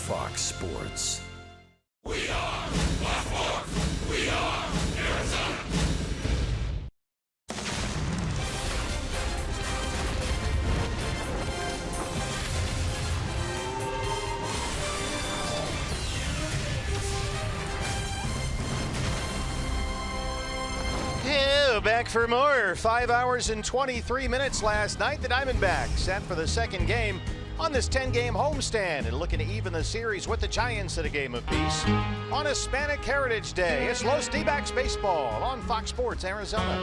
Fox Sports. We are Baltimore. We are Arizona. Yeah, back for more. 5 hours and 23 minutes last night. The Diamondbacks set for the second game on this 10-game homestand and looking to even the series with the Giants at a game apiece. On Hispanic Heritage Day, it's Los D-backs baseball on Fox Sports Arizona.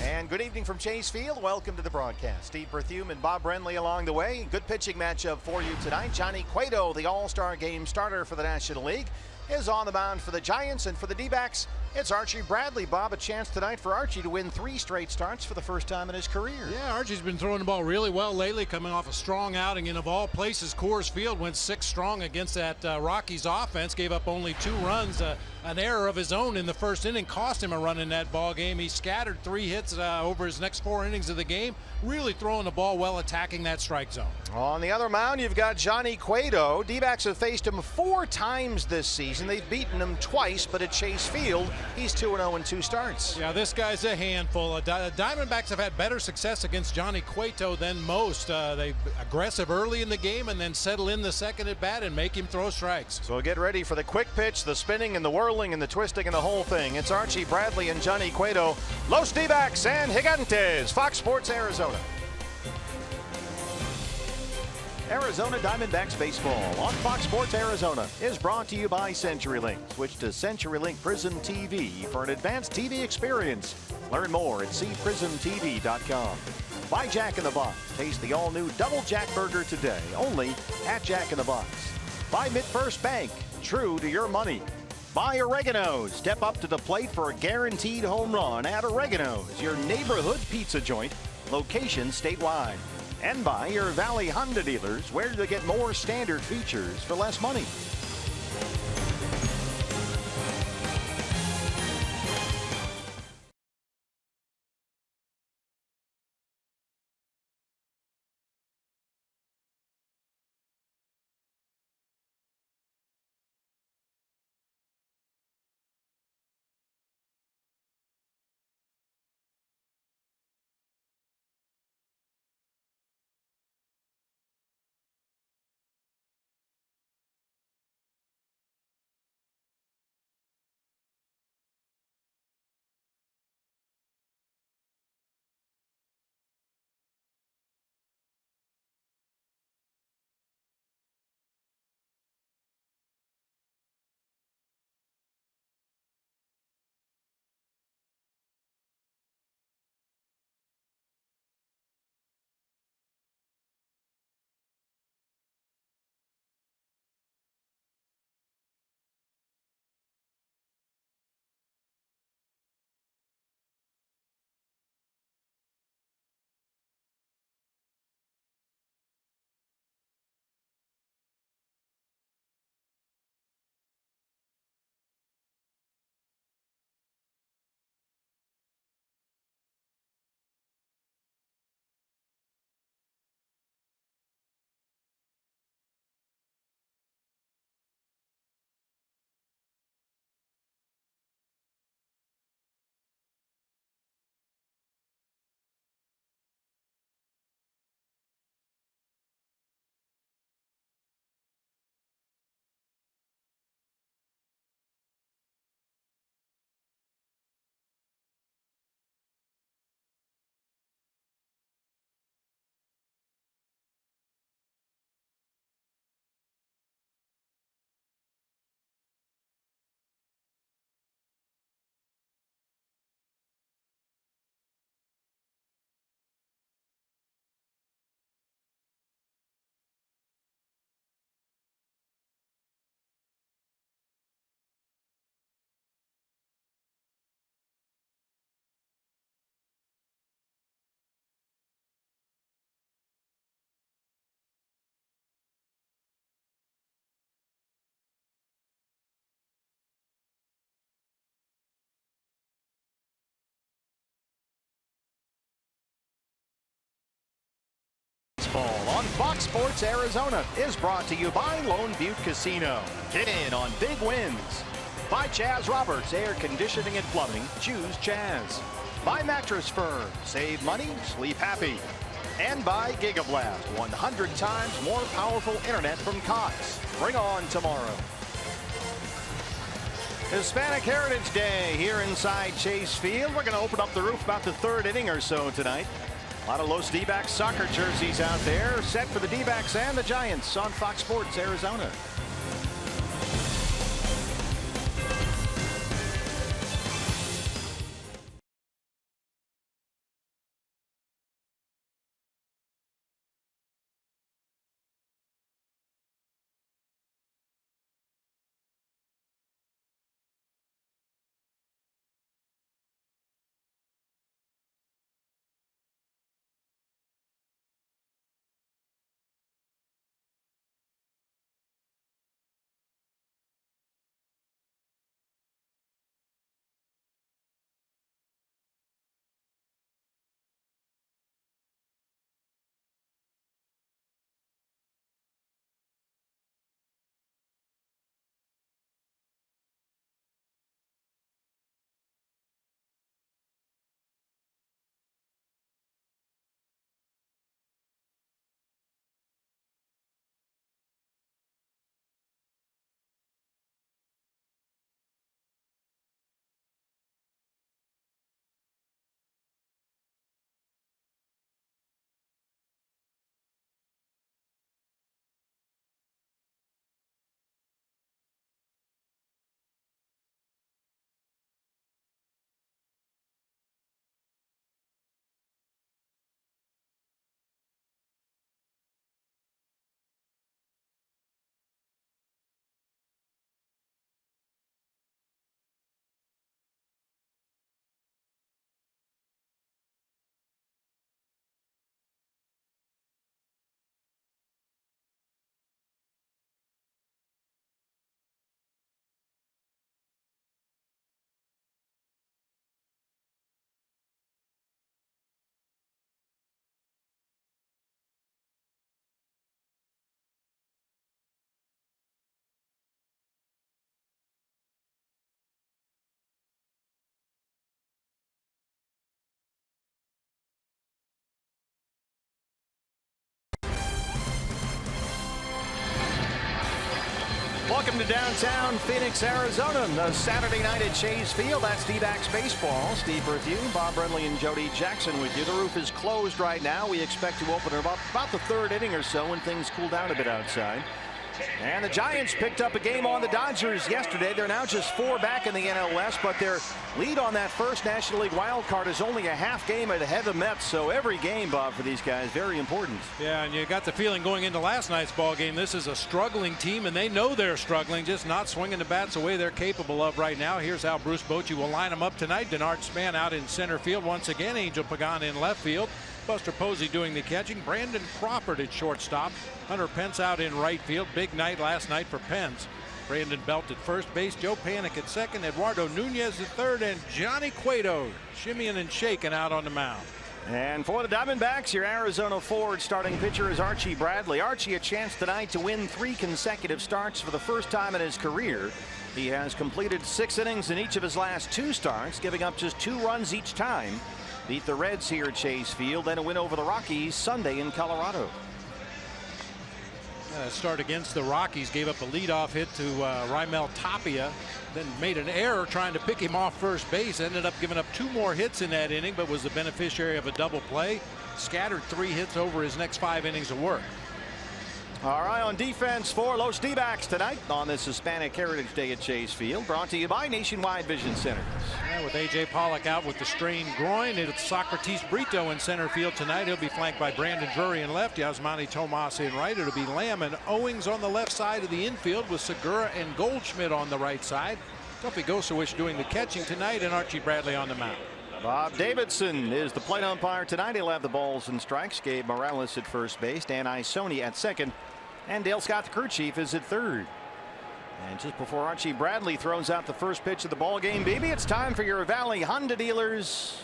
And good evening from Chase Field. Welcome to the broadcast. Steve Berthume and Bob Brenly along the way. Good pitching matchup for you tonight. Johnny Cueto, the All-Star Game starter for the National League, is on the mound for the Giants, and for the D-backs, it's Archie Bradley. Bob, a chance tonight for Archie to win 3 straight starts for the first time in his career. Yeah, Archie's been throwing the ball really well lately, coming off a strong outing, and of all places, Coors Field went 6 strong against that Rockies offense, gave up only 2 runs. An error of his own in the first inning cost him a run in that ball game. He scattered 3 hits over his next 4 innings of the game, really throwing the ball well, attacking that strike zone. On the other mound, you've got Johnny Cueto. D-backs have faced him 4 times this season. They've beaten him twice, but at Chase Field, he's 2-0 in 2 starts. Yeah, this guy's a handful. Diamondbacks have had better success against Johnny Cueto than most. They aggressive early in the game and then settle in the second at bat and make him throw strikes. So get ready for the quick pitch, the spinning and the whirling and the twisting and the whole thing. It's Archie Bradley and Johnny Cueto. Los D-backs and Gigantes. Fox Sports Arizona. Arizona Diamondbacks baseball on Fox Sports Arizona is brought to you by CenturyLink. Switch to CenturyLink Prism TV for an advanced TV experience. Learn more at cprismtv.com. By Jack in the Box. Taste the all-new Double Jack Burger today, only at Jack in the Box. By MidFirst Bank. True to your money. By Oregano's. Step up to the plate for a guaranteed home run at Oregano's, your neighborhood pizza joint, location statewide. And by your Valley Honda dealers, where to get more standard features for less money. Fox Sports Arizona is brought to you by Lone Butte Casino. Get in on big wins. By Chaz Roberts Air Conditioning and Plumbing. Choose Chaz. By Mattress Firm. Save money, sleep happy. And by Gigablast. 100 times more powerful internet from Cox. Bring on tomorrow. Hispanic Heritage Day here inside Chase Field. We're going to open up the roof about the third inning or so tonight. A lot of Los D-backs soccer jerseys out there set for the D-backs and the Giants on Fox Sports Arizona. Welcome to downtown Phoenix, Arizona. The Saturday night at Chase Field. That's D-backs baseball. Steve Berthew, Bob Brenly, and Jody Jackson with you. The roof is closed right now. We expect to open it about the third inning or so when things cool down a bit outside. And the Giants picked up a game on the Dodgers yesterday. They're now just 4 back in the NL West, but their lead on that first National League wild card is only a half game ahead of the Mets. So every game, Bob, for these guys, very important. Yeah, and you got the feeling going into last night's ball game, this is a struggling team, and they know they're struggling, just not swinging the bats the way they're capable of right now. Here's how Bruce Bochy will line them up tonight. Denard Span out in center field once again. Angel Pagan in left field. Buster Posey doing the catching. Brandon Crawford at shortstop. Hunter Pence out in right field. Big night last night for Pence. Brandon Belt at first base. Joe Panik at second. Eduardo Nunez at third. And Johnny Cueto shimmying and shaking out on the mound. And for the Diamondbacks, your Arizona forward starting pitcher is Archie Bradley. Archie a chance tonight to win 3 consecutive starts for the first time in his career. He has completed 6 innings in each of his last 2 starts, giving up just 2 runs each time. Beat the Reds here at Chase Field, then a win over the Rockies Sunday in Colorado. Start against the Rockies, gave up a leadoff hit to Raimel Tapia, then made an error trying to pick him off first base. Ended up giving up 2 more hits in that inning, but was the beneficiary of a double play. Scattered 3 hits over his next 5 innings of work. All right, on defense for Los D-backs tonight on this Hispanic Heritage Day at Chase Field, brought to you by Nationwide Vision Centers. Yeah, with A.J. Pollock out with the strained groin, it's Socrates Brito in center field tonight. He'll be flanked by Brandon Drury in left, Yasmani Tomas in right. It'll be Lamb and Owings on the left side of the infield with Segura and Goldschmidt on the right side. Tuffy Gosowich doing the catching tonight, and Archie Bradley on the mound. Bob Davidson is the plate umpire tonight. He'll have the balls and strikes. Gabe Morales at first base, Dan Isoni at second, and Dale Scott, the crew chief, is at third. And just before Archie Bradley throws out the first pitch of the ball game, baby, it's time for your Valley Honda dealers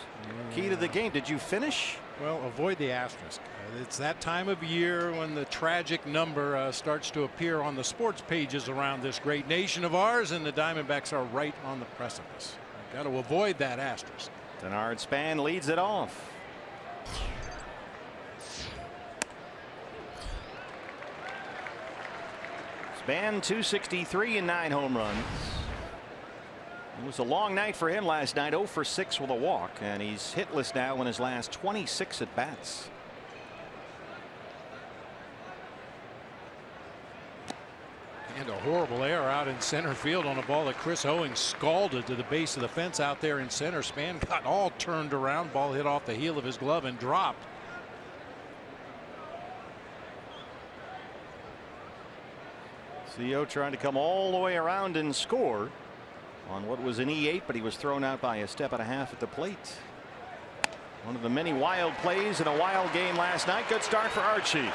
key to the game. Did you finish? Well, avoid the asterisk. It's that time of year when the tragic number starts to appear on the sports pages around this great nation of ours, and the Diamondbacks are right on the precipice. Got to avoid that asterisk. Denard Span leads it off. Span 263 and 9 home runs. It was a long night for him last night. 0 for 6 with a walk, and he's hitless now in his last 26 at bats. And a horrible error out in center field on a ball that Chris Owings scalded to the base of the fence out there in center. Span got all turned around. Ball hit off the heel of his glove and dropped. CO trying to come all the way around and score on what was an E8, but he was thrown out by a step and a half at the plate. One of the many wild plays in a wild game last night. Good start for Archie.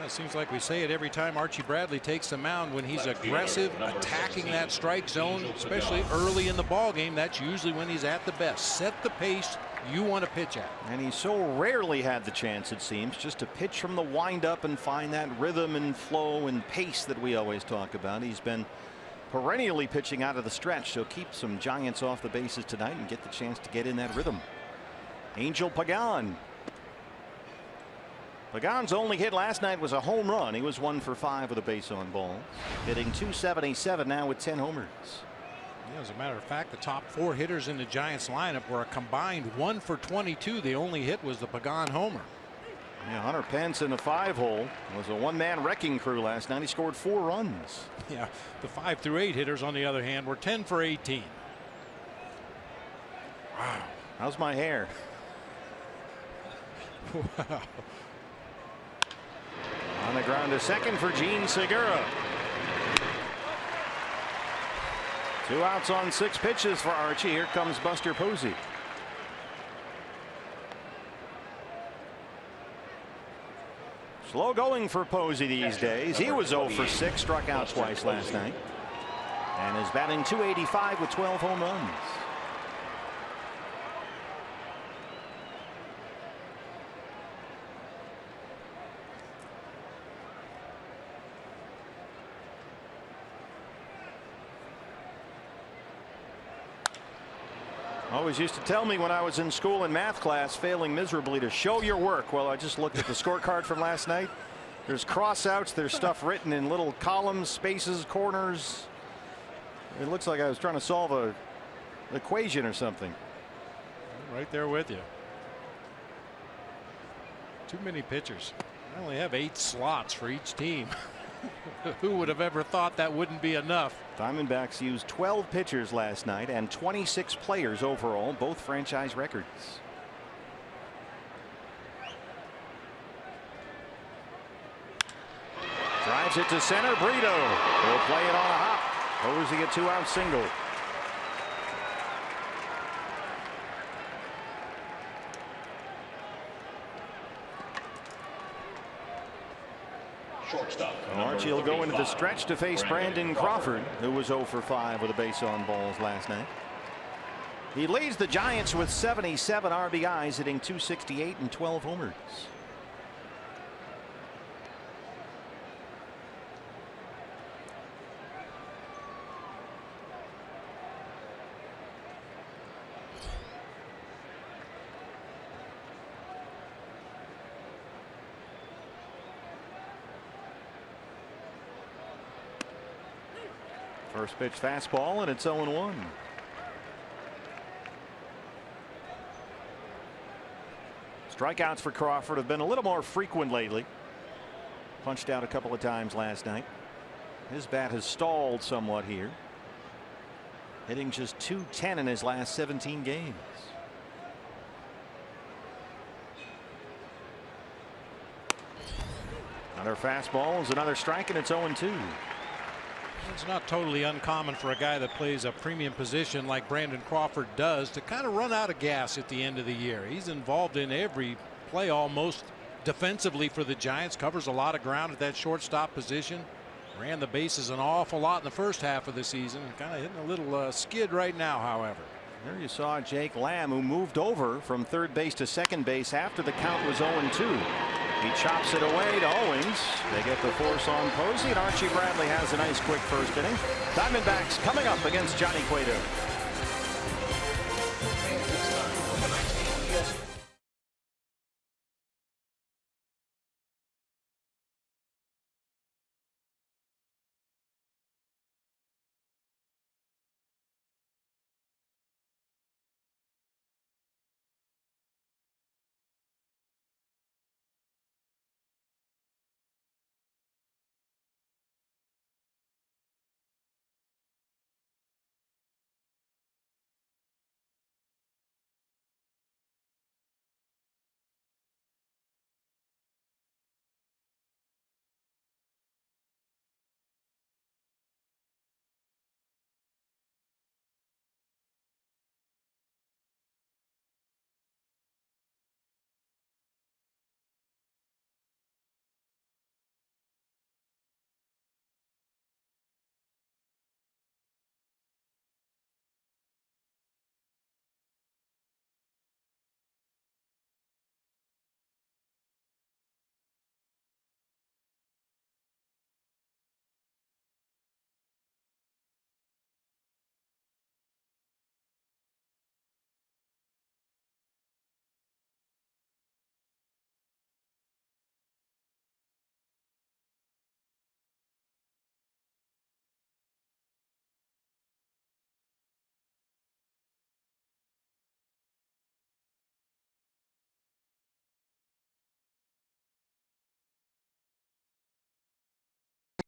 It seems like we say it every time Archie Bradley takes the mound. When he's aggressive, attacking that strike zone, especially early in the ball game, that's usually when he's at the best. Set the pace you want to pitch at. And he so rarely had the chance, it seems, just to pitch from the windup and find that rhythm and flow and pace that we always talk about. He's been perennially pitching out of the stretch, so keep some Giants off the bases tonight and get the chance to get in that rhythm. Angel Pagan. Pagan's only hit last night was a home run. He was 1 for 5 with a base on ball, hitting .277 now with 10 homers. Yeah, as a matter of fact, the top 4 hitters in the Giants lineup were a combined 1 for 22. The only hit was the Pagan homer. Yeah, Hunter Pence in the 5-hole was a one-man wrecking crew last night. He scored 4 runs. Yeah, the 5 through 8 hitters, on the other hand, were 10 for 18. Wow. How's my hair? Wow. On the ground to second for Gene Segura. 2 outs on 6 pitches for Archie. Here comes Buster Posey. Slow going for Posey these days. He was 0 for 6, struck out twice last night, and is batting .285 with 12 home runs. Always used to tell me when I was in school in math class, failing miserably, to show your work. Well, I just looked at the scorecard from last night. There's cross-outs. There's stuff written in little columns, spaces, corners. It looks like I was trying to solve an equation or something. Right there with you. Too many pitchers. I only have 8 slots for each team. Who would have ever thought that wouldn't be enough? Diamondbacks used 12 pitchers last night and 26 players overall, both franchise records. Drives it to center. Brito will play it on a hop. Posey a 2-out single. Shortstop. Archie will go into the stretch to face Brandon Crawford, who was 0 for 5 with a base on balls last night. He leads the Giants with 77 RBIs, hitting .268 and 12 homers. First pitch fastball, and it's 0-1. Strikeouts for Crawford have been a little more frequent lately. Punched out a couple of times last night. His bat has stalled somewhat here, hitting just .210 in his last 17 games. Another fastball is another strike, and it's 0-2. It's not totally uncommon for a guy that plays a premium position like Brandon Crawford does to kind of run out of gas at the end of the year. He's involved in every play almost defensively for the Giants, covers a lot of ground at that shortstop position. Ran the bases an awful lot in the first half of the season. Kind of hitting a little skid right now, however. There you saw Jake Lamb, who moved over from third base to second base after the count was 0-2. He chops it away to Owings. They get the force on Posey, and Archie Bradley has a nice quick first inning. Diamondbacks coming up against Johnny Cueto.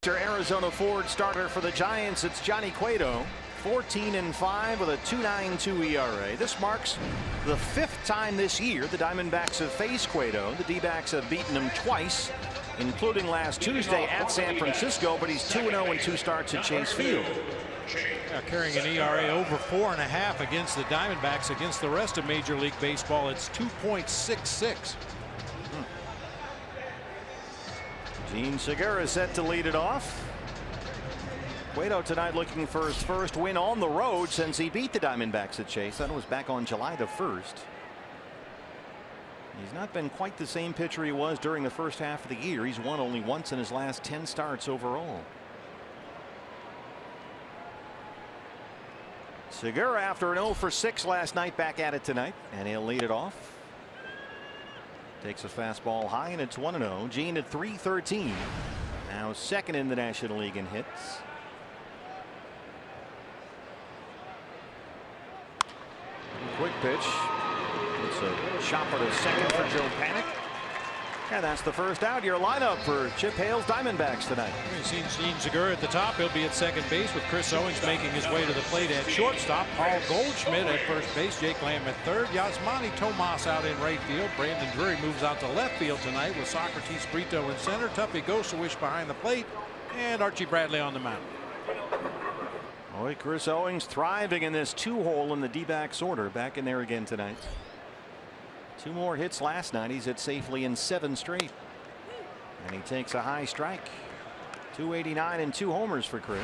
Arizona Ford starter for the Giants, it's Johnny Cueto. 14-5 with a 2.92 ERA. This marks the 5th time this year the Diamondbacks have faced Cueto. The D-backs have beaten him twice, including last Tuesday at San Francisco, but he's 2-0 in 2 starts at Chase Field. Carrying an ERA over 4.5 against the Diamondbacks. Against the rest of Major League Baseball, it's 2.66. Gene Segura set to lead it off. Cueto tonight looking for his first win on the road since he beat the Diamondbacks at Chase. That was back on July the 1st. He's not been quite the same pitcher he was during the first half of the year. He's won only once in his last 10 starts overall. Segura, after an 0 for 6 last night, back at it tonight, and he'll lead it off. Takes a fastball high, and it's 1-0. Gene at .313. Now second in the National League in hits. Quick pitch. It's a chopper to second for Joe Panik. And that's the first out. Your lineup for Chip Hale's Diamondbacks tonight. We've seen Gene Segura at the top. He'll be at second base with Chris Owings making his way to the plate at shortstop. Paul Goldschmidt at first base. Jake Lamb at third. Yasmani Tomas out in right field. Brandon Drury moves out to left field tonight with Socrates Brito in center. Tuffy Gosewish behind the plate. And Archie Bradley on the mound. Boy, Chris Owings thriving in this 2-hole in the D-backs order. Back in there again tonight. 2 more hits last night. He's hit safely in 7 straight. And he takes a high strike. 289 and 2 homers for Chris.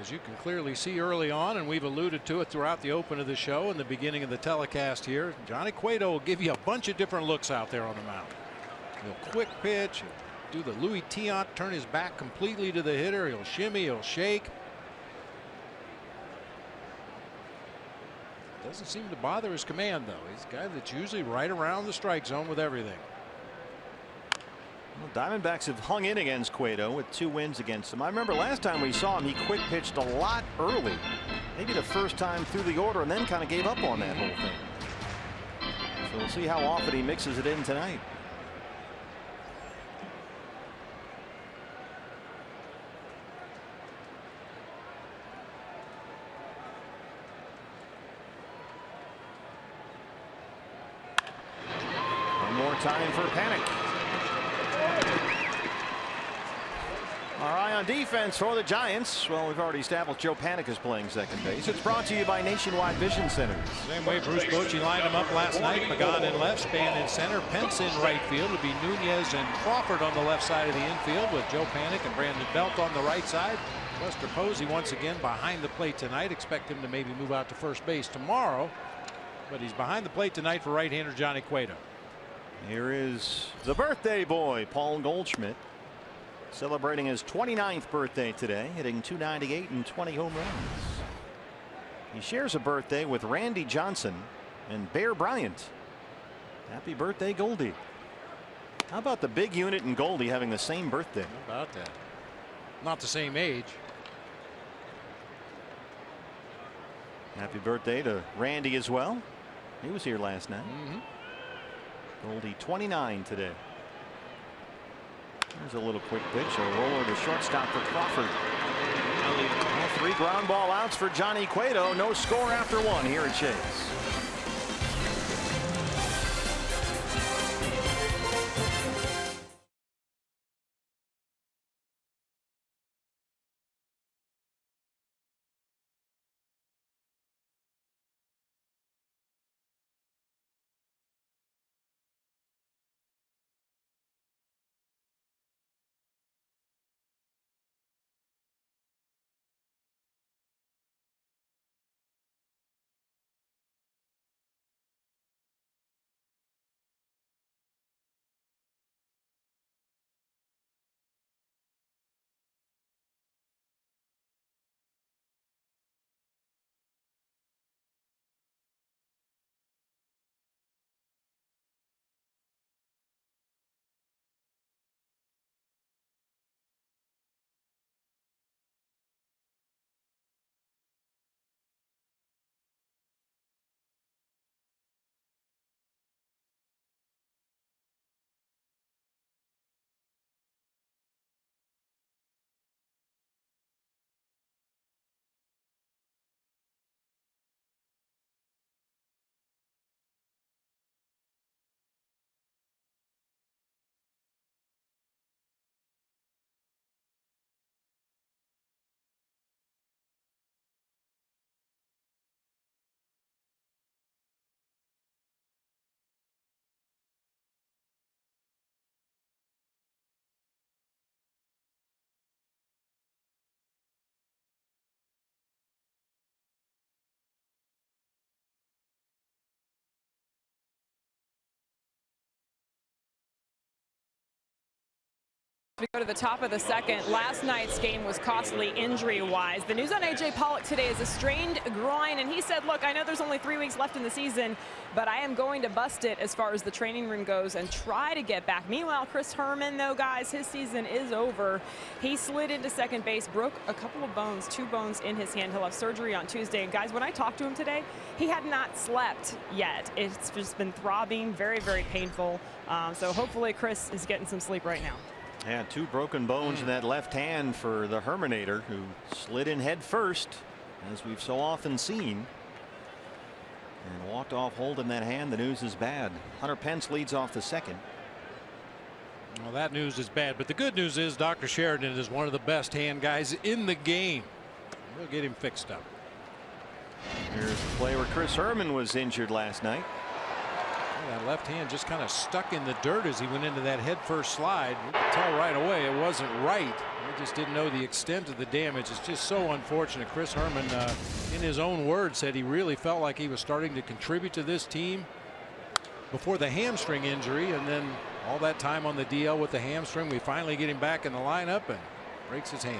As you can clearly see early on, and we've alluded to it throughout the open of the show and the beginning of the telecast here, Johnny Cueto will give you a bunch of different looks out there on the mound. He'll quick pitch, he'll do the Louis Tiant, turn his back completely to the hitter. He'll shimmy, he'll shake. Doesn't seem to bother his command, though. He's a guy that's usually right around the strike zone with everything. Well, Diamondbacks have hung in against Cueto with 2 wins against him. I remember last time we saw him, he quick pitched a lot early. Maybe the first time through the order, and then kind of gave up on that whole thing. So we'll see how often he mixes it in tonight. Time for Panik. Our eye on defense for the Giants. Well, we've already established Joe Panik is playing second base. It's brought to you by Nationwide Vision Centers. Same way Bruce Bochy lined him up last night. Magan in left, Span in center, Pence in right field. It'll be Nunez and Crawford on the left side of the infield with Joe Panik and Brandon Belt on the right side. Buster Posey once again behind the plate tonight. Expect him to maybe move out to first base tomorrow, but he's behind the plate tonight for right-hander Johnny Cueto. Here is the birthday boy, Paul Goldschmidt, celebrating his 29th birthday today, hitting .298 and 20 home runs. He shares a birthday with Randy Johnson and Bear Bryant. Happy birthday, Goldie. How about the big unit and Goldie having the same birthday? How about that? Not the same age. Happy birthday to Randy as well. He was here last night. Goldie 29 today. There's a little quick pitch, a roller to shortstop for Crawford. 3 ground ball outs for Johnny Cueto. No score after 1 here at Chase. We go to the top of the second. Last night's game was costly injury-wise. The news on A.J. Pollock today is a strained groin, and he said, look, I know there's only 3 weeks left in the season, but I am going to bust it as far as the training room goes and try to get back. Meanwhile, Chris Herman, though, guys, his season is over. He slid into second base, broke a couple of bones, 2 bones in his hand. He'll have surgery on Tuesday. And, guys, when I talked to him today, he had not slept yet. It's just been throbbing, very, very painful. So hopefully Chris is getting some sleep right now. Yeah, 2 broken bones in that left hand for the Herminator, who slid in head first, as we've so often seen, and walked off holding that hand. The news is bad. Hunter Pence leads off the second. Well, that news is bad, but the good news is Dr. Sheridan is one of the best hand guys in the game. We'll get him fixed up. Here's the play where Chris Herman was injured last night. That left hand just kind of stuck in the dirt as he went into that head first slide. You could tell right away it wasn't right. We just didn't know the extent of the damage. It's just so unfortunate. Chris Herman, in his own words, said he really felt like he was starting to contribute to this team before the hamstring injury, and then all that time on the DL with the hamstring, we finally get him back in the lineup and breaks his hand.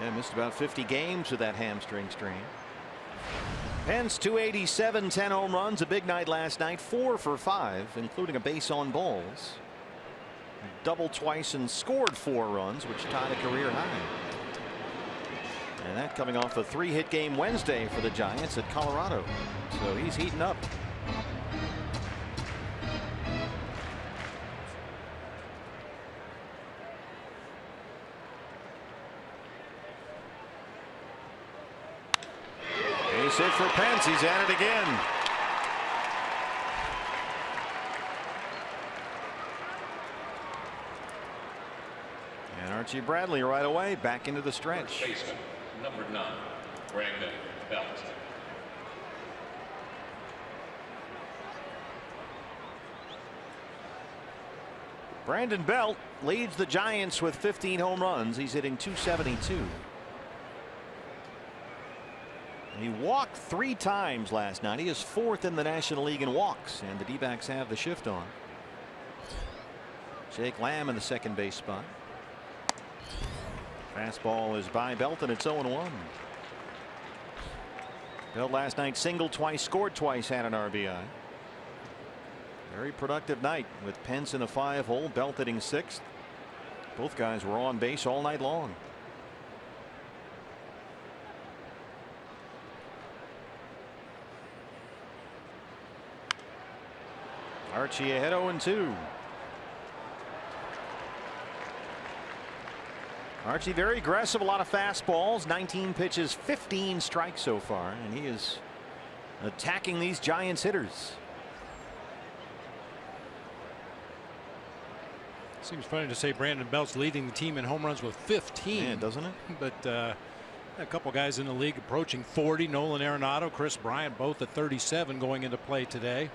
Yeah, missed about 50 games with that hamstring strain. Pence 287, 10 home runs, a big night last night, 4 for 5, including a base on balls. Doubled twice and scored 4 runs, which tied a career high. And that coming off a 3-hit game Wednesday for the Giants at Colorado. So he's heating up. Base hit for Pence. He's at it again. And Archie Bradley right away back into the stretch. Baseman, number 9, Brandon Belt. Brandon Belt leads the Giants with 15 home runs. He's hitting .272. He walked 3 times last night. He is 4th in the National League in walks, and the D-backs have the shift on. Jake Lamb in the second base spot. Fastball is by Belton. It's 0-1. Belt last night singled twice, scored twice, had an RBI. Very productive night with Pence in the 5-hole, Belt hitting 6th. Both guys were on base all night long. Archie ahead 0-2. Archie very aggressive, a lot of fastballs, 19 pitches, 15 strikes so far, and he is attacking these Giants hitters. Seems funny to say Brandon Belt's leading the team in home runs with 15. Yeah, doesn't it? But a couple guys in the league approaching 40. Nolan Arenado, Chris Bryant, both at 37 going into play today.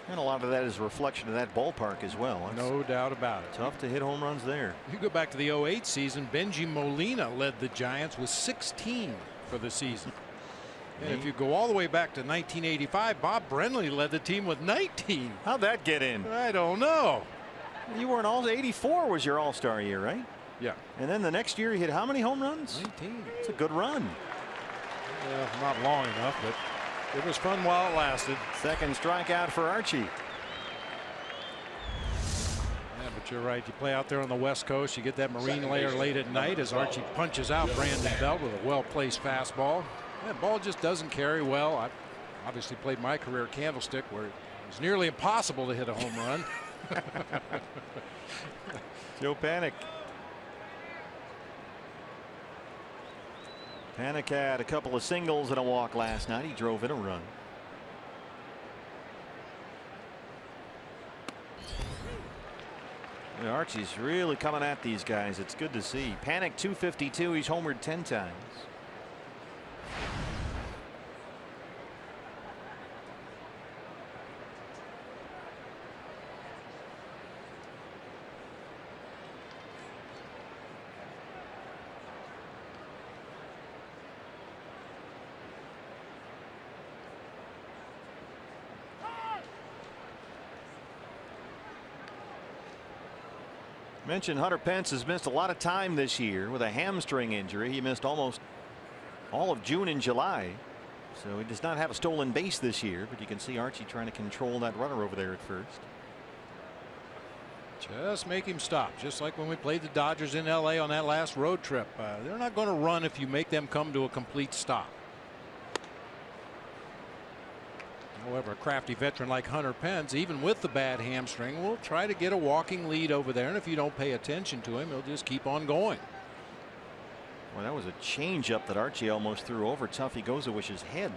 And a lot of that is a reflection of that ballpark as well. No doubt about it. Tough to hit home runs there. You go back to the 08 season, Benji Molina led the Giants with 16 for the season. And if you go all the way back to 1985, Bob Brenly led the team with 19. How'd that get in? I don't know. You were an all 84 was your all-star year, right? Yeah. And then the next year you hit how many home runs? 19. It's a good run. Well, not long enough, but it was fun while it lasted. Second strikeout for Archie. Yeah, but you're right. You play out there on the West Coast, you get that marine layer late at night as Archie punches out Brandon Belt with a well-placed fastball. That ball just doesn't carry well. I obviously played my career at Candlestick where it was nearly impossible to hit a home run. Joe Panik. Panik had a couple of singles and a walk last night. He drove in a run. Yeah, Archie's really coming at these guys. It's good to see. Panik 252. He's homered 10 times. Mentioned Hunter Pence has missed a lot of time this year with a hamstring injury. He missed almost all of June and July. So he does not have a stolen base this year, but you can see Archie trying to control that runner over there at first. Just make him stop, just like when we played the Dodgers in LA on that last road trip. They're not going to run if you make them come to a complete stop. However, a crafty veteran like Hunter Pence, even with the bad hamstring, will try to get a walking lead over there. And if you don't pay attention to him, he'll just keep on going. Well, that was a changeup that Archie almost threw over Tuffy Gozowish's head.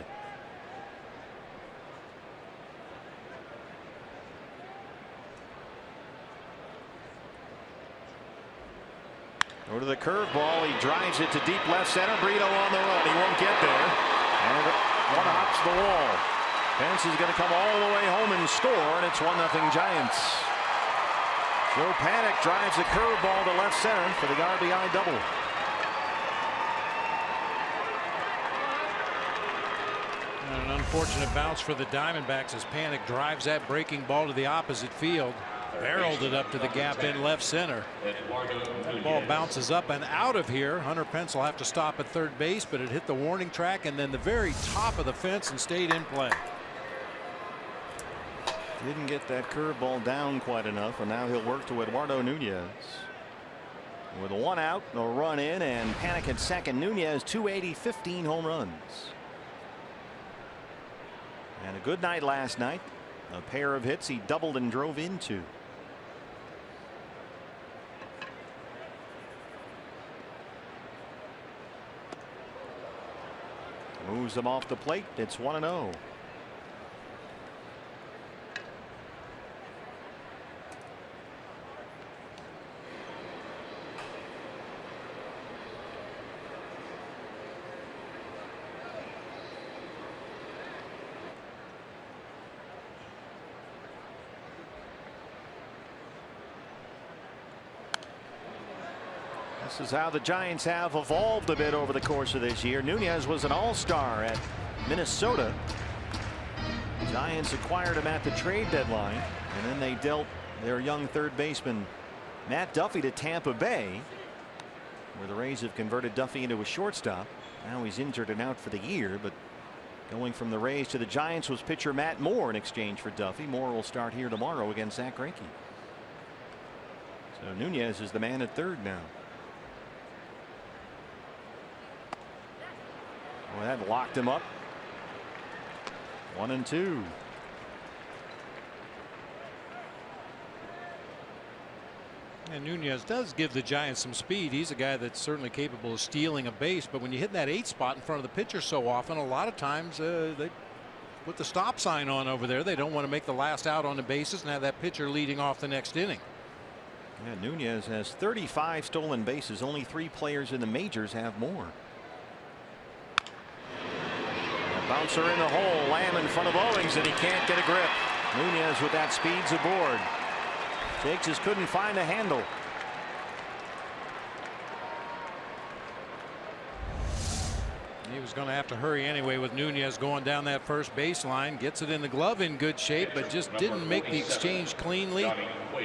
Go to the curveball. He drives it to deep left center. Brito on the run. He won't get there. And one hops the wall. Pence is going to come all the way home and score, and it's 1-0 Giants. Joe Panik drives a curveball to left center for the RBI double. And an unfortunate bounce for the Diamondbacks as Panik drives that breaking ball to the opposite field. Barreled it up to the gap in left center. That ball bounces up and out of here. Hunter Pence will have to stop at third base, but it hit the warning track and then the very top of the fence and stayed in play. Didn't get that curveball down quite enough, and now he'll work to Eduardo Nunez. With 1 out, a run in, and Panik at second. Nunez 280, 15 home runs. And a good night last night. A pair of hits he doubled and drove into. Moves him off the plate. It's 1-0. This is how the Giants have evolved a bit over the course of this year. Nunez was an all-star at Minnesota. Giants acquired him at the trade deadline, and then they dealt their young third baseman Matt Duffy to Tampa Bay, where the Rays have converted Duffy into a shortstop. Now he's injured and out for the year, but going from the Rays to the Giants was pitcher Matt Moore in exchange for Duffy. Moore will start here tomorrow against Zach Greinke. So Nunez is the man at third now. Well, that locked him up. 1-2. And Nunez does give the Giants some speed. He's a guy that's certainly capable of stealing a base, but when you hit that 8 spot in front of the pitcher so often, a lot of times they put the stop sign on over there. They don't want to make the last out on the bases and have that pitcher leading off the next inning. Yeah, Nunez has 35 stolen bases. Only 3 players in the majors have more. Bouncer in the hole. Lamb in front of Owings, and he can't get a grip. Nunez with that speed's aboard. Jake just couldn't find a handle. He was going to have to hurry anyway with Nunez going down that first baseline. Gets it in the glove in good shape, but just didn't make the exchange cleanly.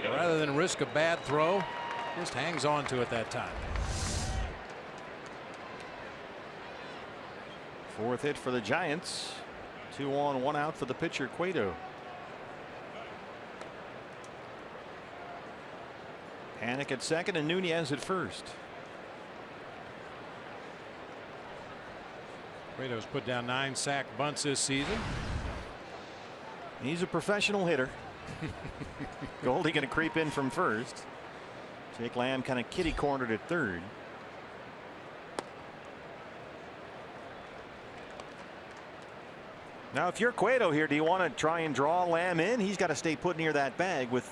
Rather than risk a bad throw, just hangs on to it that time. 4th hit for the Giants. 2 on, 1 out for the pitcher Cueto. Panic at second and Nunez at first. Cueto's put down 9 sack bunts this season. He's a professional hitter. Goldie going to creep in from first. Jake Lamb kind of kitty cornered at third. Now, if you're Cueto here, do you want to try and draw Lamb in? He's got to stay put near that bag with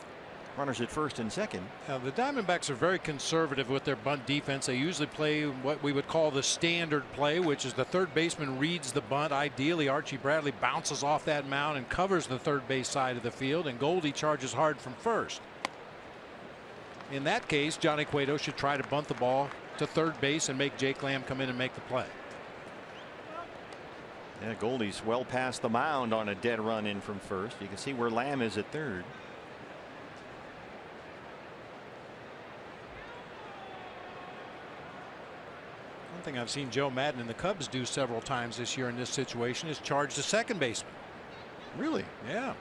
runners at first and second. Now, the Diamondbacks are very conservative with their bunt defense. They usually play what we would call the standard play, which is the third baseman reads the bunt. Ideally, Archie Bradley bounces off that mound and covers the third base side of the field, and Goldie charges hard from first. In that case, Johnny Cueto should try to bunt the ball to third base and make Jake Lamb come in and make the play. Yeah, Goldie's well past the mound on a dead run in from first. You can see where Lamb is at third. One thing I've seen Joe Madden and the Cubs do several times this year in this situation is charge the second baseman. Really? Yeah.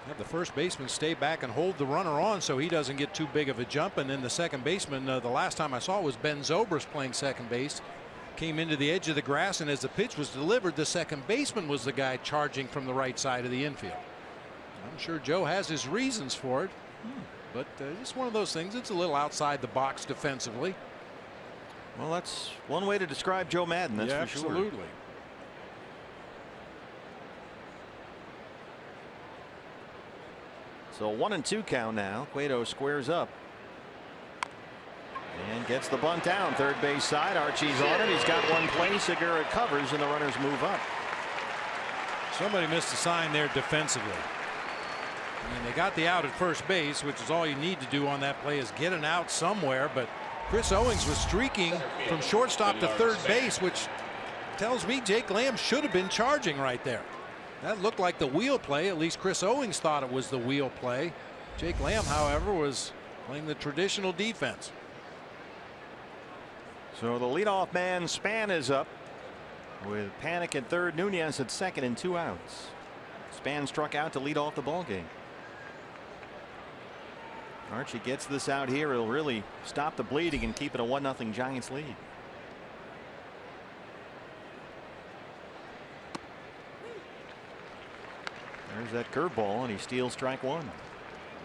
Have the first baseman stay back and hold the runner on so he doesn't get too big of a jump, and then the second baseman, the last time I saw was Ben Zobrist playing second base, came into the edge of the grass, and as the pitch was delivered, the second baseman was the guy charging from the right side of the infield. I'm sure Joe has his reasons for it, but it's one of those things. It's a little outside the box defensively. Well, that's one way to describe Joe Madden, that's for sure. Absolutely. So 1-2 count now. Cueto squares up and gets the bunt down third base side. Archie's on it. He's got one play. Segura covers and the runners move up. Somebody missed a sign there defensively. I mean, they got the out at first base, which is all you need to do on that play, is get an out somewhere. But Chris Owings was streaking from shortstop to third base, which tells me Jake Lamb should have been charging right there. That looked like the wheel play. At least Chris Owings thought it was the wheel play. Jake Lamb, however, was playing the traditional defense. So the leadoff man Span is up with Panic at third, Nunez at second, and 2 outs. Span struck out to lead off the ball game. Archie gets this out here. It'll really stop the bleeding and keep it a 1-0 Giants lead. There's that curveball, and he steals strike 1.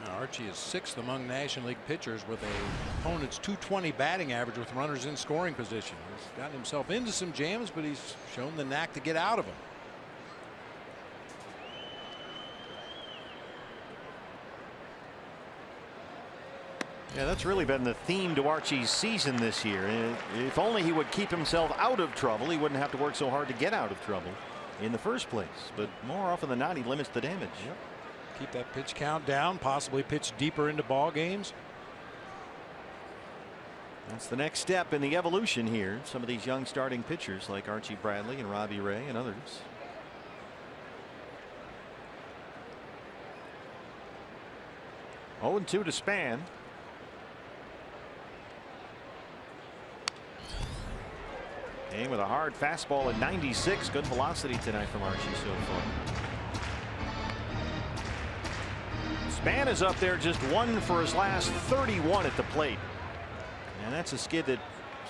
Now, Archie is 6th among National League pitchers with a opponent's .220 batting average with runners in scoring position. He's gotten himself into some jams, but he's shown the knack to get out of them. Yeah, that's really been the theme to Archie's season this year. If only he would keep himself out of trouble, he wouldn't have to work so hard to get out of trouble in the first place. But more often than not, he limits the damage. Yep. Keep that pitch count down, possibly pitch deeper into ball games. That's the next step in the evolution here. Some of these young starting pitchers like Archie Bradley and Robbie Ray and others. Oh, 0-2 to Span. And with a hard fastball at 96. Good velocity tonight from Archie so far. Span is up there just 1 for his last 31 at the plate. And that's a skid that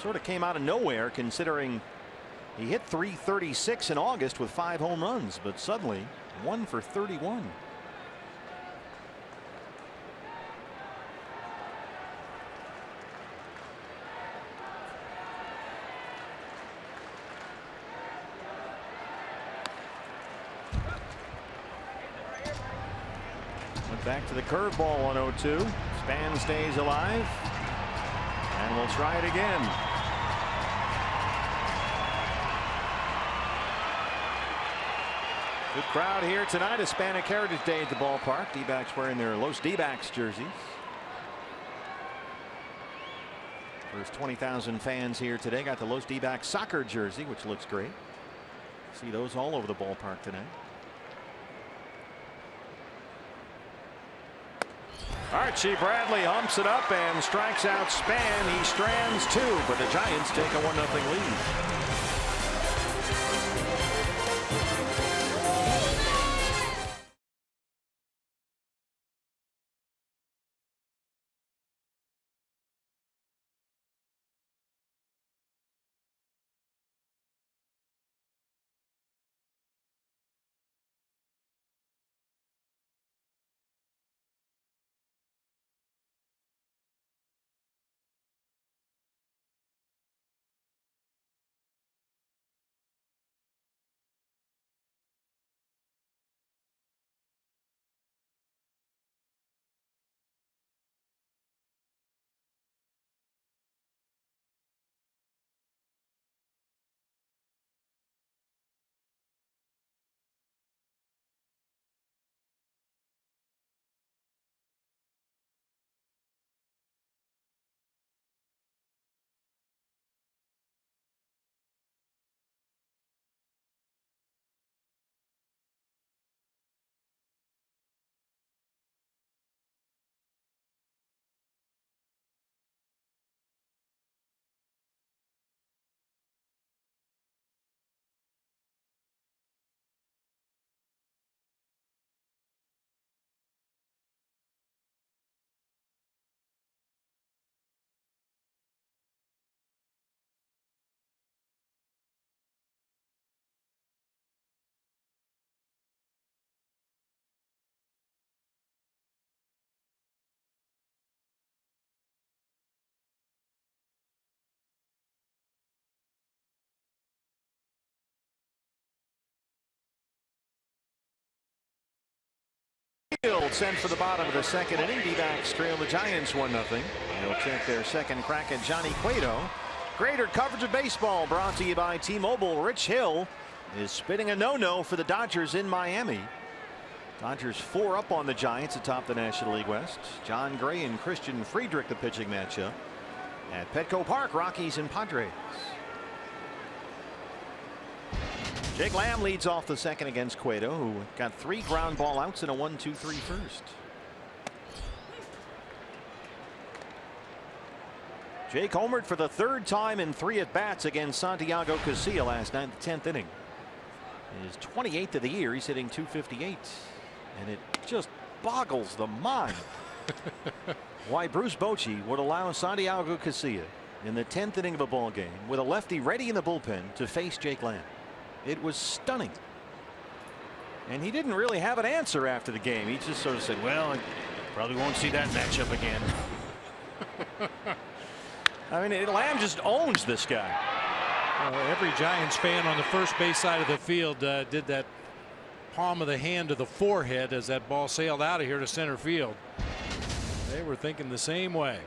sort of came out of nowhere, considering he hit .336 in August with 5 home runs, but suddenly 1 for 31. Back to the curveball on 0-2. Span stays alive. And we'll try it again. Good crowd here tonight. Hispanic Heritage Day at the ballpark. D-backs wearing their Los D-backs jerseys. There's 20,000 fans here today. Got the Los D-backs soccer jersey, which looks great. See those all over the ballpark tonight. Archie Bradley humps it up and strikes out Span. He strands 2, but the Giants take a 1-0 lead. Sent for the bottom of the second inning. D-backs trail the Giants 1-0. They'll check their second crack at Johnny Cueto. Greater coverage of baseball brought to you by T-Mobile. Rich Hill is spitting a no-no for the Dodgers in Miami. Dodgers 4 up on the Giants atop the National League West. John Gray and Christian Friedrich the pitching matchup at Petco Park. Rockies and Padres. Jake Lamb leads off the second against Cueto, who got 3 ground ball outs in a 1-2-3 first. Jake homered for the 3rd time in 3 at-bats against Santiago Casilla last night in the 10th inning. His 28th of the year. He's hitting .258. And it just boggles the mind why Bruce Bochy would allow Santiago Casilla in the 10th inning of a ball game with a lefty ready in the bullpen to face Jake Lamb. It was stunning. And he didn't really have an answer after the game. He just sort of said, well, I probably won't see that matchup again. I mean, Lamb just owns this guy. Every Giants fan on the first base side of the field did that palm of the hand to the forehead as that ball sailed out of here to center field. They were thinking the same way.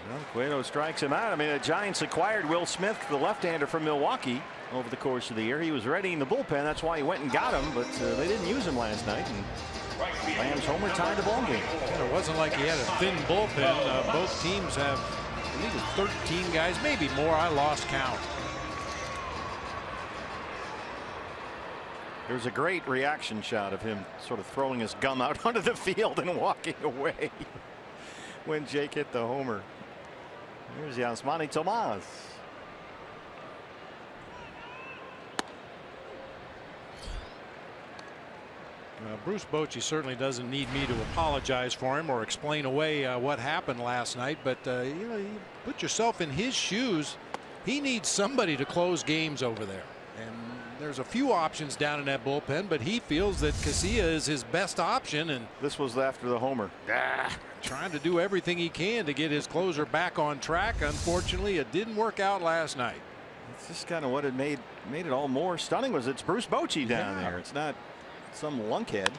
Well, Cueto strikes him out. I mean, the Giants acquired Will Smith, the left-hander from Milwaukee, over the course of the year. He was ready in the bullpen. That's why he went and got him, but they didn't use him last night. And Rams homer tied the ball game. And it wasn't like he had a thin bullpen. Both teams have, I think it's 13 guys, maybe more. I lost count. There's a great reaction shot of him sort of throwing his gum out onto the field and walking away when Jake hit the homer. Here's Yasmani Tomas. Bruce Bochy certainly doesn't need me to apologize for him or explain away what happened last night, but you know, you put yourself in his shoes. He needs somebody to close games over there, and there's a few options down in that bullpen, but he feels that Casilla is his best option, and this was after the homer. Trying to do everything he can to get his closer back on track. Unfortunately, it didn't work out last night. It's just kind of what it made it all more stunning was it's Bruce Bochy down there. It's not some lunkhead.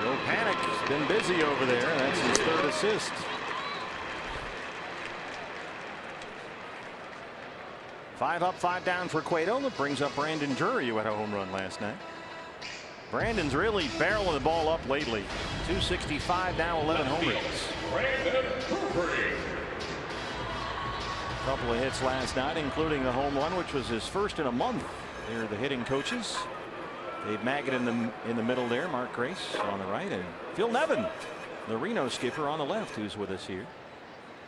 Joe Panik has been busy over there. That's his third assist. Five up, five down for Cueto. That brings up Brandon Drury, who had a home run last night. Brandon's really barreling the ball up lately. 265 now, 11 homers. A couple of hits last night, including the home run, which was his first in a month. They're the hitting coaches. Dave Maggott in the middle there. Mark Grace on the right, and Phil Nevin, the Reno skipper, on the left, who's with us here.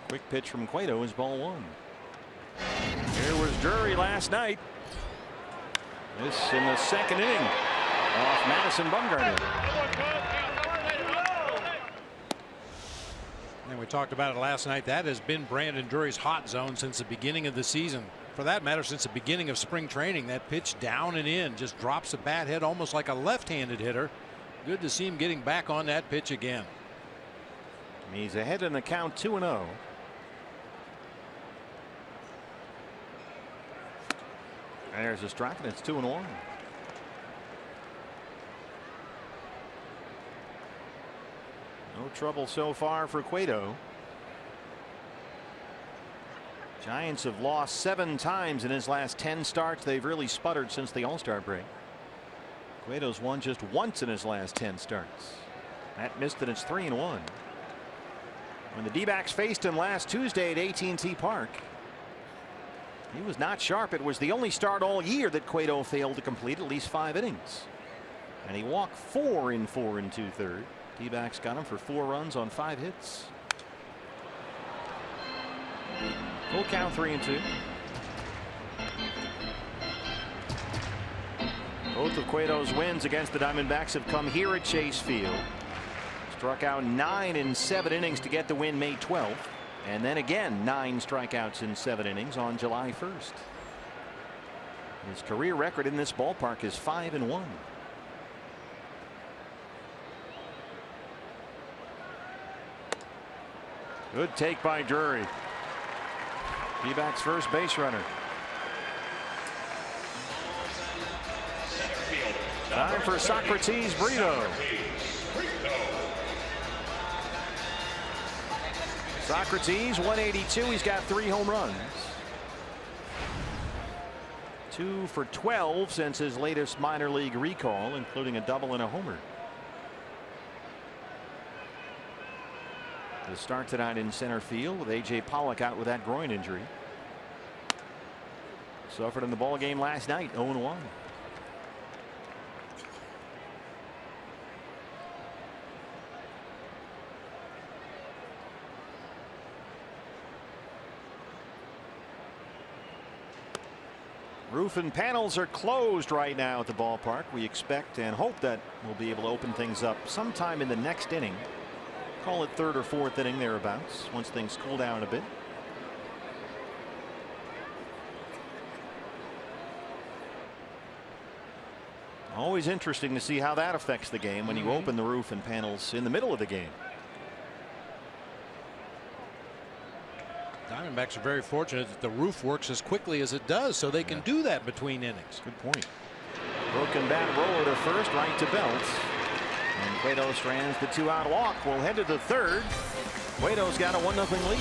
Quick pitch from Cueto is ball one. Here was Drury last night. This in the second inning off Madison Bumgarner. And we talked about it last night. That has been Brandon Drury's hot zone since the beginning of the season. For that matter, since the beginning of spring training. That pitch down and in, just drops the bat head almost like a left-handed hitter. Good to see him getting back on that pitch again. He's ahead in the count, 2-0. There's a strike, and it's 2-1. No trouble so far for Cueto. Giants have lost 7 times in his last 10 starts. They've really sputtered since the All-Star break. Cueto's won just once in his last 10 starts. That missed, and it's 3-1. When the D-backs faced him last Tuesday at AT&T Park, he was not sharp. It was the only start all year that Cueto failed to complete at least 5 innings. And he walked 4 in 4 2/3. D-backs got him for 4 runs on 5 hits. Full count, 3-2. Both of Cueto's wins against the Diamondbacks have come here at Chase Field. Struck out 9 in 7 innings to get the win May 12th. And then again 9 strikeouts in 7 innings on July 1st. His career record in this ballpark is 5-1. Good take by Drury. D-backs first base runner. Time for Socrates Brito. Socrates 182. He's got 3 home runs. 2 for 12 since his latest minor league recall, including a double and a homer. The start tonight in center field with A.J. Pollock out with that groin injury. Suffered in the ball game last night, 0-1. Roof and panels are closed right now at the ballpark. We expect and hope that we'll be able to open things up sometime in the next inning. Call it 3rd or 4th inning thereabouts, once things cool down a bit. Always interesting to see how that affects the game when you open the roof and panels in the middle of the game. Diamondbacks are very fortunate that the roof works as quickly as it does, so they can do that between innings. Good point. Broken bat roller to first, right to Belt. And Cueto strands the 2-out walk. Will head to the 3rd. Cueto's got a 1-0 lead.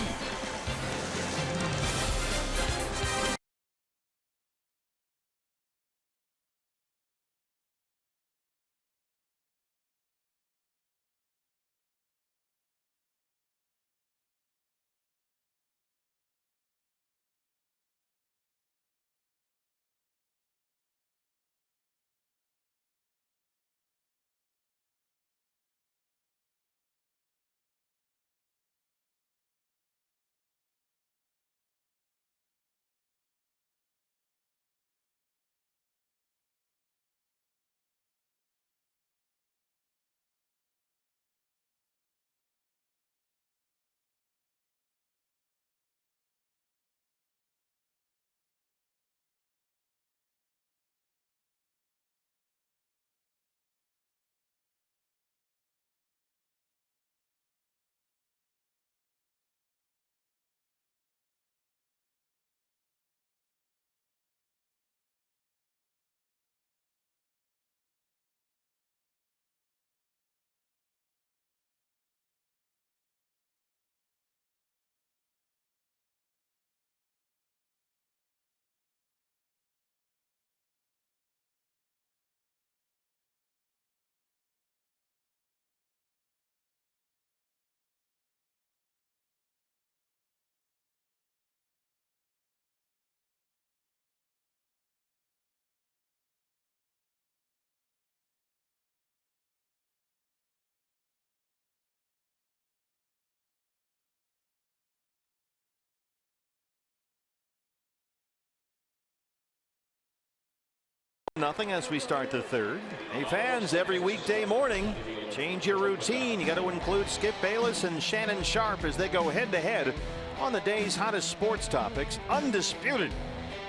Nothing as we start the third. Hey fans, every weekday morning, change your routine. You got to include Skip Bayless and Shannon Sharp as they go head to head on the day's hottest sports topics. Undisputed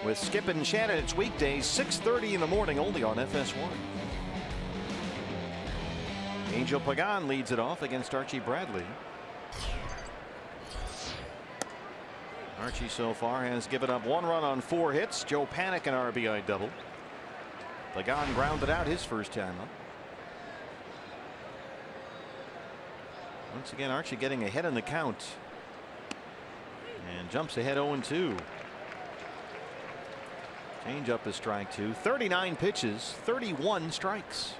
with Skip and Shannon. It's weekdays 6:30 in the morning only on FS1. Angel Pagan leads it off against Archie Bradley. Archie so far has given up 1 run on 4 hits. Joe Panik an RBI double. Pagan grounded out his first time up. Once again, Archie getting ahead in the count. And jumps ahead 0-2. Change up is strike 2. 39 pitches, 31 strikes.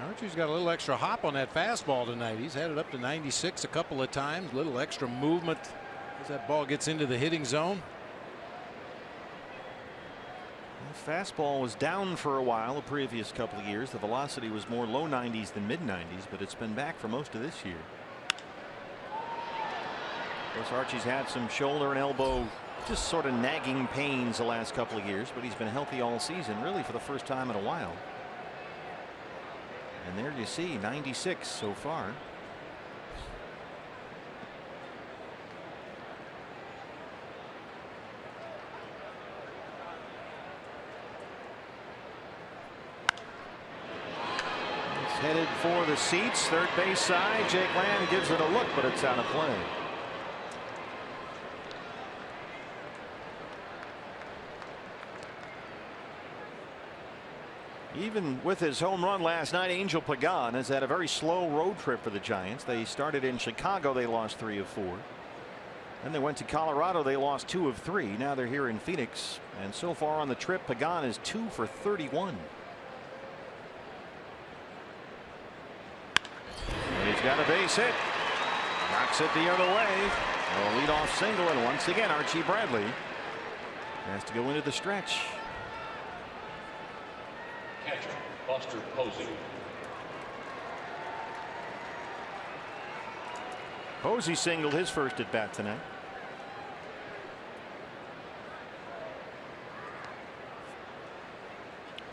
Archie's got a little extra hop on that fastball tonight. He's had it up to 96 a couple of times. A little extra movement as that ball gets into the hitting zone. The fastball was down for a while the previous couple of years. The velocity was more low 90s than mid 90s, but it's been back for most of this year. Of course, Archie's had some shoulder and elbow just sort of nagging pains the last couple of years, but he's been healthy all season, really for the first time in a while. And there you see 96 so far. It's headed for the seats. Third base side. Jake Land gives it a look, but it's out of play. Even with his home run last night, Angel Pagan has had a very slow road trip for the Giants. They started in Chicago. They lost 3 of 4. Then they went to Colorado. They lost 2 of 3. Now they're here in Phoenix. And so far on the trip, Pagan is 2 for 31. He's got a base hit. Knocks it the other way. A leadoff single. And once again, Archie Bradley has to go into the stretch. Catcher, Buster Posey. Posey singled his first at bat tonight.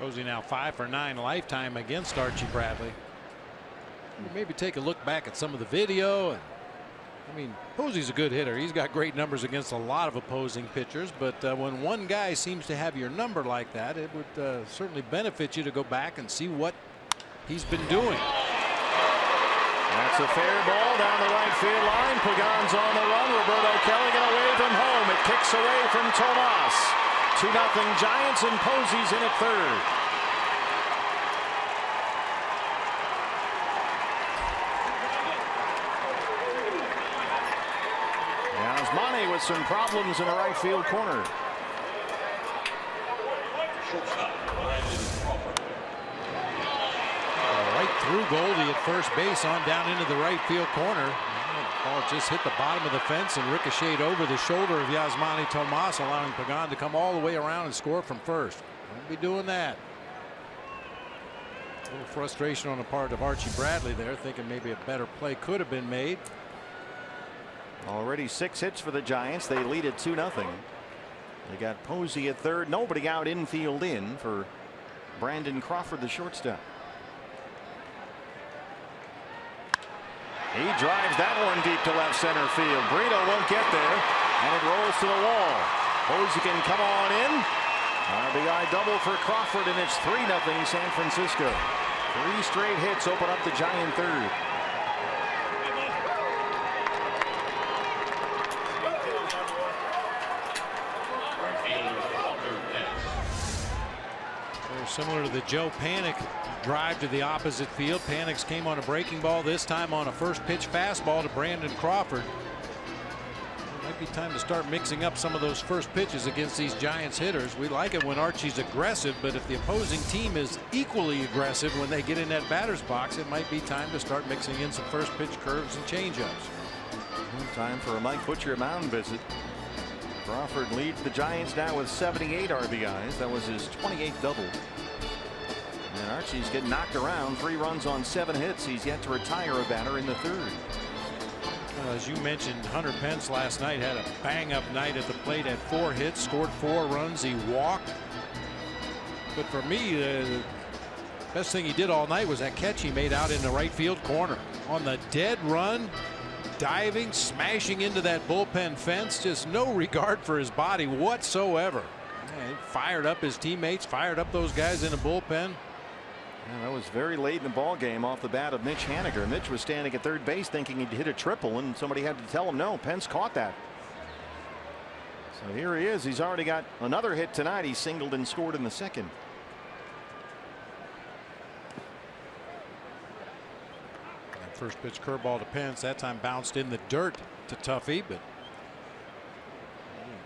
Posey now 5 for 9 lifetime against Archie Bradley. Maybe take a look back at some of the video. I mean, Posey's a good hitter. He's got great numbers against a lot of opposing pitchers, but when one guy seems to have your number like that, it would certainly benefit you to go back and see what he's been doing. That's a fair ball down the right field line. Pagan's on the run. Roberto Kelly going to wave him home. It kicks away from Tomas. 2-0 Giants, and Posey's in at third. Money with some problems in the right field corner. Right through Goldie at first base on down into the right field corner. The ball just hit the bottom of the fence and ricocheted over the shoulder of Yasmani Tomas, allowing Pagan to come all the way around and score from first. Won't be doing that. A little frustration on the part of Archie Bradley there, thinking maybe a better play could have been made. Already 6 hits for the Giants. They lead at 2-0. They got Posey at third. Nobody out infield in for Brandon Crawford, the shortstop. He drives that one deep to left center field. Brito won't get there, and it rolls to the wall. Posey can come on in. RBI double for Crawford, and it's 3-0 San Francisco. 3 straight hits open up the Giant third. Similar to the Joe Panik drive to the opposite field. Panik's came on a breaking ball, this time on a first pitch fastball to Brandon Crawford. It might be time to start mixing up some of those first pitches against these Giants hitters. We like it when Archie's aggressive, but if the opposing team is equally aggressive when they get in that batter's box, it might be time to start mixing in some first pitch curves and changeups. Time for a Mike Butcher mound visit. Crawford leads the Giants now with 78 RBIs. That was his 28th double. And Archie's getting knocked around. 3 runs on 7 hits. He's yet to retire a batter in the 3rd. Well, as you mentioned, Hunter Pence last night had a bang-up night at the plate. Had 4 hits, scored 4 runs. He walked. But for me, the best thing he did all night was that catch he made out in the right field corner on the dead run, diving, smashing into that bullpen fence. Just no regard for his body whatsoever. Man, fired up his teammates, fired up those guys in the bullpen. Yeah, that was very late in the ball game off the bat of Mitch Haniger. Mitch was standing at 3rd base thinking he'd hit a triple, and somebody had to tell him no. Pence caught that. So here he is. He's already got another hit tonight. He singled and scored in the 2nd. That first pitch curveball to Pence, that time bounced in the dirt to Tuffy, but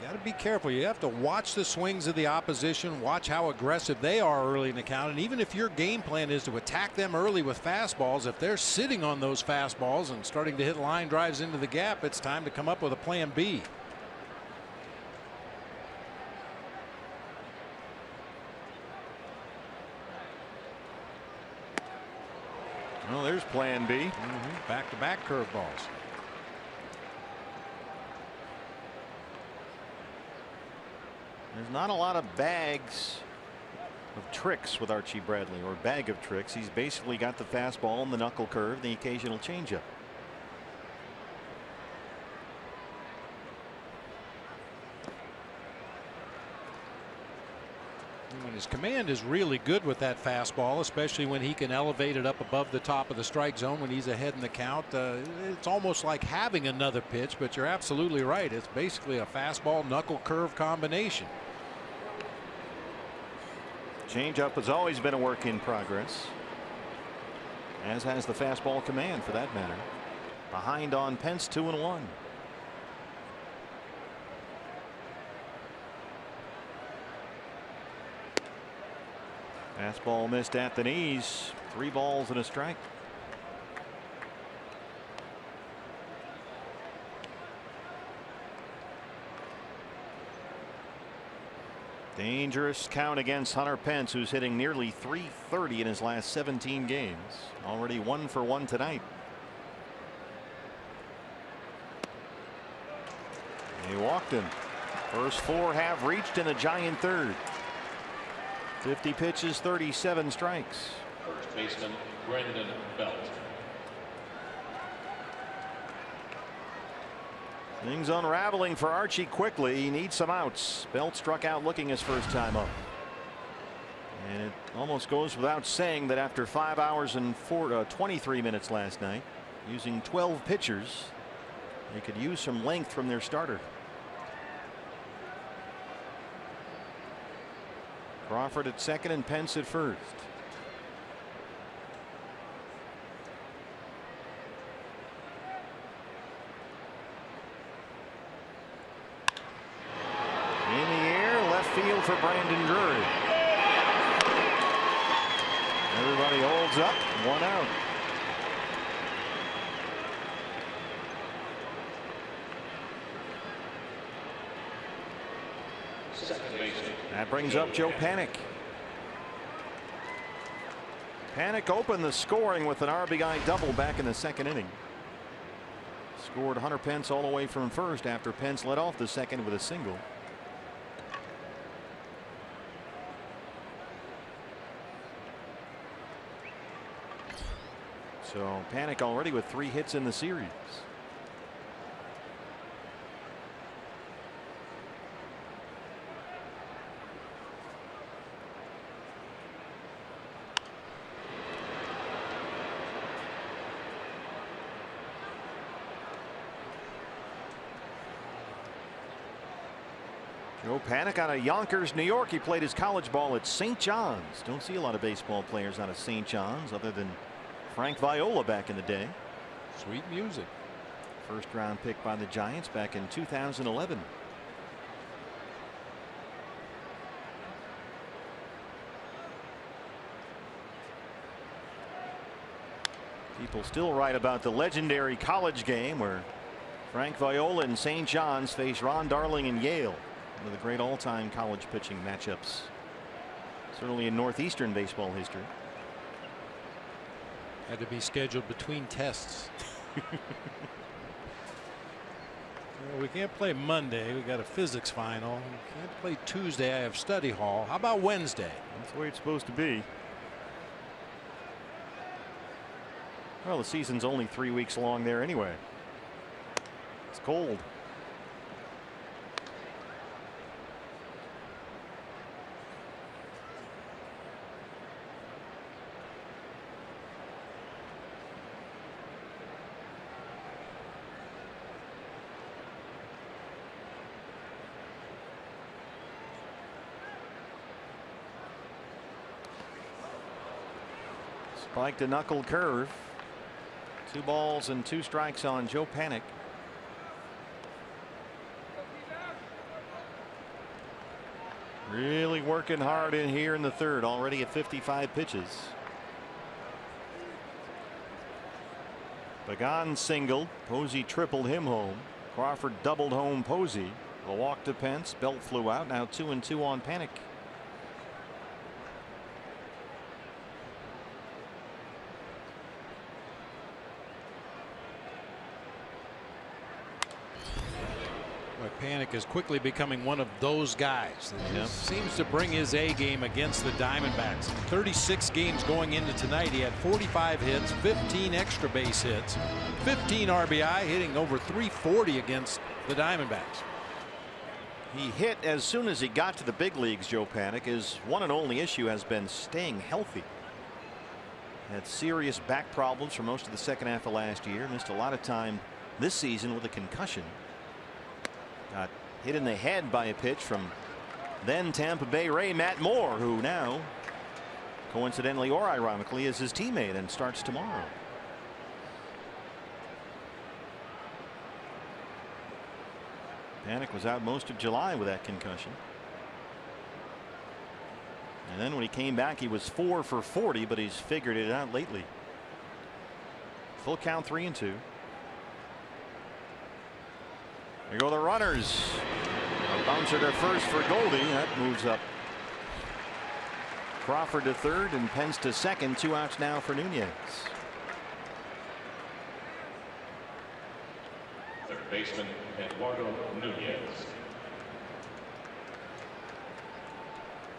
got to be careful. You have to watch the swings of the opposition, watch how aggressive they are early in the count. And even if your game plan is to attack them early with fastballs, if they're sitting on those fastballs and starting to hit line drives into the gap, it's time to come up with a plan B. Well, there's plan B. Back-to-back curveballs. There's not a lot of bags of tricks with Archie Bradley, or bag of tricks. He's basically got the fastball and the knuckle curve, the occasional changeup. His command is really good with that fastball, especially when he can elevate it up above the top of the strike zone when he's ahead in the count. It's almost like having another pitch, but you're absolutely right. It's basically a fastball knuckle curve combination. Changeup has always been a work in progress, as has the fastball command for that matter. Behind on Pence, 2-1. Fastball missed at the knees. 3 balls and a strike. Dangerous count against Hunter Pence, who's hitting nearly .330 in his last 17 games. Already 1 for 1 tonight. He walked him. First 4 have reached in the Giant 3rd. 50 pitches, 37 strikes. First baseman Brendan Belt. Things unraveling for Archie quickly. He needs some outs. Belt struck out looking his first time up. And it almost goes without saying that after 5 hours and 23 minutes last night, using 12 pitchers, they could use some length from their starter. Crawford at 2nd and Pence at 1st. In the air, left field for Brandon Drury. Everybody holds up, 1 out. That brings up Joe Panik. Panik opened the scoring with an RBI double back in the 2nd inning. Scored Hunter Pence all the way from first after Pence led off the 2nd with a single. So Panik already with 3 hits in the series. Joe Panik out of Yonkers, New York. He played his college ball at St. John's. Don't see a lot of baseball players out of St. John's other than Frank Viola back in the day. Sweet music. First round pick by the Giants back in 2011. People still write about the legendary college game where Frank Viola and St. John's face Ron Darling and Yale. One of the great all-time college pitching matchups. Certainly in Northeastern baseball history. Had to be scheduled between tests. Well, we can't play Monday. We got a physics final. We can't play Tuesday. I have study hall. How about Wednesday? That's the way it's supposed to be. Well, the season's only 3 weeks long there anyway. It's cold. Spiked a knuckle curve. 2 balls and 2 strikes on Joe Panik. Really working hard in here in the third, already at 55 pitches. Pagan singled. Posey tripled him home. Crawford doubled home Posey. A walk to Pence. Belt flew out. Now 2-2 on Panik. Panik is quickly becoming one of those guys that just seems to bring his A game against the Diamondbacks. 36 games going into tonight. He had 45 hits, 15 extra base hits, 15 RBI, hitting over 340 against the Diamondbacks. He hit as soon as he got to the big leagues. Joe Panik. His one and only issue has been staying healthy. Had serious back problems for most of the second half of last year. Missed a lot of time this season with a concussion. Got hit in the head by a pitch from then Tampa Bay Ray Matt Moore, who now coincidentally or ironically is his teammate and starts tomorrow. Panik was out most of July with that concussion. And then when he came back, he was 4 for 40, but he's figured it out lately. Full count, 3-2. There go the runners. A bouncer to first for Goldie. That moves up. Crawford to third and Pence to second. 2 outs now for Nunez. Third baseman Eduardo Nunez.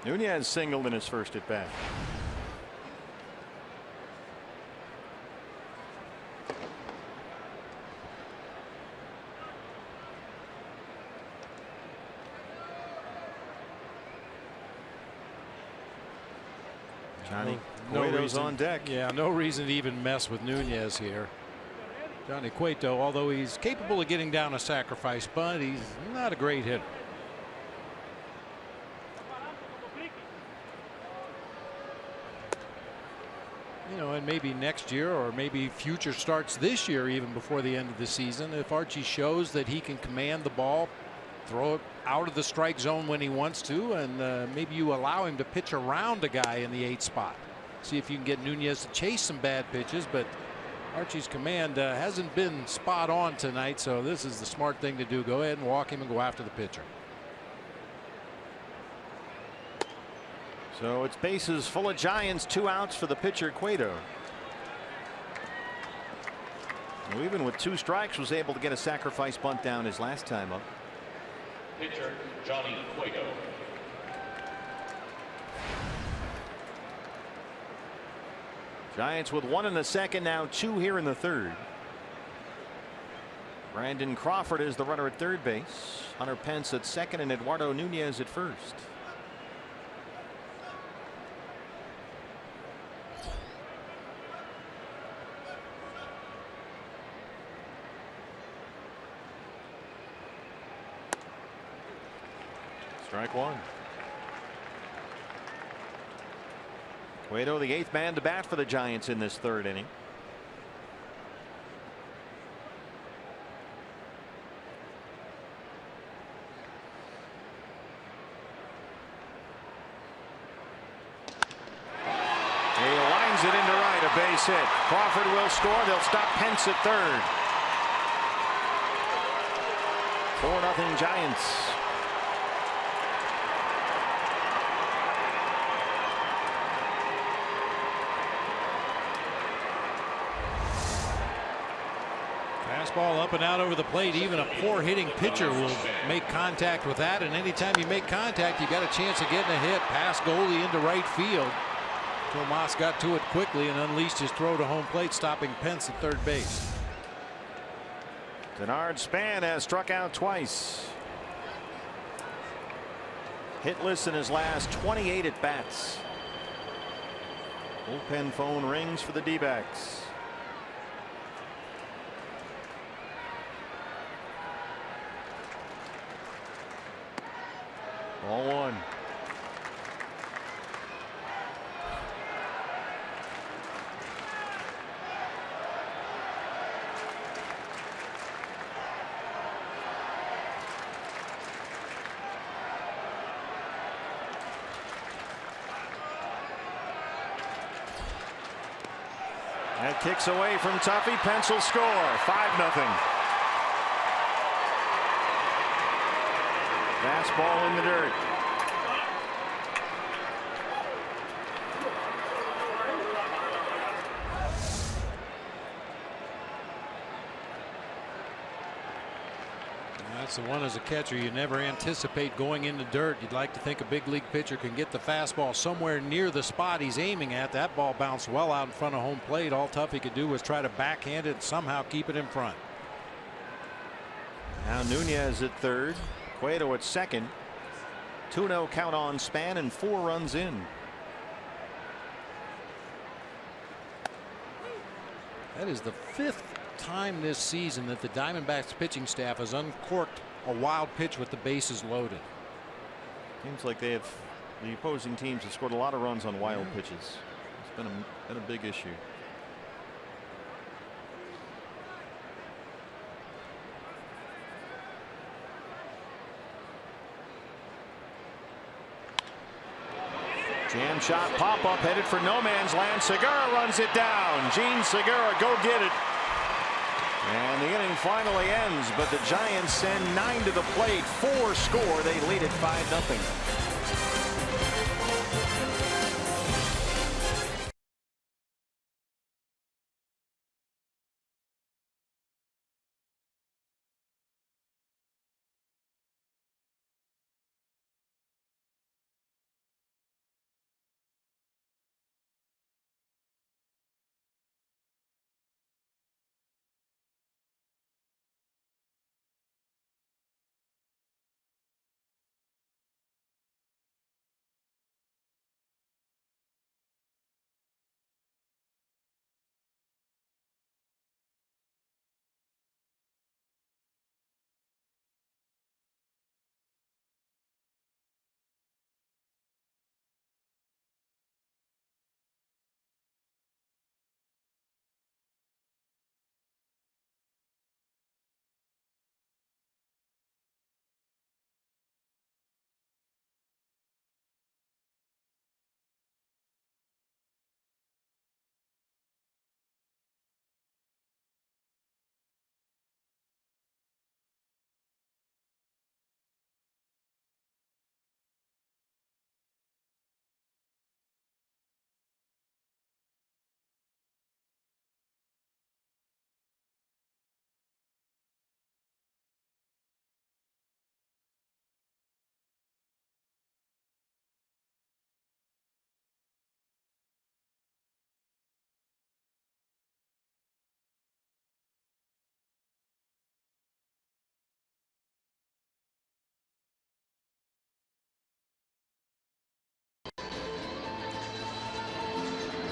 Nunez singled in his first at bat. Johnny Cueto's on deck. Yeah, no reason to even mess with Nunez here. Johnny Cueto, although he's capable of getting down a sacrifice bunt, he's not a great hitter. You know, and maybe next year or maybe future starts this year, even before the end of the season, if Archie shows that he can command the ball, throw it out of the strike zone when he wants to, and maybe you allow him to pitch around a guy in the 8th spot. See if you can get Nunez to chase some bad pitches, but Archie's command hasn't been spot on tonight, so this is the smart thing to do. Go ahead and walk him and go after the pitcher. So it's bases full of Giants. 2 outs for the pitcher Cueto. Now, even with 2 strikes was able to get a sacrifice bunt down his last time up. Pitcher Johnny Cueto. Giants with 1 in the second, now 2 here in the third. Brandon Crawford is the runner at third base. Hunter Pence at second and Eduardo Nunez at first. Strike 1. Cueto, the 8th man to bat for the Giants in this third inning. He lines it into right, a base hit. Crawford will score. They'll stop Pence at third. 4-0 Giants. Fastball up and out over the plate. Even a poor hitting pitcher will make contact with that, and anytime you make contact, you got a chance of getting a hit. Past goalie into right field. Tomas got to it quickly and unleashed his throw to home plate, stopping Pence at third base. Denard Span has struck out twice. Hitless in his last 28 at bats. Bullpen phone rings for the D-backs. Ball one. That kicks away from Tuffy. Pence will score. 5-0. Fastball in the dirt. That's the one as a catcher you never anticipate going into dirt. You'd like to think a big league pitcher can get the fastball somewhere near the spot he's aiming at. That ball bounced well out in front of home plate. All Tuffy could do was try to backhand it and somehow keep it in front. Now Nunez at third. Cueto at second. 2-0 count on Span and 4 runs in. That is the 5th time this season that the Diamondbacks pitching staff has uncorked a wild pitch with the bases loaded. Seems like the opposing teams have scored a lot of runs on wild pitches. It's been a big issue. Jam shot pop up headed for no man's land. Segura runs it down. Gene Segura, go get it. And the inning finally ends, but the Giants send 9 to the plate. 4 score. They lead it 5-0.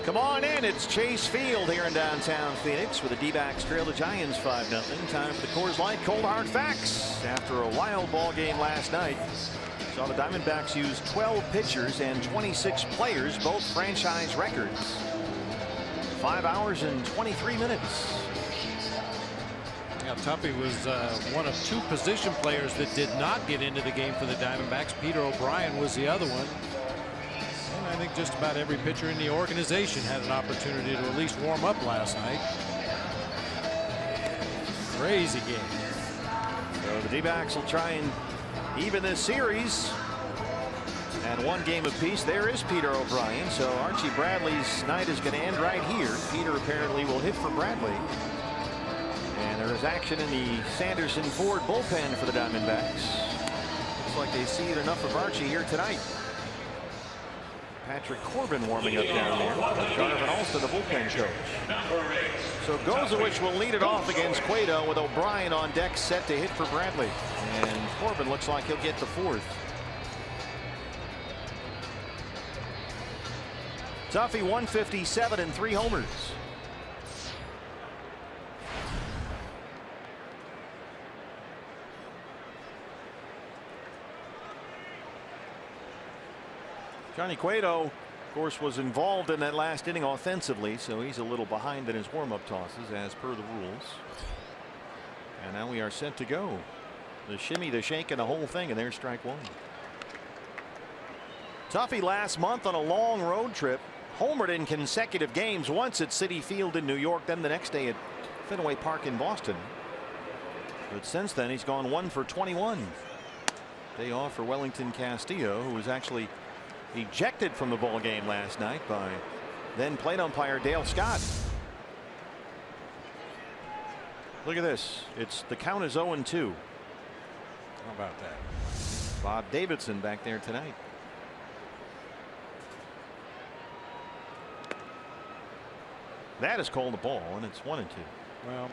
Come on in. It's Chase Field here in downtown Phoenix, where the D-backs trail the Giants 5-0. Time for the Coors Light Cold Hard Facts. After a wild ball game last night, saw the Diamondbacks use 12 pitchers and 26 players, both franchise records. 5 hours and 23 minutes. Yeah, Tuffy was one of 2 position players that did not get into the game for the Diamondbacks. Peter O'Brien was the other one. And I think just about every pitcher in the organization had an opportunity to at least warm up last night. Crazy game. So the D-backs will try and even this series at 1 game apiece. There is Peter O'Brien. So Archie Bradley's night is going to end right here. Peter apparently will hit for Bradley. And there is action in the Sanderson-Ford bullpen for the Diamondbacks. Looks like they see enough of Archie here tonight. Patrick Corbin warming up down there. Jarvin Alston, the bullpen coach. So Gozowicz will lead it off against Cueto with O'Brien on deck set to hit for Bradley. And Corbin looks like he'll get the fourth. Tuffy 157 and 3 homers. Johnny Cueto, of course, was involved in that last inning offensively, so he's a little behind in his warm-up tosses as per the rules. And now we are set to go. The shimmy, the shake, and the whole thing, and there's strike one. Tuffy last month on a long road trip homered in consecutive games, once at Citi Field in New York, then the next day at Fenway Park in Boston. But since then he's gone 1 for 21. Day off for Wellington Castillo, who was actually ejected from the ball game last night by then plate umpire Dale Scott. Look at this. It's the count is 0-2. How about that? Bob Davidson back there tonight. That is called a ball, and it's 1-2. Well,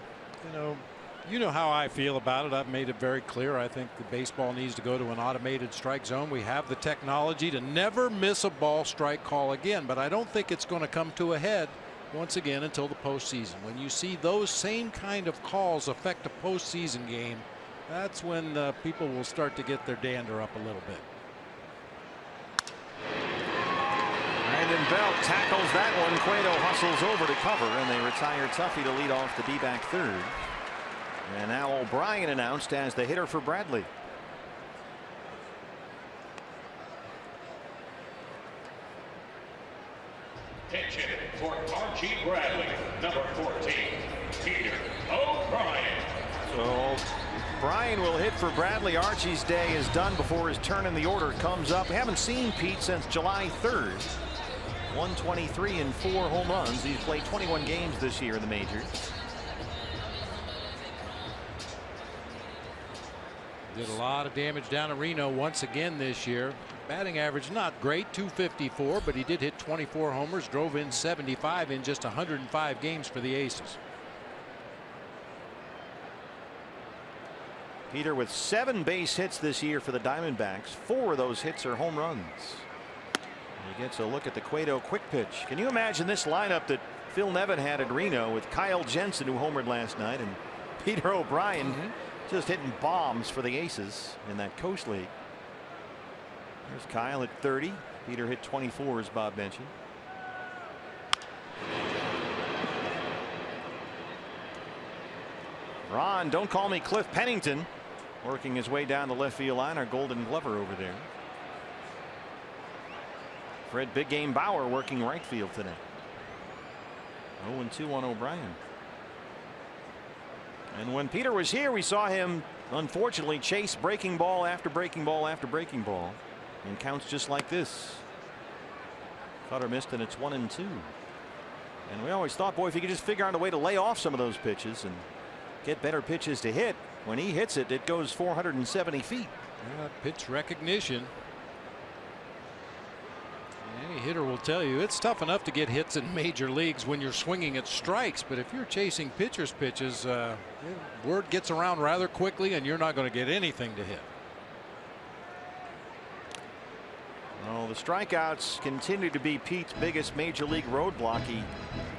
you know how I feel about it. I've made it very clear. I think the baseball needs to go to an automated strike zone. We have the technology to never miss a ball strike call again, but I don't think it's going to come to a head once again until the postseason. When you see those same kind of calls affect a postseason game, that's when people will start to get their dander up a little bit. Brandon Belt tackles that one. Cueto hustles over to cover, and they retire Tuffy to lead off the D-back third. And now O'Brien announced as the hitter for Bradley. Pitch hit for Archie Bradley, number 14, Peter O'Brien. So Bryan will hit for Bradley. Archie's day is done before his turn in the order comes up. We haven't seen Pete since July 3rd. 123 and 4 home runs. He's played 21 games this year in the majors. Did a lot of damage down in Reno once again this year. Batting average not great, 254, but he did hit 24 homers, drove in 75 in just 105 games for the Aces. Peter with 7 base hits this year for the Diamondbacks. 4 of those hits are home runs. He gets a look at the Cueto quick pitch. Can you imagine this lineup that Phil Nevin had at Reno with Kyle Jensen, who homered last night, and Peter O'Brien just hitting bombs for the Aces in that Coast League. There's Kyle at 30. Peter hit 24, as Bob mentioned. Ron, don't call me Cliff Pennington, working his way down the left field line. Our Golden Glover over there. Fred Big Game Bauer working right field today. 0-2 on O'Brien. And when Peter was here, we saw him unfortunately chase breaking ball after breaking ball after breaking ball in counts just like this. Cutter missed, and it's 1-2. And we always thought, boy, if he could just figure out a way to lay off some of those pitches and get better pitches to hit, when he hits it, it goes 470 feet. Pitch recognition. Any hitter will tell you it's tough enough to get hits in major leagues when you're swinging at strikes, but if you're chasing pitchers' pitches, word gets around rather quickly, and you're not going to get anything to hit. Well, the strikeouts continue to be Pete's biggest major league roadblock. He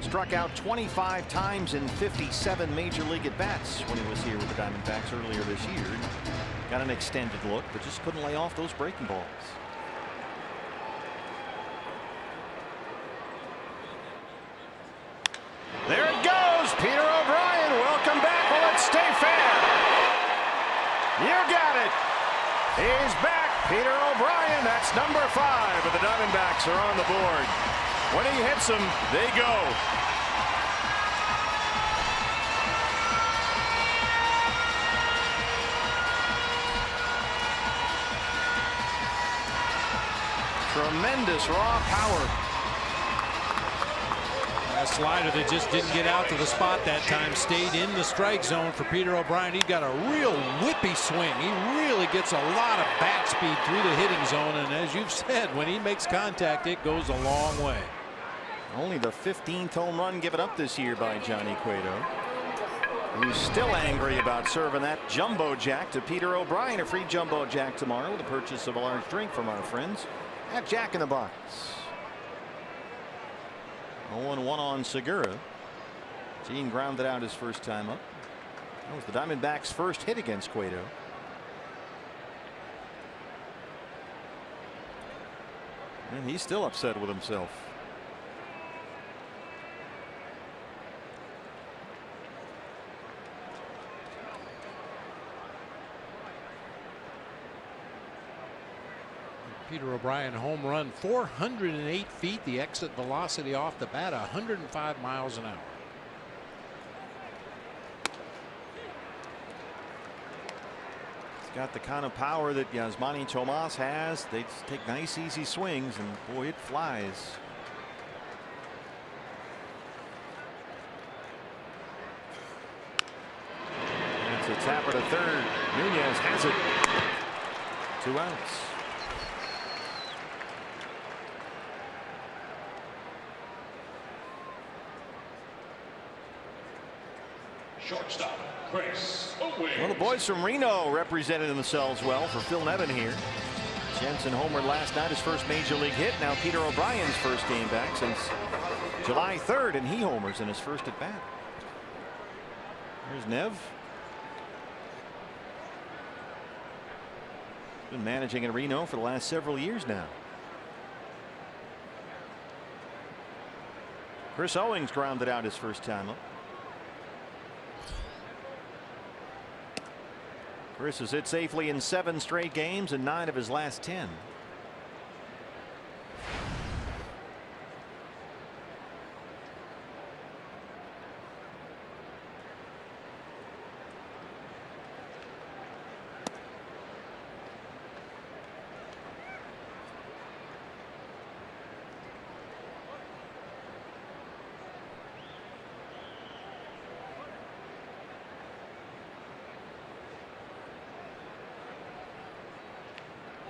struck out 25 times in 57 major league at bats when he was here with the Diamondbacks earlier this year. Got an extended look, but just couldn't lay off those breaking balls. There it goes. Peter O'Brien, welcome back. Well, let's stay fair. You got it. He's back. Peter O'Brien. That's number 5. But the Diamondbacks are on the board. When he hits them, they go. Tremendous raw power. A slider that just didn't get out to the spot that time, stayed in the strike zone for Peter O'Brien. He's got a real whippy swing. He really gets a lot of bat speed through the hitting zone, and as you've said, when he makes contact, it goes a long way. Only the 15th home run given up this year by Johnny Cueto, who's still angry about serving that jumbo jack to Peter O'Brien. A free jumbo jack tomorrow with the purchase of a large drink from our friends at Jack in the Box. 0-1 on Segura. Gene grounded out his first time up. That was the Diamondbacks' first hit against Cueto. And he's still upset with himself. Peter O'Brien home run, 408 feet. The exit velocity off the bat, 105 miles an hour. He's got the kind of power that Yasmani Tomas has. They just take nice, easy swings, and boy, it flies. That's a tapper to third. Nunez has it. 2 outs. Shortstop, Chris Owings. Well, the boys from Reno represented themselves well for Phil Nevin here. Jensen homered last night, his first major league hit. Now Peter O'Brien's first game back since July 3rd, and he homers in his first at bat. There's Nev. Been managing in Reno for the last several years now. Chris Owings grounded out his first time up. Chris has hit safely in 7 straight games and 9 of his last 10.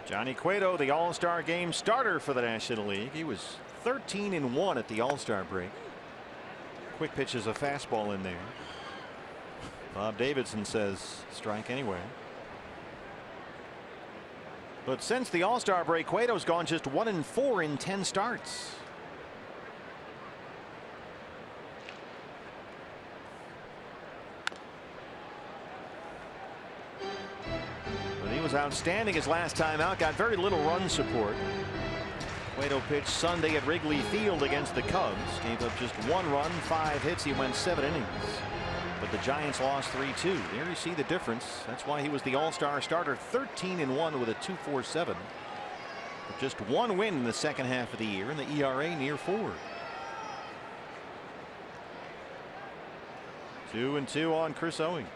Johnny Cueto, the All-Star Game starter for the National League. He was 13-1 at the All-Star break. Quick pitch is a fastball in there. Bob Davidson says strike anyway. But since the All-Star break, Cueto's gone just 1-4 in 10 starts. Outstanding his last time out, got very little run support. Cueto pitched Sunday at Wrigley Field against the Cubs, gave up just 1 run, 5 hits. He went 7 innings, but the Giants lost 3-2. There you see the difference. That's why he was the All-Star starter, 13-1 with a 2.47, but just 1 win in the second half of the year, and the ERA near 4. 2-2 on Chris Owings.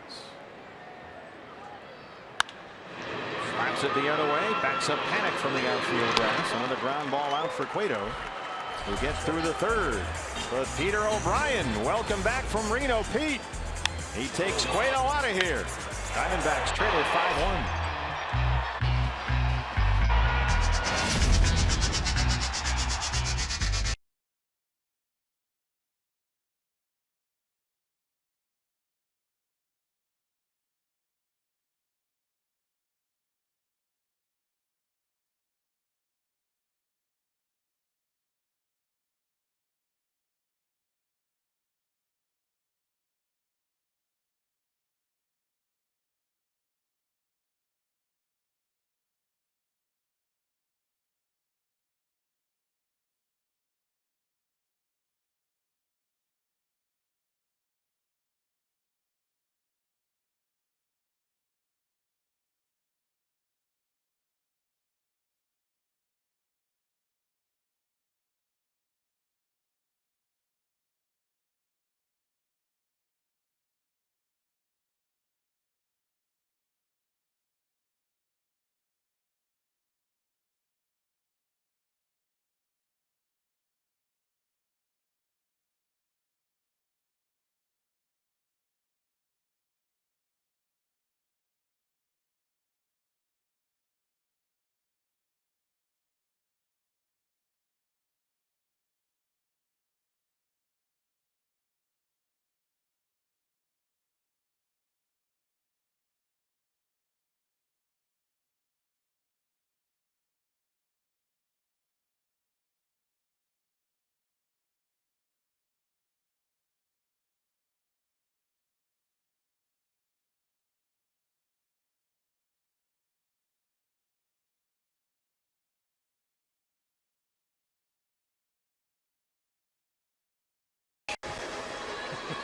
Slaps it the other way, backs up Panic from the outfield grass. Another ground ball out for Cueto, who gets through the third. But Peter O'Brien, welcome back from Reno. Pete, he takes Cueto out of here. Diamondbacks trail at 5-1.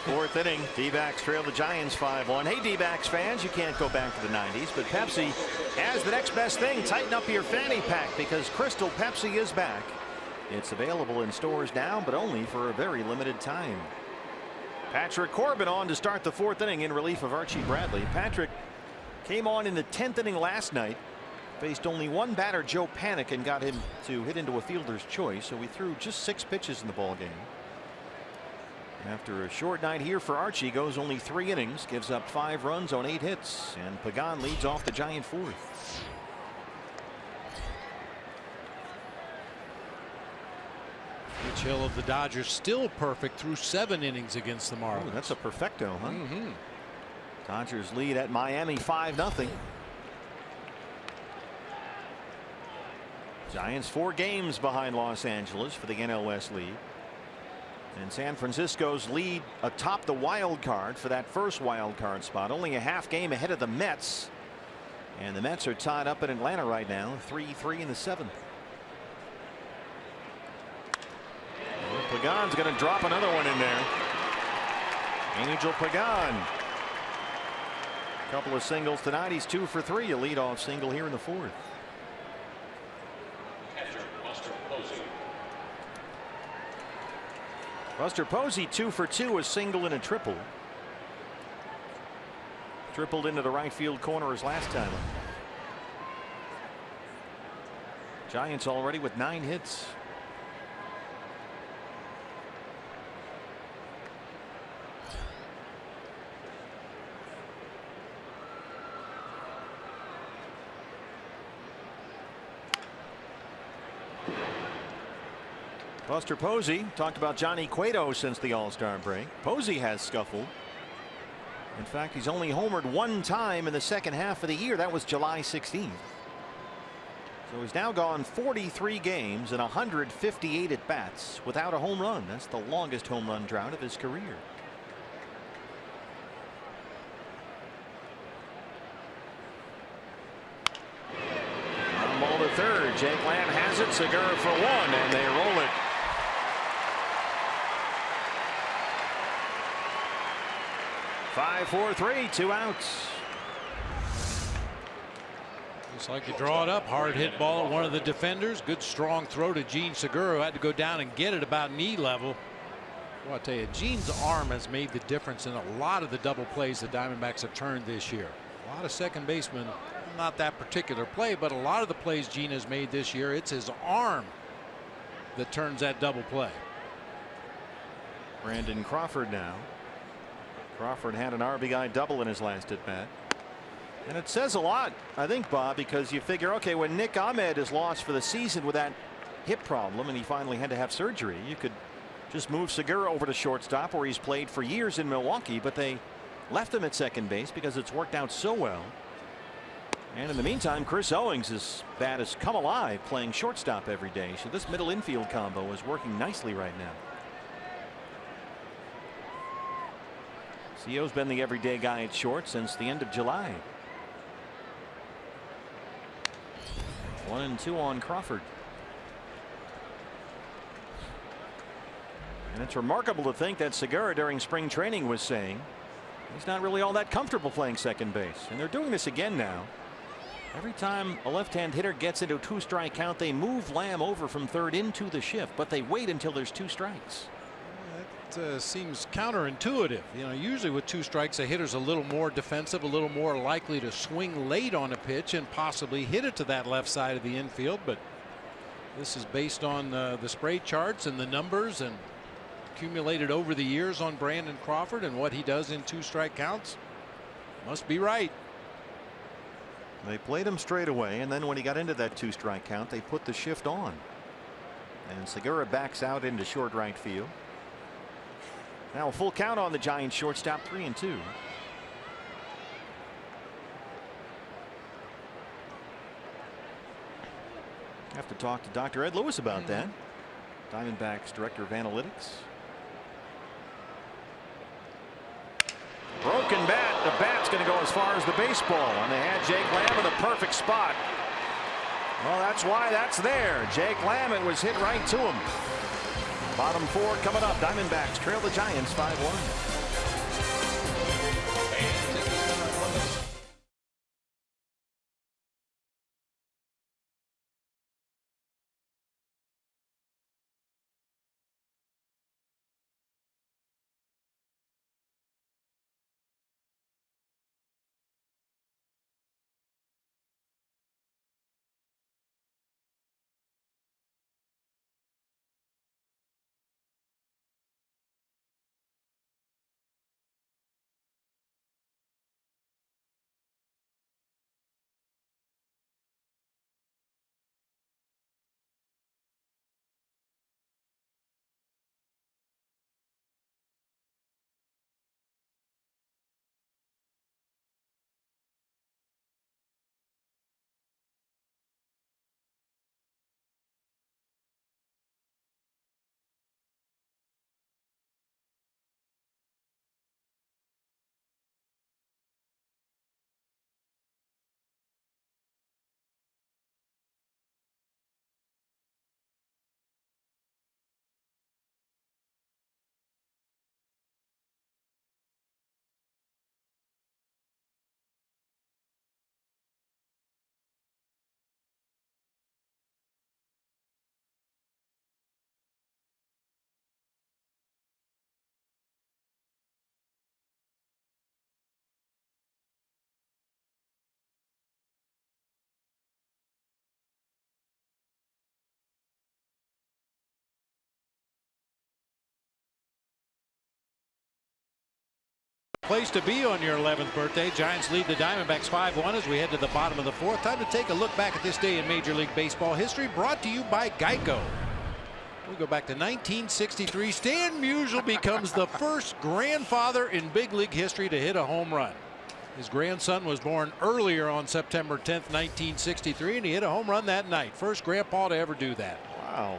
Fourth inning, D-backs trail the Giants 5-1. Hey, D-backs fans, you can't go back to the 90s, but Pepsi has the next best thing. Tighten up your fanny pack because Crystal Pepsi is back. It's available in stores now, but only for a very limited time. Patrick Corbin on to start the fourth inning in relief of Archie Bradley. Patrick came on in the 10th inning last night. Faced only one batter, Joe Panik, and got him to hit into a fielder's choice. So he threw just 6 pitches in the ball game. After a short night here for Archie, goes only 3 innings, gives up 5 runs on 8 hits, and Pagan leads off the Giant fourth. Mitch Hill of the Dodgers still perfect through 7 innings against the Marlins. Ooh, that's a perfecto, huh? Dodgers lead at Miami 5-0. Giants 4 games behind Los Angeles for the NL West lead. And San Francisco's lead atop the wild card for that first wild card spot, only a half game ahead of the Mets. And the Mets are tied up in Atlanta right now, 3-3 in the 7th. Pagan's going to drop another one in there. Angel Pagan. A couple of singles tonight. He's 2 for 3. A leadoff single here in the 4th. Buster Posey 2 for 2, a single and a triple. Tripled into the right field corner his last time. Giants already with 9 hits. Buster Posey talked about Johnny Cueto since the All-Star break. Posey has scuffled. In fact, he's only homered 1 time in the second half of the year. That was July 16th. So he's now gone 43 games and 158 at bats without a home run. That's the longest home run drought of his career. On ball to third. Jake Lamb has it. Segura for 1, and they roll it. 5-4-3, 2 outs. Looks like you draw it up. Hard hit ball at one of the defenders. Good strong throw to Gene Segura, who had to go down and get it about knee level. Well, I tell you, Gene's arm has made the difference in a lot of the double plays the Diamondbacks have turned this year. A lot of second basemen, not that particular play, but a lot of the plays Gene has made this year, it's his arm that turns that double play. Brandon Crawford now. Crawford had an RBI double in his last at bat. And it says a lot, I think, Bob, because you figure, okay, when Nick Ahmed is lost for the season with that hip problem and he finally had to have surgery, you could just move Segura over to shortstop, where he's played for years in Milwaukee, but they left him at second base because it's worked out so well. And in the meantime, Chris Owings' bat has come alive playing shortstop every day. So this middle infield combo is working nicely right now. Co's been the everyday guy at short since the end of July. 1-2 on Crawford. And it's remarkable to think that Segura during spring training was saying he's not really all that comfortable playing second base. And they're doing this again now. Every time a left-hand hitter gets into a 2-strike count, they move Lamb over from third into the shift, but they wait until there's 2 strikes. Seems counterintuitive. You know, usually with 2 strikes, a hitter's a little more defensive, a little more likely to swing late on a pitch and possibly hit it to that left side of the infield. But this is based on the spray charts and the numbers and accumulated over the years on Brandon Crawford and what he does in 2-strike counts. Must be right. They played him straight away, and then when he got into that 2-strike count, they put the shift on. And Segura backs out into short right field. Now a full count on the Giants shortstop, 3-2. Have to talk to Dr. Ed Lewis about that. Diamondbacks director of analytics. Broken bat. The bat's going to go as far as the baseball, and they had Jake Lamb in the perfect spot. Well, that's why that's there. Jake Lamb, it was hit right to him. Bottom 4 coming up. Diamondbacks trail the Giants 5-1. Place to be on your 11th birthday. Giants lead the Diamondbacks 5-1 as we head to the bottom of the fourth. Time to take a look back at this day in Major League Baseball history, brought to you by Geico. We go back to 1963. Stan Musial becomes the first grandfather in big league history to hit a home run. His grandson was born earlier on September 10th, 1963, and he hit a home run that night. First grandpa to ever do that. Wow.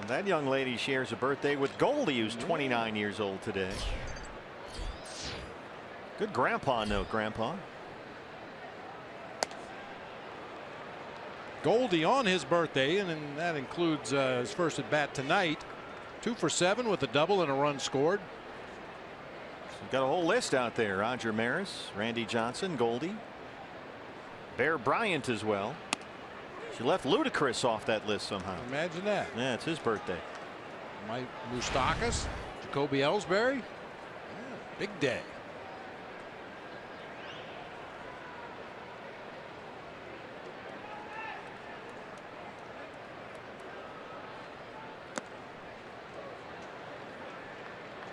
And that young lady shares a birthday with Goldie, who's 29 years old today. Good grandpa note, Grandpa. Goldie on his birthday, and that includes his first at bat tonight. 2 for 7 with a double and a run scored. We've got a whole list out there. Roger Maris, Randy Johnson, Goldie, Bear Bryant as well. She left Ludacris off that list somehow. Imagine that. Yeah, it's his birthday. Mike Moustakas, Jacoby Ellsbury. Yeah, big day.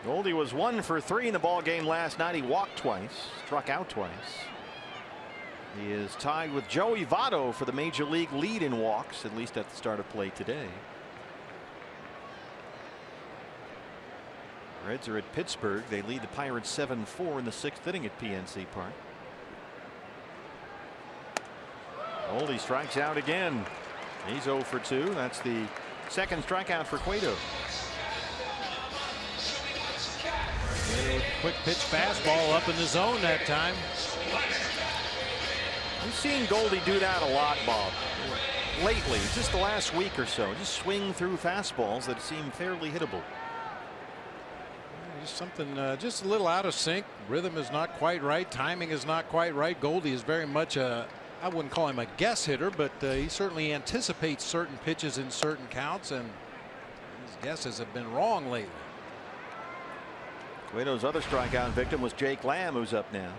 Goldie was 1 for 3 in the ball game last night. He walked twice, struck out twice. He is tied with Joey Votto for the major league lead in walks, at least at the start of play today. Reds are at Pittsburgh. They lead the Pirates 7-4 in the 6th inning at PNC Park. Goldie strikes out again. He's 0 for 2. That's the second strikeout for Cueto. Quick pitch fastball up in the zone that time. We've seen Goldie do that a lot, Bob, lately, just the last week or so. Just swing through fastballs that seem fairly hittable. Just something just a little out of sync. Rhythm is not quite right. Timing is not quite right. Goldie is very much I wouldn't call him a guess hitter, but he certainly anticipates certain pitches in certain counts, and his guesses have been wrong lately. Cueto's other strikeout victim was Jake Lamb, who's up now.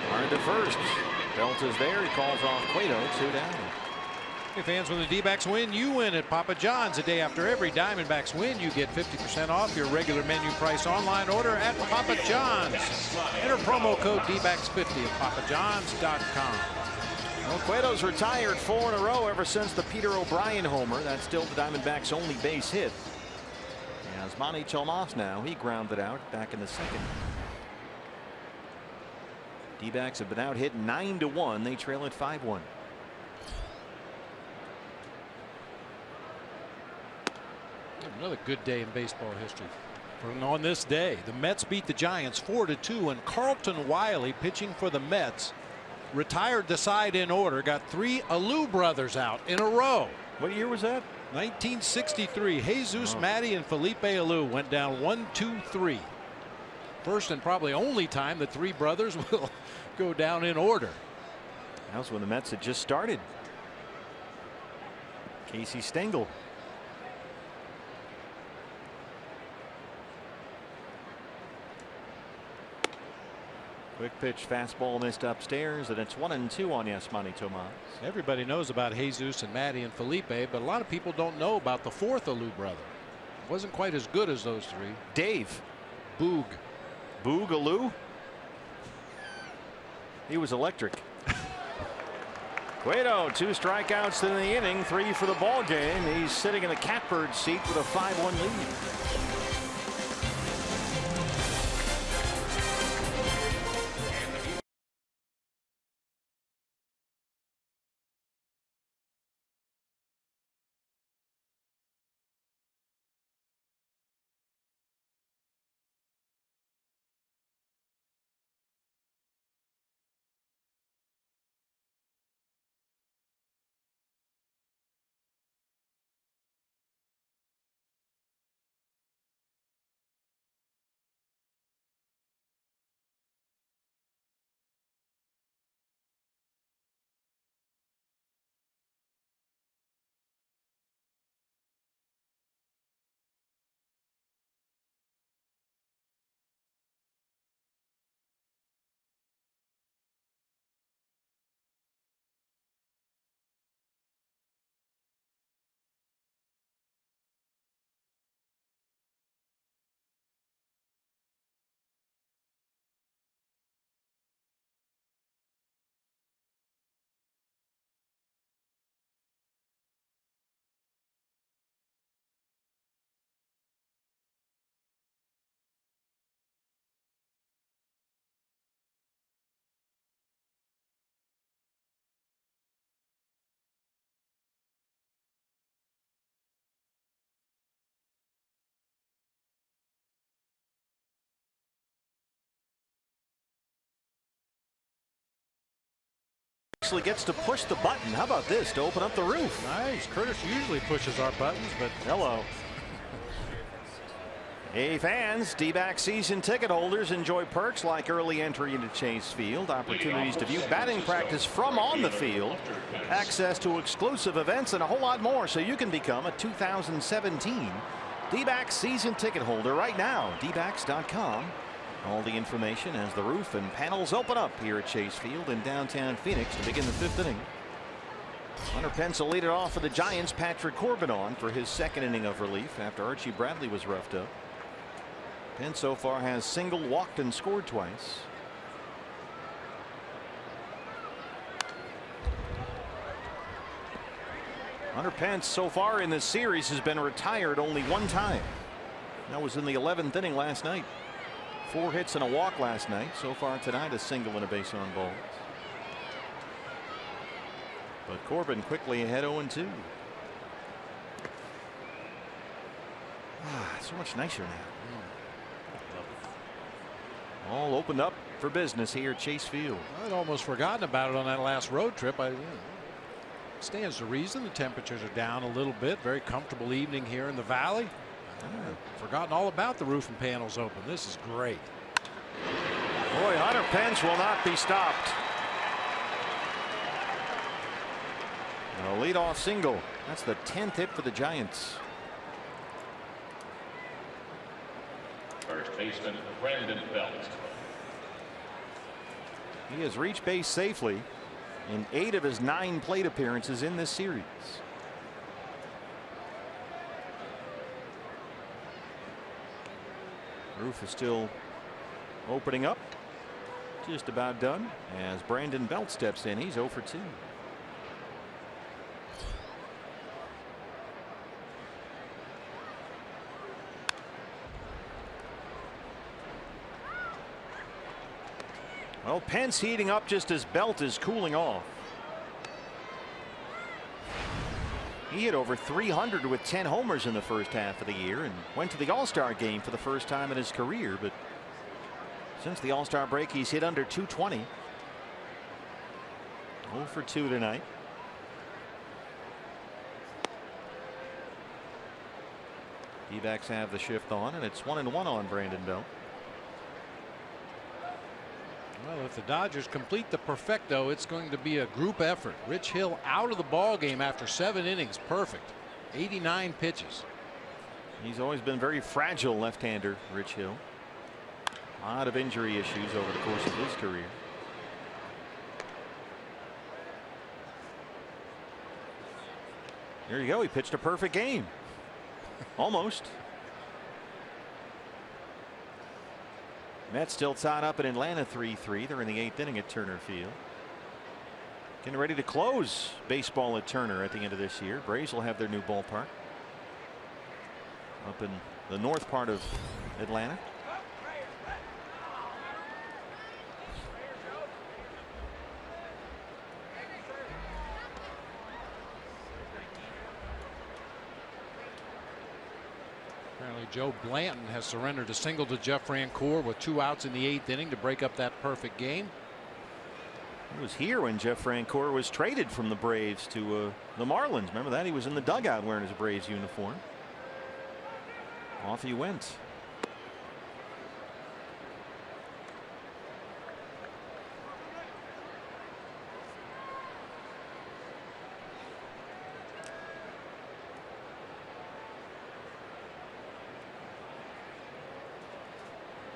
Hard to first. Belt is there. He calls off Cueto. 2 down. Hey fans, when the D-backs win, you win at Papa John's. A day after every Diamondbacks win, you get 50% off your regular menu price online order at Papa John's. Enter promo code D-backs50 at papajohns.com. Well, Cueto's retired 4 in a row ever since the Peter O'Brien homer. That's still the Diamondbacks' only base hit. As Manny Tomas now, he grounded out back in the 2nd. D-backs have been out hit 9-1. They trail at 5-1. Another good day in baseball history. On this day, the Mets beat the Giants 4-2, and Carlton Wiley, pitching for the Mets, retired the side in order, got 3 Alou brothers out in a row. What year was that? 1963. Jesus, Matty, and Felipe Alou went down 1-2-3. First and probably only time the 3 brothers will go down in order. That was when the Mets had just started. Casey Stengel. Quick pitch fastball missed upstairs, and it's 1-2 on Yasmani Tomas. Everybody knows about Jesus and Matty and Felipe, but a lot of people don't know about the 4th Alou brother. Wasn't quite as good as those 3. Dave. Boog. Boog Alou? He was electric. Cueto, 2 strikeouts in the inning, 3 for the ball game. He's sitting in the catbird seat with a 5-1 lead. actually gets to push the button. How about this to open up the roof? Nice. Curtis usually pushes our buttons, but hello. Hey fans, D-backs season ticket holders enjoy perks like early entry into Chase Field, opportunities to view batting practice from on the field, access to exclusive events, and a whole lot more, so you can become a 2017 D-backs season ticket holder right now. dbacks.com. All the information as the roof and panels open up here at Chase Field in downtown Phoenix to begin the 5th inning. Hunter Pence will lead it off for the Giants. Patrick Corbin on for his 2nd inning of relief after Archie Bradley was roughed up. Pence so far has singled, walked, and scored twice. Hunter Pence so far in this series has been retired only 1 time. That was in the 11th inning last night. 4 hits and a walk last night. So far tonight, a single and a base on balls. But Corbin quickly ahead 0-2. So much nicer now. All opened up for business here at Chase Field. I'd almost forgotten about it on that last road trip. Stands to reason. The temperatures are down a little bit. Very comfortable evening here in the valley. Forgotten all about the roof and panels open. This is great. Boy, Hunter Pence will not be stopped. A leadoff single. That's the 10th hit for the Giants. First baseman Brandon Belt. He has reached base safely in 8 of his 9 plate appearances in this series. Roof is still opening up. Just about done as Brandon Belt steps in. He's 0 for 2. Well, Pence heating up just as Belt is cooling off. He hit over 300 with 10 homers in the first half of the year and went to the All-Star game for the first time in his career. But since the All-Star break, he's hit under 220. 0 for 2 tonight. D-backs have the shift on, and it's 1-1 on Brandon Belt. Well, if the Dodgers complete the perfecto, it's going to be a group effort. Rich Hill out of the ball game after 7 innings. Perfect. 89 pitches. He's always been very fragile left-hander, Rich Hill. A lot of injury issues over the course of his career. There you go. He pitched a perfect game. Almost. Mets still tied up in Atlanta 3-3. They're in the 8th inning at Turner Field. Getting ready to close baseball at Turner at the end of this year. Braves will have their new ballpark up in the north part of Atlanta. Apparently Joe Blanton has surrendered a single to Jeff Francoeur with 2 outs in the 8th inning to break up that perfect game. He was here when Jeff Francoeur was traded from the Braves to the Marlins. Remember that? He was in the dugout wearing his Braves uniform. Off he went.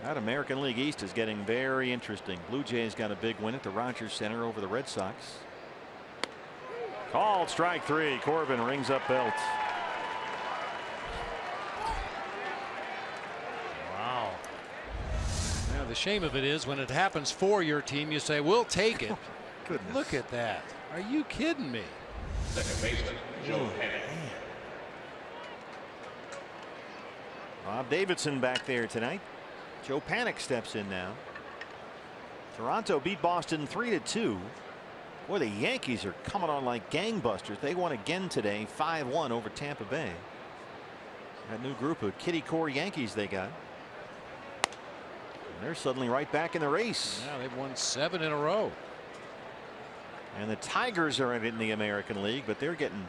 That American League East is getting very interesting. Blue Jays got a big win at the Rogers Center over the Red Sox. Called strike 3. Corbin rings up Belt. Wow. Now the shame of it is when it happens for your team, you say, we'll take it. Goodness. Look at that. Are you kidding me? Second baseman Joe Panic. Bob Davidson back there tonight. Joe Panic steps in now. Toronto beat Boston 3-2. Boy, the Yankees are coming on like gangbusters. They won again today, 5-1 over Tampa Bay. That new group of kitty core Yankees they got. And they're suddenly right back in the race. Yeah, they've won 7 in a row. And the Tigers are in the American League, but they're getting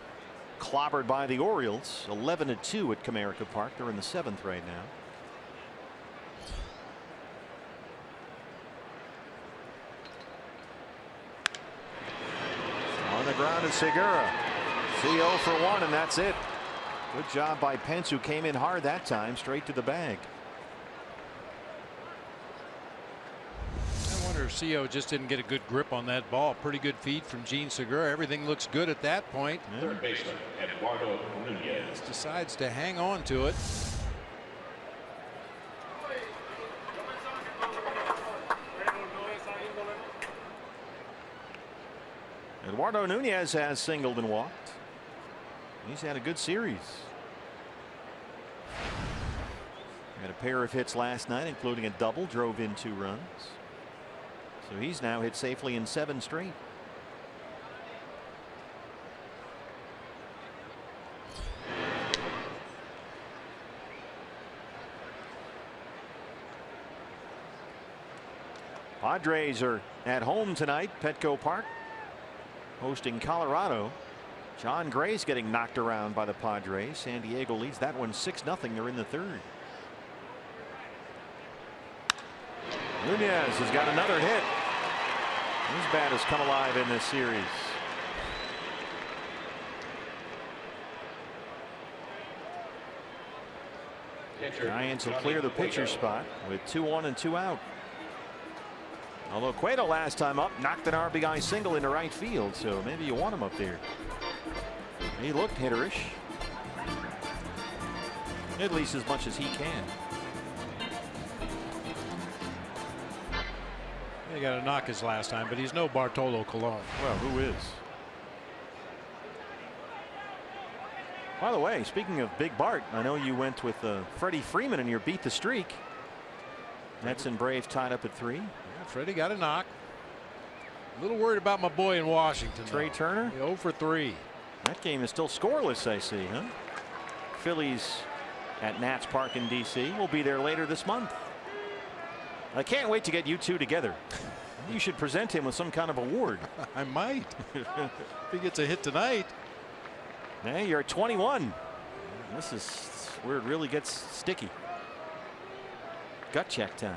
clobbered by the Orioles 11-2 at Comerica Park. They're in the 7th right now. On the ground is Segura. CO for 1, and that's it. Good job by Pence, who came in hard that time, straight to the bag. I wonder if CO just didn't get a good grip on that ball. Pretty good feed from Gene Segura. Everything looks good at that point. Third baseman, Eduardo Nunez. Decides to hang on to it. Eduardo Nunez has singled and walked. He's had a good series. Had a pair of hits last night, including a double, drove in 2 runs. So he's now hit safely in 7 straight. Padres are at home tonight, Petco Park, hosting Colorado. John Gray's getting knocked around by the Padres. San Diego leads that one 6-0. They're in the 3rd. Nunez has got another hit. His bat has come alive in this series. Giants will clear the pitcher spot with 2 on and 2 out. Although Cueto last time up knocked an RBI single into right field, so maybe you want him up there. He looked hitterish, at least as much as he can. He got a knock his last time, but he's no Bartolo Colon. Well, who is? By the way, speaking of Big Bart, I know you went with Freddie Freeman in your beat the streak. Mets and Braves tied up at 3. Yeah, Freddie got a knock. A little worried about my boy in Washington. Trey Turner? 0 for 3. That game is still scoreless, I see, huh? Phillies at Nats Park in D.C. will be there later this month. I can't wait to get you two together. You should present him with some kind of award. I might. If he gets a hit tonight. Hey, you're at 21. This is where it really gets sticky. Gut check time.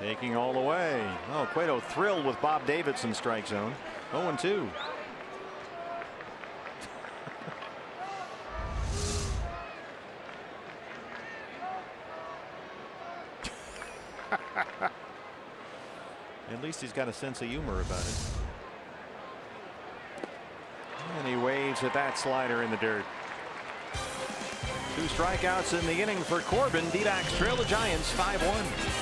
Taking all the way. Oh, Cueto thrilled with Bob Davidson strike zone. 0-2. At least he's got a sense of humor about it. And he waves at that slider in the dirt. 2 strikeouts in the inning for Corbin. D-backs trail the Giants 5-1.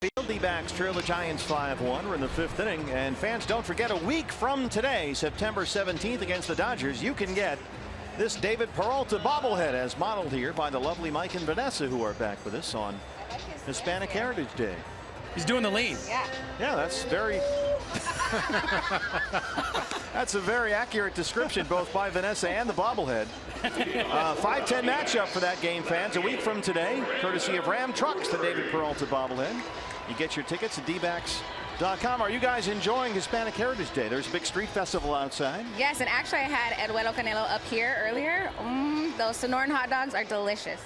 Field. D-backs trail the Giants 5-1. We're in the 5th inning, and fans, don't forget, a week from today, September 17th, against the Dodgers, you can get this David Peralta bobblehead, as modeled here by the lovely Mike and Vanessa, who are back with us on Hispanic Heritage Day. He's doing the lean. Yeah, that's very that's a very accurate description, both by Vanessa and the bobblehead. 5:10 matchup for that game, fans, a week from today, courtesy of Ram Trucks, the David Peralta bobblehead. You get your tickets at dbacks.com. Are you guys enjoying Hispanic Heritage Day? There's a big street festival outside. Yes, and actually I had Eduardo Canelo up here earlier. Those Sonoran hot dogs are delicious.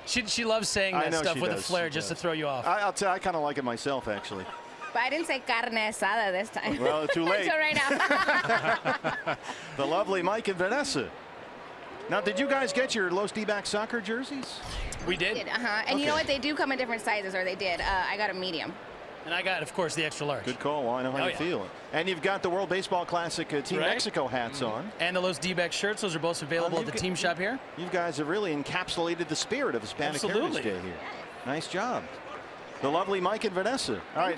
She loves saying that stuff with a flair just to throw you off. I'll tell you, I kind of like it myself, actually. But I didn't say carne asada this time. Well, too late. Until right now. The lovely Mike and Vanessa. Now, did you guys get your Los D-backs soccer jerseys? We did. And you know what? They do come in different sizes, or they did. I got a medium. And I got, of course, the extra large. Good call. Well, I know how you feel. And you've got the World Baseball Classic Team Mexico hats on. And the Los D-backs shirts. Those are both available at the team shop here. You guys have really encapsulated the spirit of Hispanic Heritage Day here. Nice job. The lovely Mike and Vanessa. All right.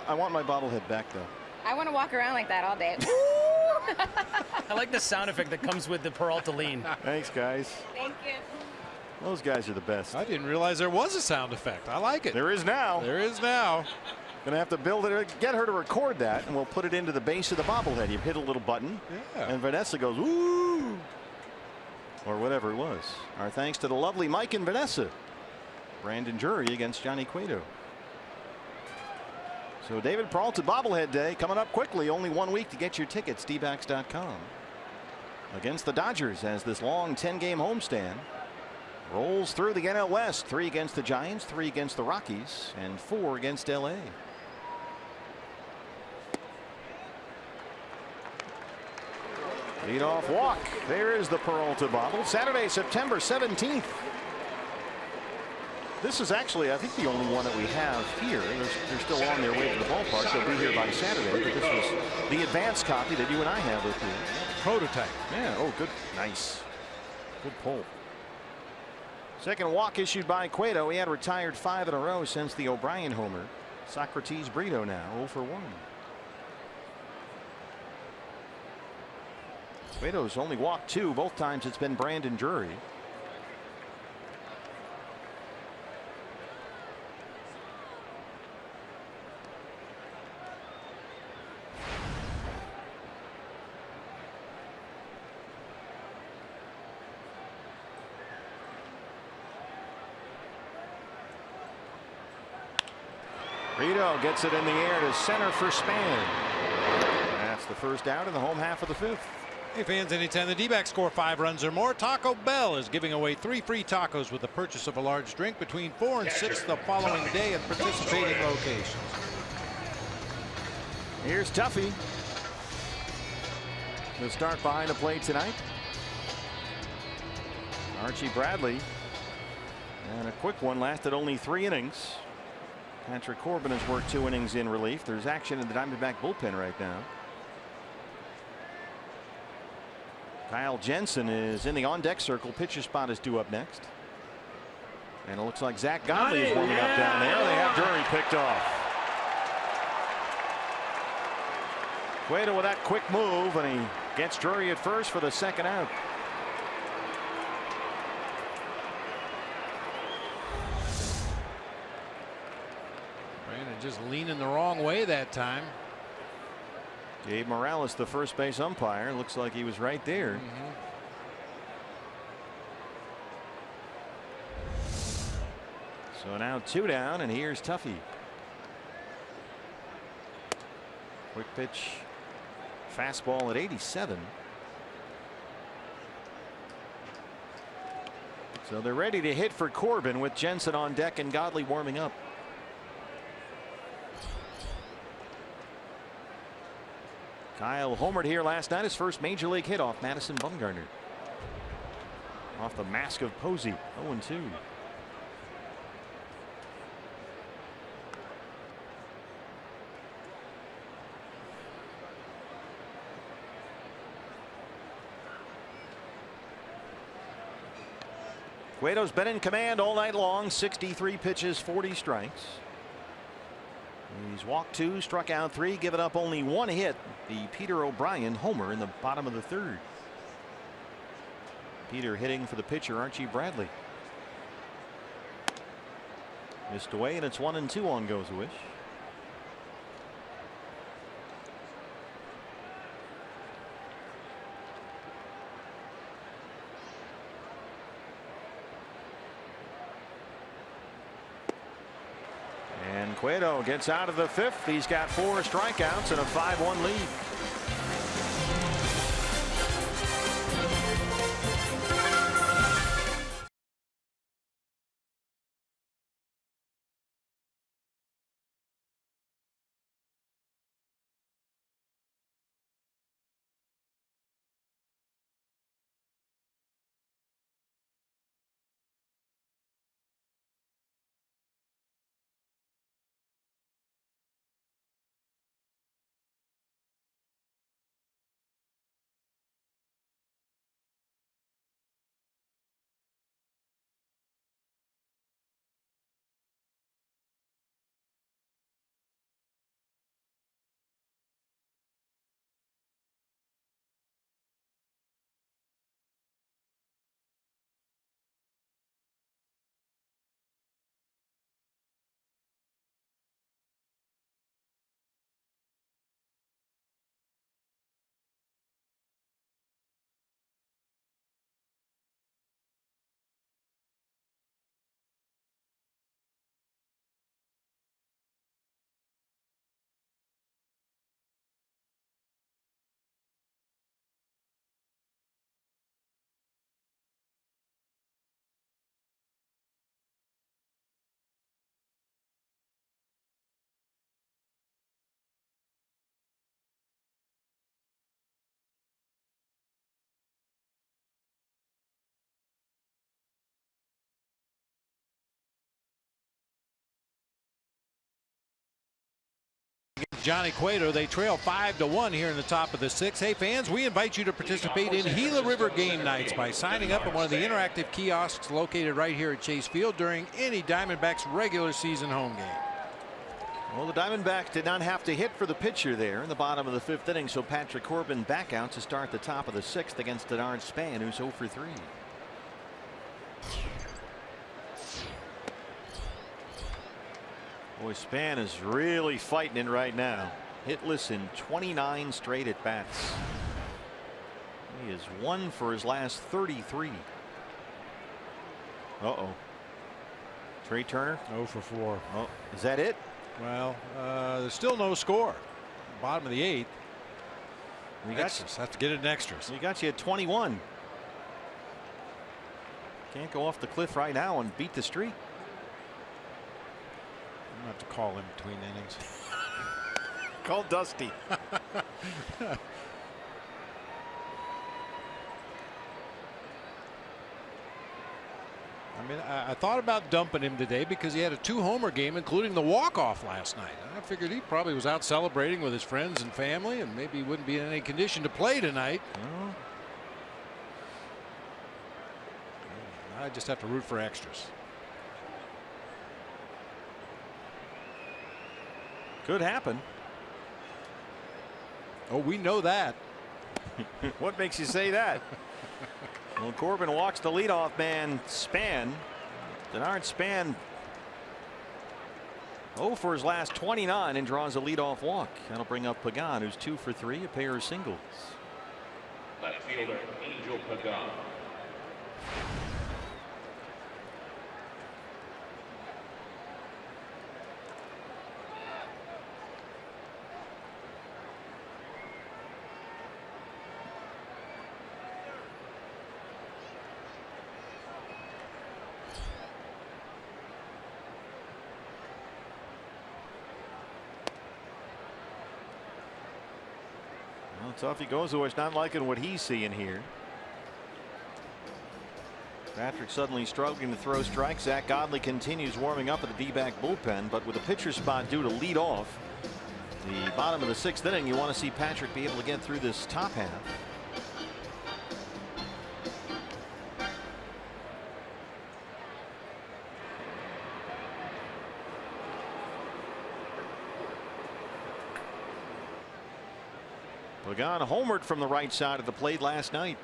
I want my bobblehead back, though. I want to walk around like that all day. I like the sound effect that comes with the Peralta lean. Thanks, guys. Thank you. Those guys are the best. I didn't realize there was a sound effect. I like it. There is now. There is now. Gonna have to build it, get her to record that, and we'll put it into the base of the bobblehead. You hit a little button, and Vanessa goes, "Ooh," or whatever it was. Our thanks to the lovely Mike and Vanessa. Brandon Drury against Johnny Cueto. So David Peralta bobblehead day coming up quickly. Only 1 week to get your tickets. dbacks.com. Against the Dodgers, as this long 10-game homestand rolls through the NL West. 3 against the Giants, 3 against the Rockies, and 4 against LA. Leadoff walk. There is the Peralta bobble. Saturday, September 17th. This is actually, I think, the only one that we have here. They're still on their way to the ballpark. They'll be here by Saturday. But this was the advanced copy that you and I have with you. Prototype. Yeah. Oh, good. Nice. Good pull. Second walk issued by Cueto. He had retired 5 in a row since the O'Brien homer. Socrates Brito now 0 for 1. Cueto's only walked 2. Both times it's been Brandon Drury. Brito gets it in the air to center for Span. That's the first out in the home half of the 5th. Hey fans, anytime the D-backs score 5 runs or more, Taco Bell is giving away 3 free tacos with the purchase of a large drink between 4 and 6 the following day at participating locations. Here's Tuffy. The start behind the plate tonight. Archie Bradley. And a quick one, lasted only 3 innings. Patrick Corbin has worked 2 innings in relief. There's action in the Diamondback bullpen right now. Kyle Jensen is in the on-deck circle. Pitcher spot is due up next. And it looks like Zach Godley is warming up down there. They have Drury picked off. Cueto with that quick move, and he gets Drury at first for the second out. Brandon just leaning the wrong way that time. Gabe Morales, the first base umpire, looks like he was right there. So now 2 down, and here's Tuffy. Quick pitch, fastball at 87. So they're ready to hit for Corbin with Jensen on deck and Godley warming up. Kyle homered here last night, his first major league hit off Madison Bumgarner. Off the mask of Posey. 0-2. Cueto's been in command all night long. 63 pitches, 40 strikes. He's walked 2, struck out 3, given up only 1 hit. The Peter O'Brien homer in the bottom of the 3rd. Peter hitting for the pitcher Archie Bradley. Missed away, and it's 1-2 on Goes a Wish. And Cueto gets out of the 5th. He's got 4 strikeouts and a 5-1 lead. Johnny Cueto. They trail 5-1 here in the top of the 6th. Hey fans, we invite you to participate in Gila River game nights by signing up at one of the interactive kiosks located right here at Chase Field during any Diamondbacks regular season home game. Well, the Diamondbacks did not have to hit for the pitcher there in the bottom of the 5th inning, so Patrick Corbin back out to start the top of the 6th against Denard Span, who's 0 for 3. Boy, Span is really fighting it right now. Hitless in 29 straight at bats. He is 1 for his last 33. Uh-oh. Trey Turner 0 for 4. Oh, is that it? Well, there's still no score. Bottom of the 8th. We got Extras. Have to get it in extras. We got you at 21. Can't go off the cliff right now and beat the streak. I'm going to have to call in between innings. Call Dusty. I mean, I thought about dumping him today because he had a 2-homer game, including the walk-off last night. I figured he probably was out celebrating with his friends and family, and maybe he wouldn't be in any condition to play tonight. Oh. I just have to root for extras. Could happen. Oh, we know that. What makes you say that? Well, Corbin walks the leadoff man, Span. Denard Span 0 for his last 29 and draws a leadoff walk. That'll bring up Pagan, who's 2 for 3, a pair of singles. Left fielder Angel Pagan. Toughy goes, who is not liking what he's seeing here. Patrick suddenly struggling to throw strikes. Zach Godley continues warming up at the D-back bullpen, but with a pitcher spot due to lead off the bottom of the 6th inning, you want to see Patrick be able to get through this top half. Pagan homered from the right side of the plate last night.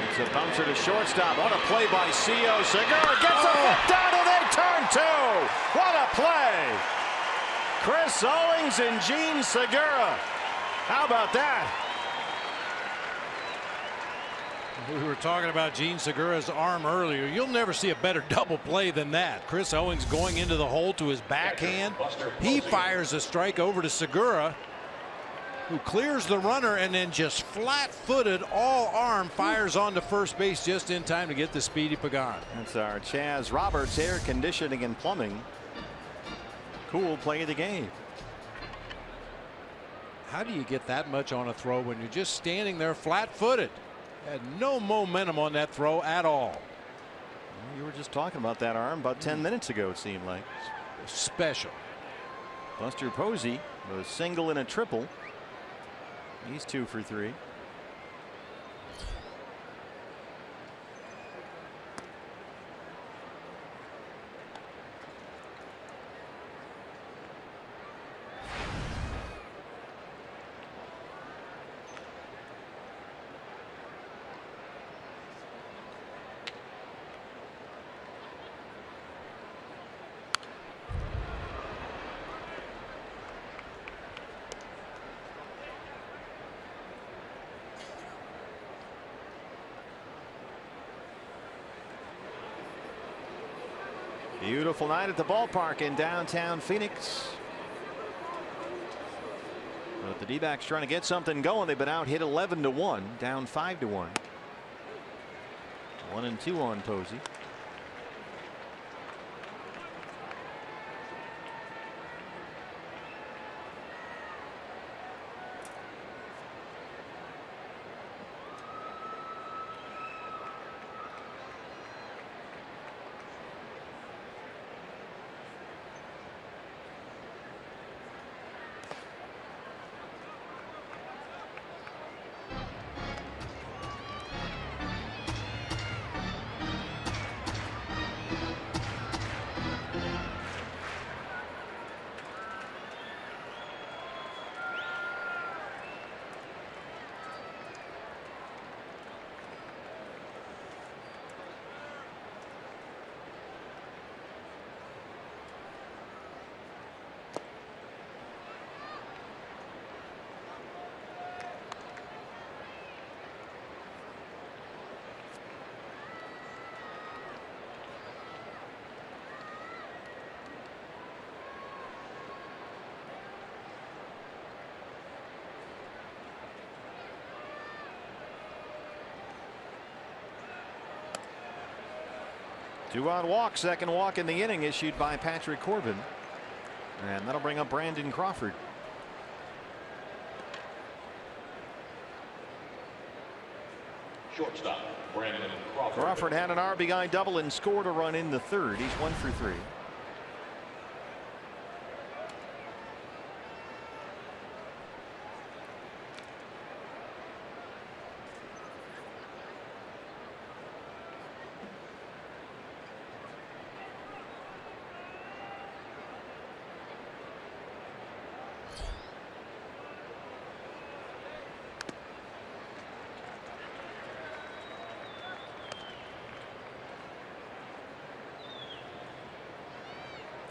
It's a bouncer to shortstop. What a play by Co. Segura gets a foot down and they turn two. What a play. Chris Owings and Gene Segura. How about that? We were talking about Gene Segura's arm earlier. You'll never see a better double play than that. Chris Owings going into the hole to his backhand. He fires a strike over to Segura, who clears the runner and then just flat-footed, all arm, fires onto first base just in time to get the speedy Pagan. That's our Chaz Roberts Air Conditioning and Plumbing. Cool play of the game. How do you get that much on a throw when you're just standing there flat-footed? Had no momentum on that throw at all. Well, you were just talking about that arm about 10 minutes ago, it seemed like. Special. Buster Posey was single and a triple. He's 2 for 3. Beautiful night at the ballpark in downtown Phoenix. But the D-backs trying to get something going. They've been out hit 11-1, down 5-1. 1-2 on Posey. Two-out walk, second walk in the inning issued by Patrick Corbin. And that'll bring up Brandon Crawford. Shortstop, Brandon Crawford. Crawford had an RBI double and scored a run in the third. He's 1 for 3.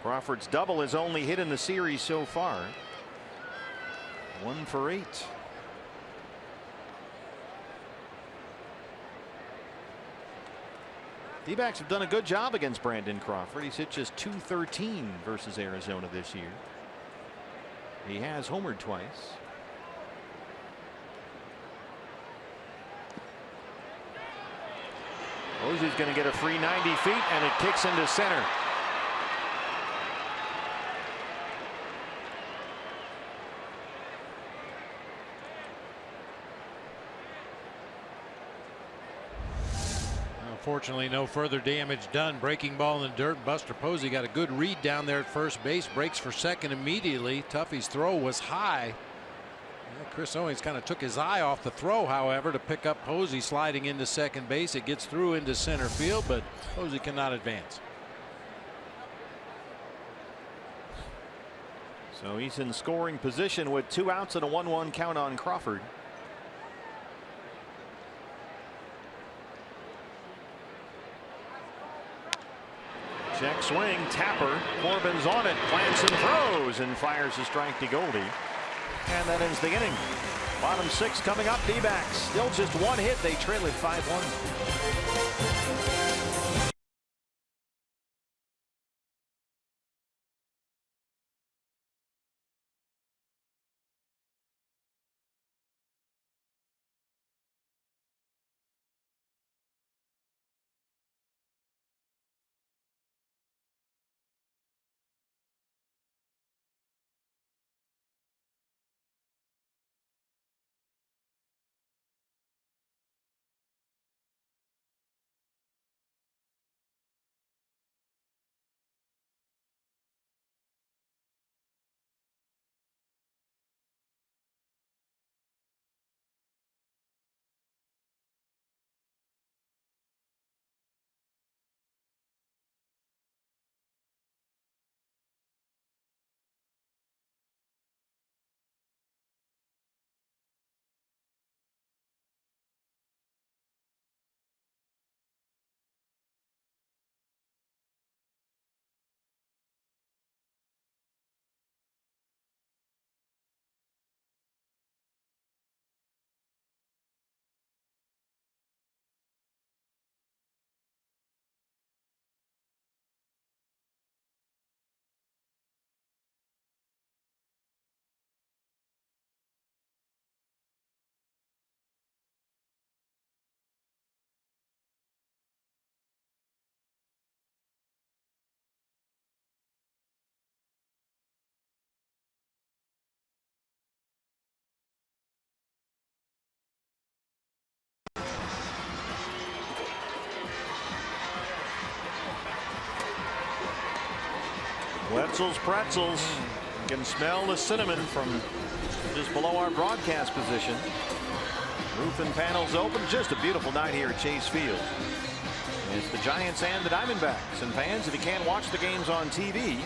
Crawford's double is only hit in the series so far. 1 for 8. D-backs have done a good job against Brandon Crawford. He's hit just .213 versus Arizona this year. He has homered twice. Posey's going to get a free 90 feet and it kicks into center. Unfortunately, no further damage done. Breaking ball in the dirt. Buster Posey got a good read down there at first base. Breaks for second immediately. Tuffy's throw was high. Chris Owings kind of took his eye off the throw, however, to pick up Posey sliding into second base. It gets through into center field, but Posey cannot advance. So he's in scoring position with 2 outs and a 1-1 count on Crawford. Check swing, Tapper. Corbin's on it, plants and throws, and fires a strike to Goldie. And that ends the inning. Bottom 6 coming up. D-backs still just 1 hit. They trail it 5-1. Wetzel's Pretzels. You can smell the cinnamon from just below our broadcast position. Roof and panels open. Just a beautiful night here at Chase Field. It's the Giants and the Diamondbacks. And fans, if you can't watch the games on TV,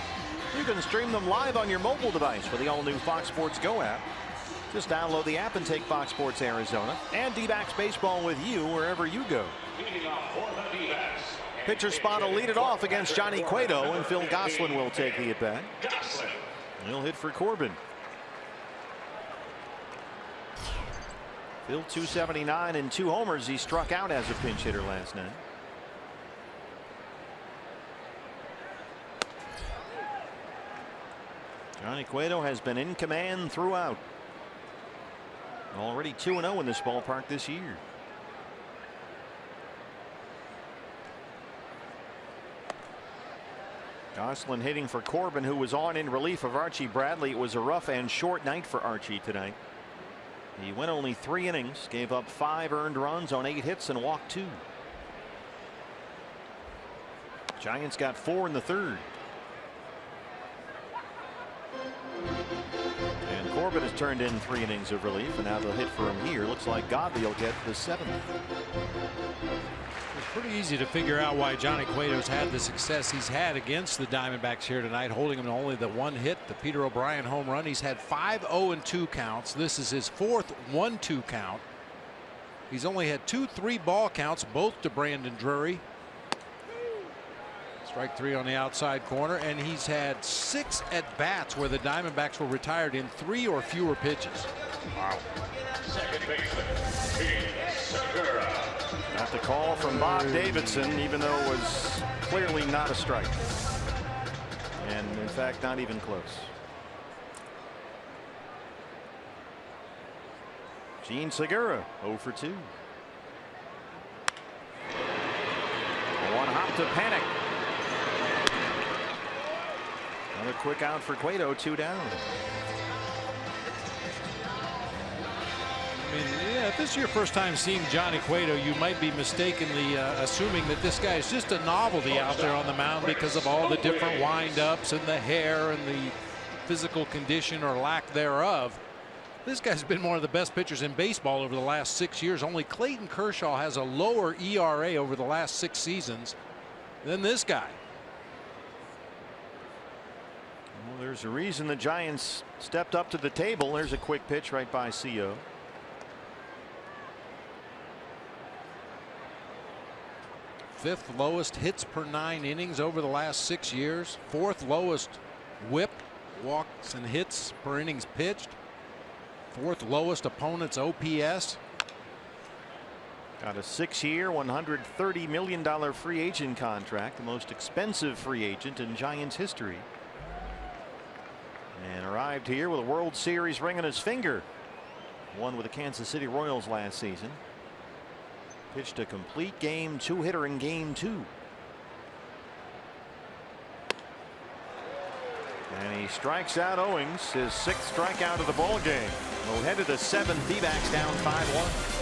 you can stream them live on your mobile device with the all-new Fox Sports Go app. Just download the app and take Fox Sports Arizona and D-backs baseball with you wherever you go. Pitcher spot will lead it off against Johnny Cueto, and Phil Gosselin will take the at-bat. He'll hit for Corbin. Phil 279 and 2 homers. He struck out as a pinch hitter last night. Johnny Cueto has been in command throughout. Already 2-0 in this ballpark this year. Gosselin hitting for Corbin, who was on in relief of Archie Bradley. It was a rough and short night for Archie tonight. He went only 3 innings, gave up 5 earned runs on 8 hits and walked 2. Giants got 4 in the 3rd. And Corbin has turned in 3 innings of relief, and now they'll hit for him here. Looks like Godley will get the 7th. It's pretty easy to figure out why Johnny Cueto's had the success he's had against the Diamondbacks here tonight, holding him to only the 1 hit, the Peter O'Brien home run. He's had 5 0-2 counts. This is his 4th 1-2 count. He's only had 2 3-ball counts, both to Brandon Drury. Strike 3 on the outside corner, and he's had 6 at-bats where the Diamondbacks were retired in 3 or fewer pitches. Wow. Second baseman, got the call from Bob Davidson, even though it was clearly not a strike. And in fact, not even close. Gene Segura 0 for 2. 1 hop to Panic. Another quick out for Cueto, 2 down. I mean, yeah, if this is your first time seeing Johnny Cueto, you might be mistakenly assuming that this guy is just a novelty out there on the mound because of all the different wind-ups and the hair and the physical condition or lack thereof. This guy's been one of the best pitchers in baseball over the last 6 years. Only Clayton Kershaw has a lower ERA over the last 6 seasons than this guy. Well, there's a reason the Giants stepped up to the table. There's a quick pitch right by CO. Fifth lowest hits per 9 innings over the last 6 years. Fourth lowest whip, walks and hits per innings pitched. Fourth lowest opponent's OPS. Got a 6-year, $130 million free agent contract, the most expensive free agent in Giants history. And arrived here with a World Series ring on his finger. Won with the Kansas City Royals last season. Pitched a complete game 2-hitter in game 2. And he strikes out Owings, his 6th strikeout of the ball game. We'll head to the 7th. D-backs down 5-1.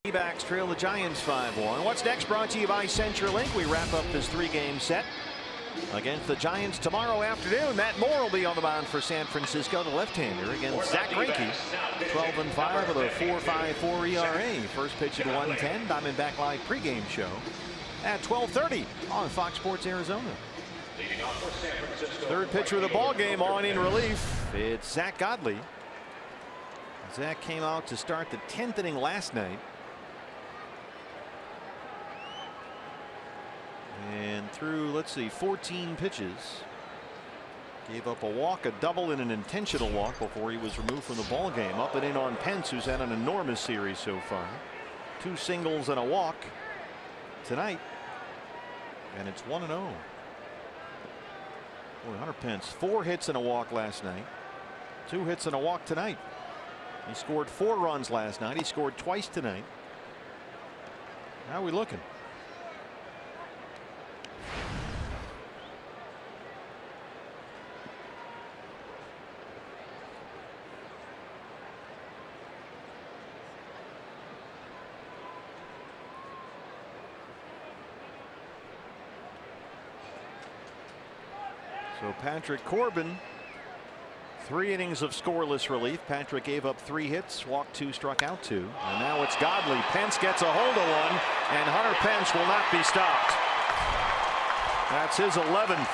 D-backs trail the Giants 5-1. What's next brought to you by CenturyLink. We wrap up this 3-game set against the Giants tomorrow afternoon. Matt Moore will be on the mound for San Francisco, the left-hander, against Zach Greinke. 12-5 with a 4.54 ERA. First pitch at 1:10. Diamondback Live pregame show at 12:30 on Fox Sports Arizona. Third pitcher of the ball game on in relief. It's Zach Godley. Zach came out to start the 10th inning last night. And through, let's see, 14 pitches. Gave up a walk, a double, and an intentional walk before he was removed from the ball game. Up and in on Pence, who's had an enormous series so far. 2 singles and a walk tonight. And it's 1-0. Boy, Hunter Pence, 4 hits and a walk last night. 2 hits and a walk tonight. He scored 4 runs last night. He scored twice tonight. How are we looking? So Patrick Corbin, 3 innings of scoreless relief. Patrick gave up 3 hits, walked 2, struck out 2. And now it's Godley. Pence gets a hold of one, and Hunter Pence will not be stopped. That's his 11th.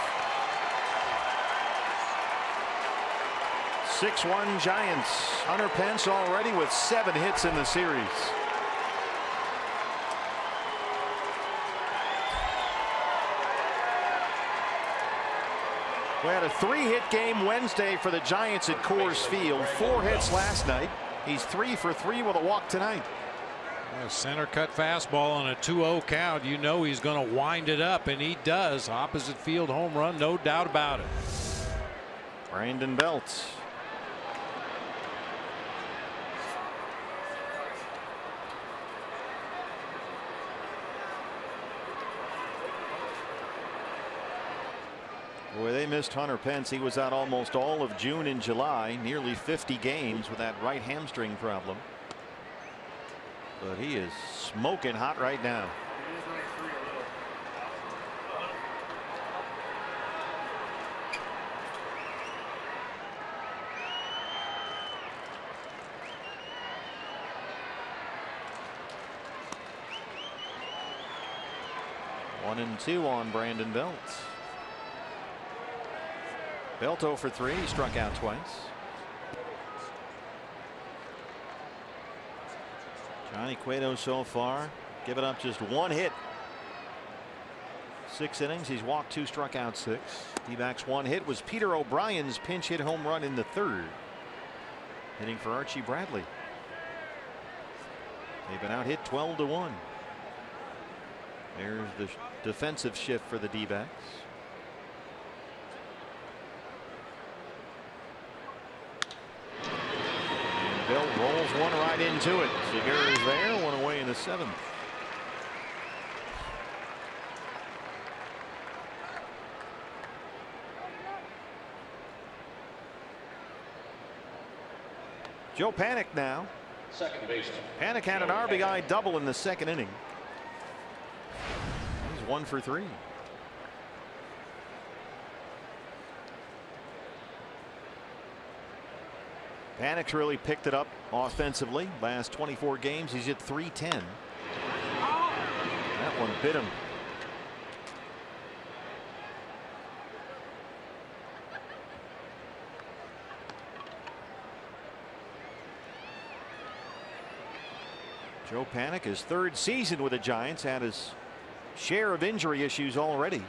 6-1 Giants. Hunter Pence already with 7 hits in the series. We had a 3-hit game Wednesday for the Giants at Coors Field. 4 hits last night. He's 3 for 3 with a walk tonight. A center cut fastball on a 2-0 count. You know he's going to wind it up, and he does. Opposite field home run, no doubt about it. Brandon Belt. Boy, they missed Hunter Pence. He was out almost all of June and July, nearly 50 games with that right hamstring problem. But he is smoking hot right now. One and two on Brandon Belt. Belt 0 for 3. He struck out twice. Johnny Cueto so far given up just one hit. 6 innings. He's walked 2, struck out 6. D-backs 1 hit was Peter O'Brien's pinch hit home run in the 3rd. Hitting for Archie Bradley. They've been out hit 12-1. There's the defensive shift for the D-backs. And Bill rolls one right into it. Segura is there, one away in the 7th. Joe Panik now. Second baseman. Panik had an RBI double in the 2nd inning. He's 1 for 3. Panik's really picked it up offensively. Last 24 games, he's hit .310. That one bit him. Joe Panik, his 3rd season with the Giants, had his share of injury issues already.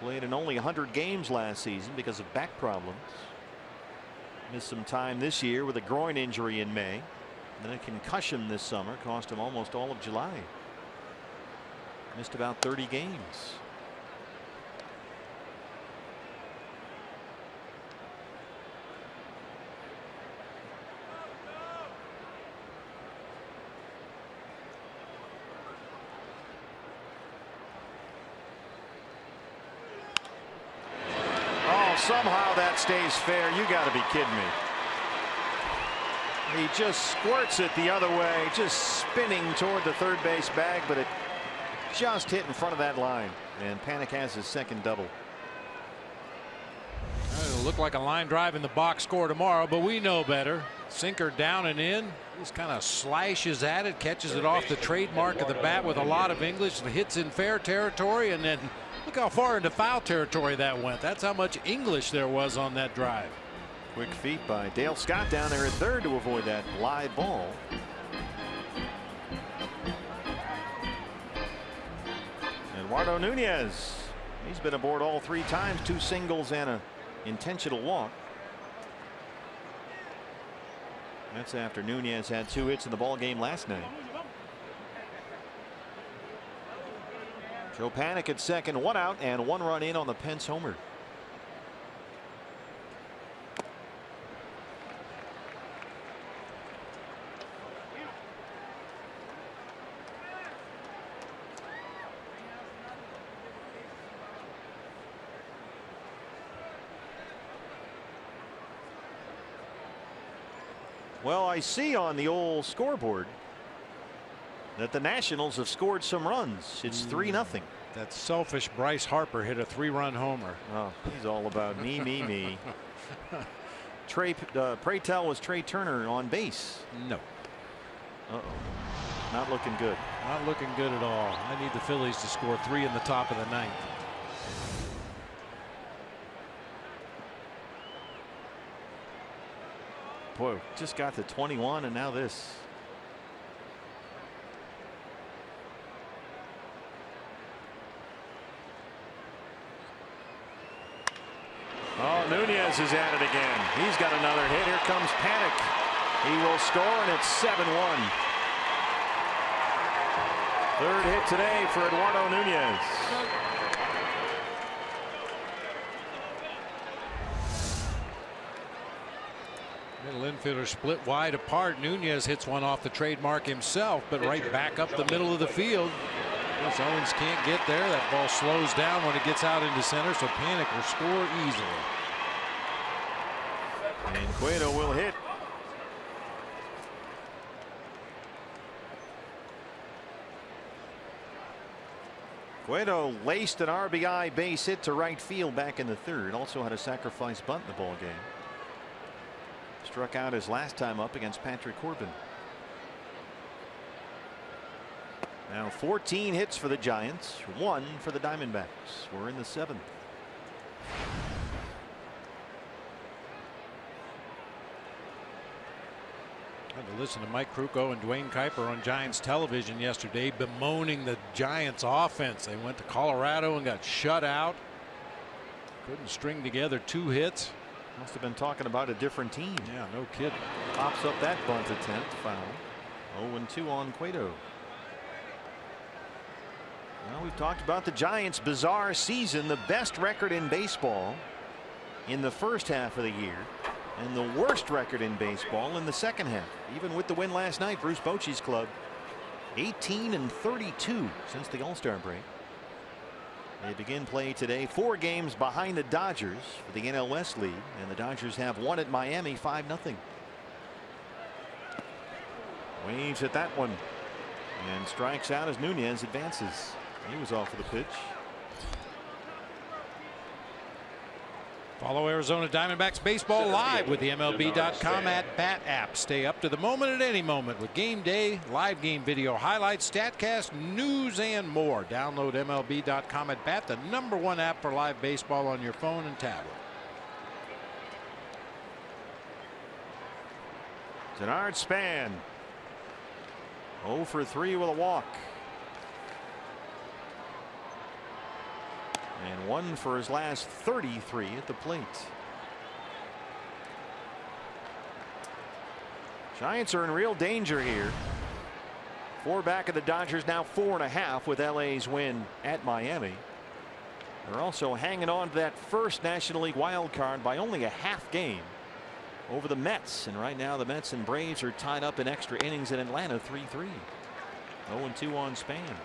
Played in only 100 games last season because of back problems. Missed some time this year with a groin injury in May. Then a concussion this summer cost him almost all of July. Missed about 30 games. Somehow that stays fair. You got to be kidding me. He just squirts it the other way, just spinning toward the 3rd base bag, but it just hit in front of that line. And Panik has his 2nd double. It'll look like a line drive in the box score tomorrow, but we know better. Sinker down and in. Just kind of slashes at it, catches it off the trademark of the bat with a lot of English. Hits in fair territory, and then look how far into foul territory that went. That's how much English there was on that drive. Quick feet by Dale Scott down there at 3rd to avoid that live ball. Eduardo Nunez. He's been aboard all 3 times, 2 singles and an intentional walk. That's after Nunez had 2 hits in the ball game last night. Joe Panik at 2nd, 1 out and 1 run in on the Pence homer. Well, I see on the old scoreboard that the Nationals have scored some runs. It's 3-0. That selfish Bryce Harper hit a 3-run homer. Oh, he's all about me. Pray tell, was Trey Turner on base? No. Uh-oh. Not looking good. Not looking good at all. I need the Phillies to score 3 in the top of the 9th. Boy, just got to 21 and now this. Oh, Nunez is at it again. He's got another hit. Here comes Panik. He will score, and it's 7-1. 3rd hit today for Eduardo Nunez. Middle infielder split wide apart. Nunez hits one off the trademark himself, but right back up the middle of the field. Owens can't get there. That ball slows down when it gets out into center, so Panic will score easily. And Cueto will hit. Cueto laced an RBI base hit to right field back in the third. Also had a sacrifice bunt in the ball game. Struck out his last time up against Patrick Corbin. Now 14 hits for the Giants, 1 for the Diamondbacks. We're in the 7th. I had to listen to Mike Krukow and Dwayne Kuiper on Giants television yesterday bemoaning the Giants offense. They went to Colorado and got shut out. Couldn't string together 2 hits. Must have been talking about a different team. Yeah, no kidding. Pops up that bunt attempt, foul. 0-2 on Cueto. Well, we've talked about the Giants' bizarre season, the best record in baseball in the first half of the year, and the worst record in baseball in the second half. Even with the win last night, Bruce Bochy's club 18-32 since the All-Star break. They begin play today 4 games behind the Dodgers for the NL West lead, and the Dodgers have won at Miami 5-0. Waves at that one and strikes out as Nunez advances. He was off of the pitch. Follow Arizona Diamondbacks baseball live with the MLB.com at Bat app. Stay up to the moment at any moment with game day, live game video highlights, StatCast, news, and more. Download MLB.com at Bat, the #1 app for live baseball on your phone and tablet. Denard Span 0 for 3 with a walk. And 1 for his last 33 at the plate. Giants are in real danger here. 4 back of the Dodgers, now 4.5 with LA's win at Miami. They're also hanging on to that first National League wild card by only a half game over the Mets. And right now the Mets and Braves are tied up in extra innings in Atlanta 3-3. 0-2 on Span.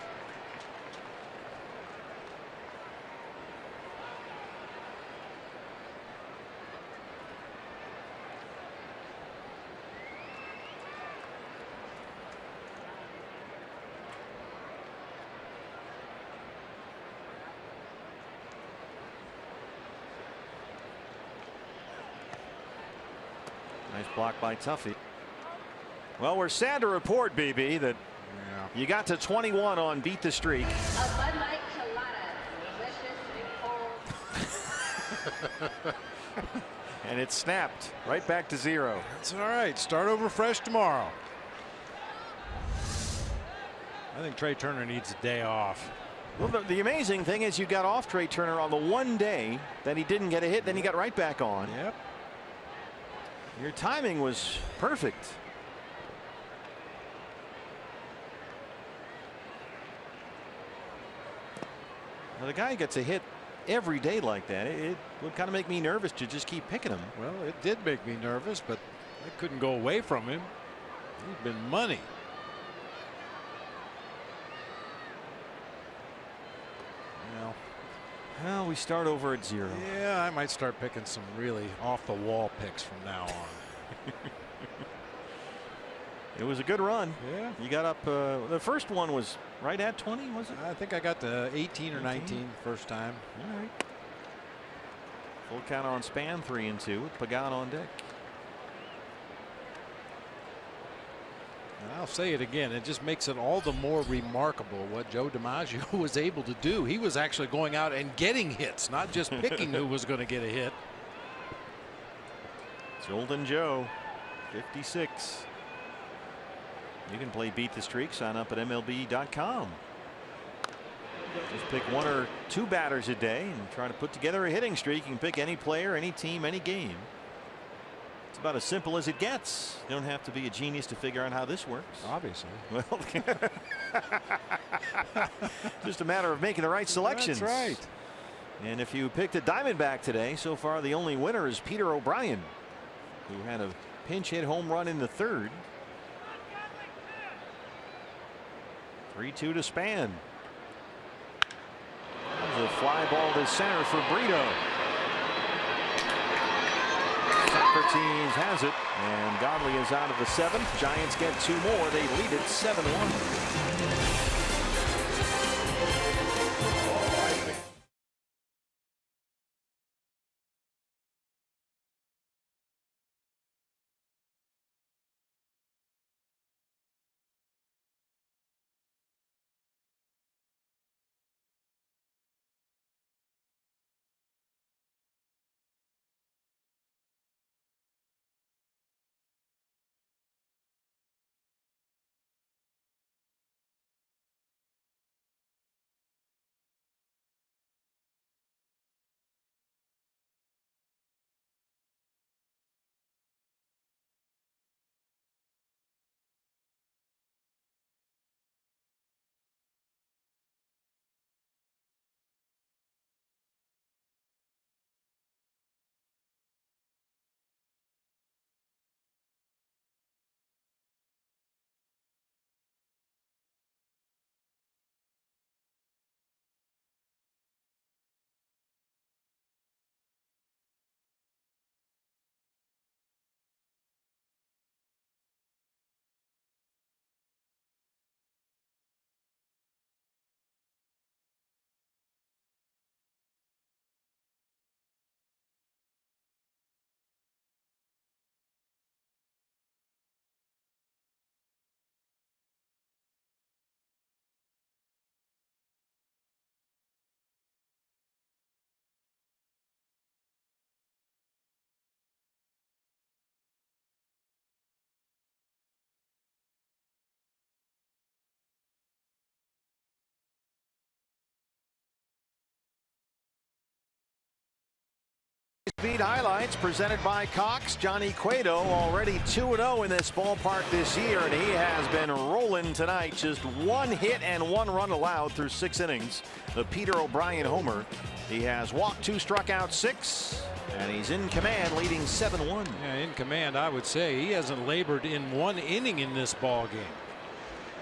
Nice block by Tuffy. Well, we're sad to report, BB, that you got to 21 on Beat the Streak. A Bud Light Colada. And it snapped right back to 0. That's all right. Start over fresh tomorrow. I think Trey Turner needs a day off. Well, the amazing thing is you got off Trey Turner on the one day that he didn't get a hit, then he got right back on. Yep. Your timing was perfect. Now, the guy gets a hit every day like that. It would kind of make me nervous to just keep picking him. Well, it did make me nervous, but I couldn't go away from him. He's been money. Well, we start over at 0. Yeah, I might start picking some really off-the-wall picks from now on. It was a good run. Yeah. You got up. The first one was right at 20, was it? I think I got to 18 or 19 first time. All right. Full count on Span, 3-2 with Pagan on deck. And I'll say it again, it just makes it all the more remarkable what Joe DiMaggio was able to do. He was actually going out and getting hits, not just picking who was going to get a hit. It's Olden Joe, 56. You can play Beat the Streak. Sign up at MLB.com. Just pick 1 or 2 batters a day and try to put together a hitting streak. You can pick any player, any team, any game. It's about as simple as it gets. You don't have to be a genius to figure out how this works. Obviously. Well, just a matter of making the right selections. That's right. And if you picked a Diamondback today, so far the only winner is Peter O'Brien, who had a pinch hit home run in the third. 3-2 to Span. fly ball to center for Brito. Socrates has it, and Godley is out of the 7th. Giants get 2 more. They lead it 7-1. Speed highlights presented by Cox. Johnny Cueto already 2-0 in this ballpark this year, and he has been rolling tonight. Just 1 hit and 1 run allowed through 6 innings. The Peter O'Brien homer. He has walked 2, struck out 6, and he's in command, leading 7-1. Yeah, in command, I would say. He hasn't labored in 1 inning in this ball game.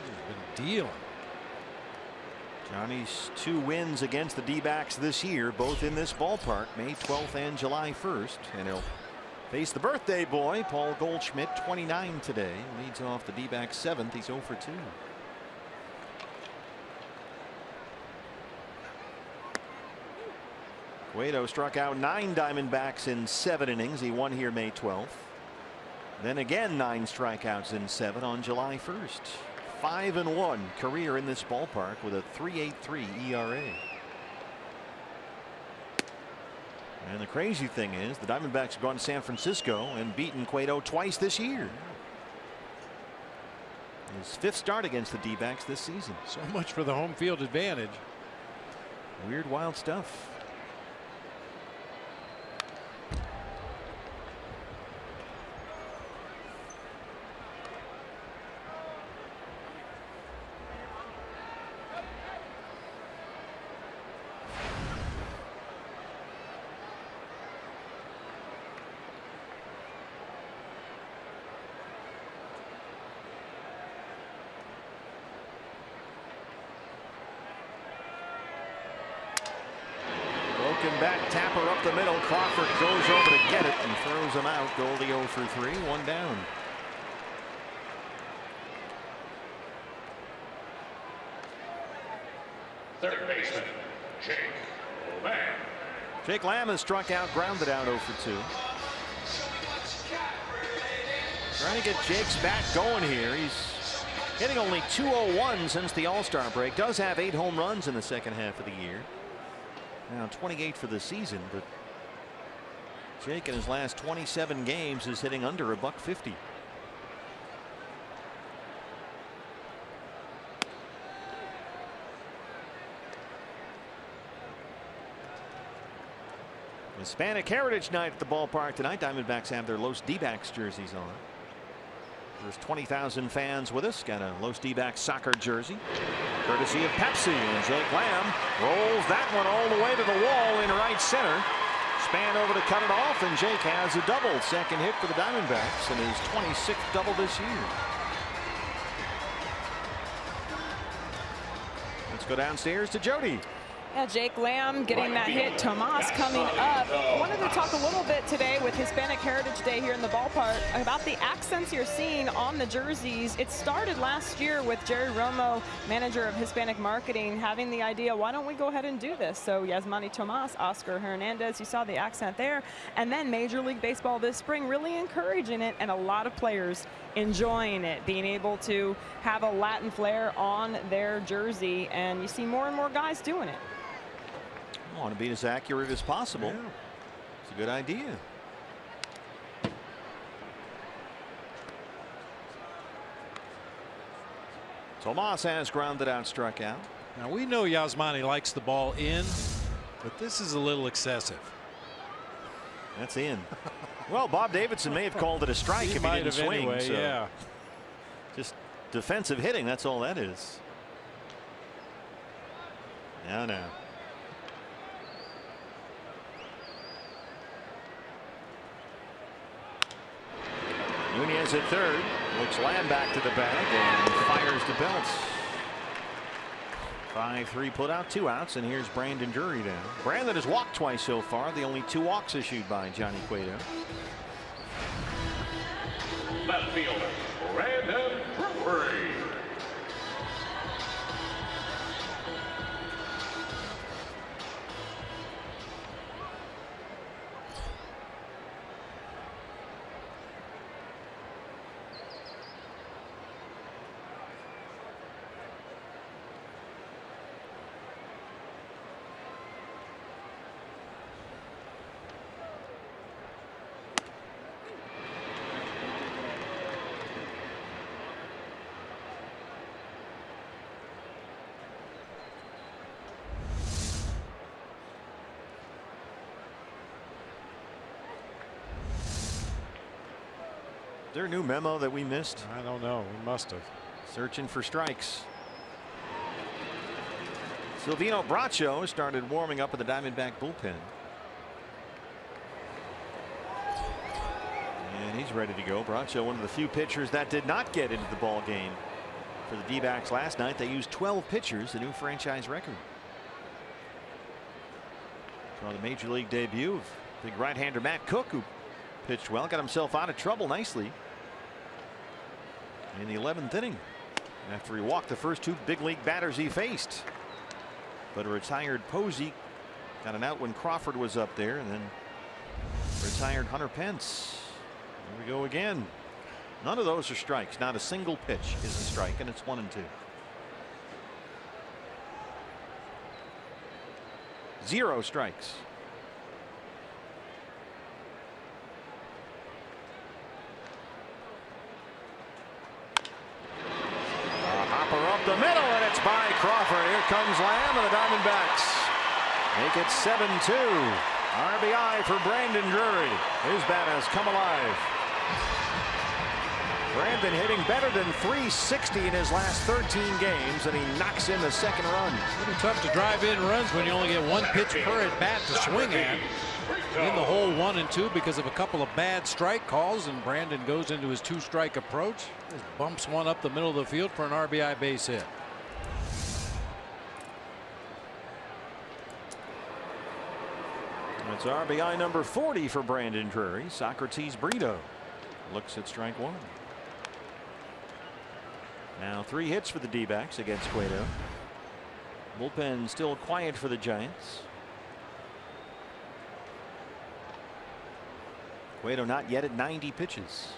He's been dealing. Johnny's 2 wins against the D-backs this year, both in this ballpark, May 12th and July 1st. And he'll face the birthday boy, Paul Goldschmidt, 29 today. Leads off the D-backs 7th. He's 0 for 2. Cueto struck out 9 Diamondbacks in 7 innings. He won here May 12th. Then again 9 strikeouts in 7 on July 1st. 5-1 career in this ballpark with a 3.83 ERA. And the crazy thing is the Diamondbacks have gone to San Francisco and beaten Cueto twice this year. His 5th start against the D-backs this season. So much for the home field advantage. Weird, wild stuff. Back, Tapper up the middle. Crawford goes over to get it and throws him out. Goldie 0 for 3, 1 down. Third baseman, Jake Lamb. Jake Lamb has struck out, grounded out 0 for 2. Trying to get Jake's bat going here. He's hitting only .201 since the All-Star break. Does have 8 home runs in the second half of the year. Now 28 for the season, but Jake in his last 27 games is hitting under a .150. Hispanic Heritage Night at the ballpark tonight. Diamondbacks have their Los D-backs jerseys on. There's 20,000 fans with us. Got a Los D-backs soccer jersey, courtesy of Pepsi. And Jake Lamb rolls that one all the way to the wall in right center. Span over to cut it off, and Jake has a double. Second hit for the Diamondbacks and his 26th double this year. Let's go downstairs to Jody. Yeah, Jake Lamb getting that hit. Tomas coming up. I wanted to talk a little bit today with Hispanic Heritage Day here in the ballpark about the accents you're seeing on the jerseys. It started last year with Jerry Romo, manager of Hispanic marketing, having the idea, why don't we go ahead and do this? So Yasmani Tomas, Oscar Hernandez, you saw the accent there. And then Major League Baseball this spring really encouraging it, and a lot of players enjoying it, being able to have a Latin flair on their jersey. And you see more and more guys doing it. I want to be as accurate as possible. Yeah. It's a good idea. Tomas has grounded out, struck out. Now we know Yasmani likes the ball in, but this is a little excessive. That's in. Well, Bob Davidson may have called it a strike if he didn't swing. Anyway, so yeah. just defensive hitting. That's all that is. Now. Nunez at third. Looks Lamb back to the bag and fires to Belts. 5-3 put out, 2 outs, and here's Brandon Drury down. Brandon has walked twice so far. The only 2 walks issued by Johnny Cueto. Left fielder, Brandon Drury. Is there a new memo that we missed? I don't know. We must have. Searching for strikes. Silvino Bracho started warming up at the Diamondback bullpen. And he's ready to go. Bracho, one of the few pitchers that did not get into the ball game for the D-backs last night. They used 12 pitchers, the new franchise record. Saw the major league debut of big right-hander Matt Cook, who pitched well, got himself out of trouble nicely in the 11th inning after he walked the first 2 big league batters he faced. But a retired Posey got an out when Crawford was up there, and then retired Hunter Pence. Here we go again. None of those are strikes. Not a single pitch is a strike, and it's 1-2. 0 strikes. Up the middle, and it's by Crawford. Here comes Lamb, and the Diamondbacks make it 7-2. RBI for Brandon Drury. His bat has come alive. Brandon hitting better than .360 in his last 13 games, and he knocks in the second run. Pretty tough to drive in runs when you only get 1 pitch per at bat to swing at. In the hole 1 and 2 because of a couple of bad strike calls, and Brandon goes into his 2-strike approach. Just bumps one up the middle of the field for an RBI base hit. That's RBI number 40 for Brandon Drury. Socrates Brito looks at strike 1. Now 3 hits for the D-backs against Cueto. Bullpen still quiet for the Giants. Cueto not yet at 90 pitches.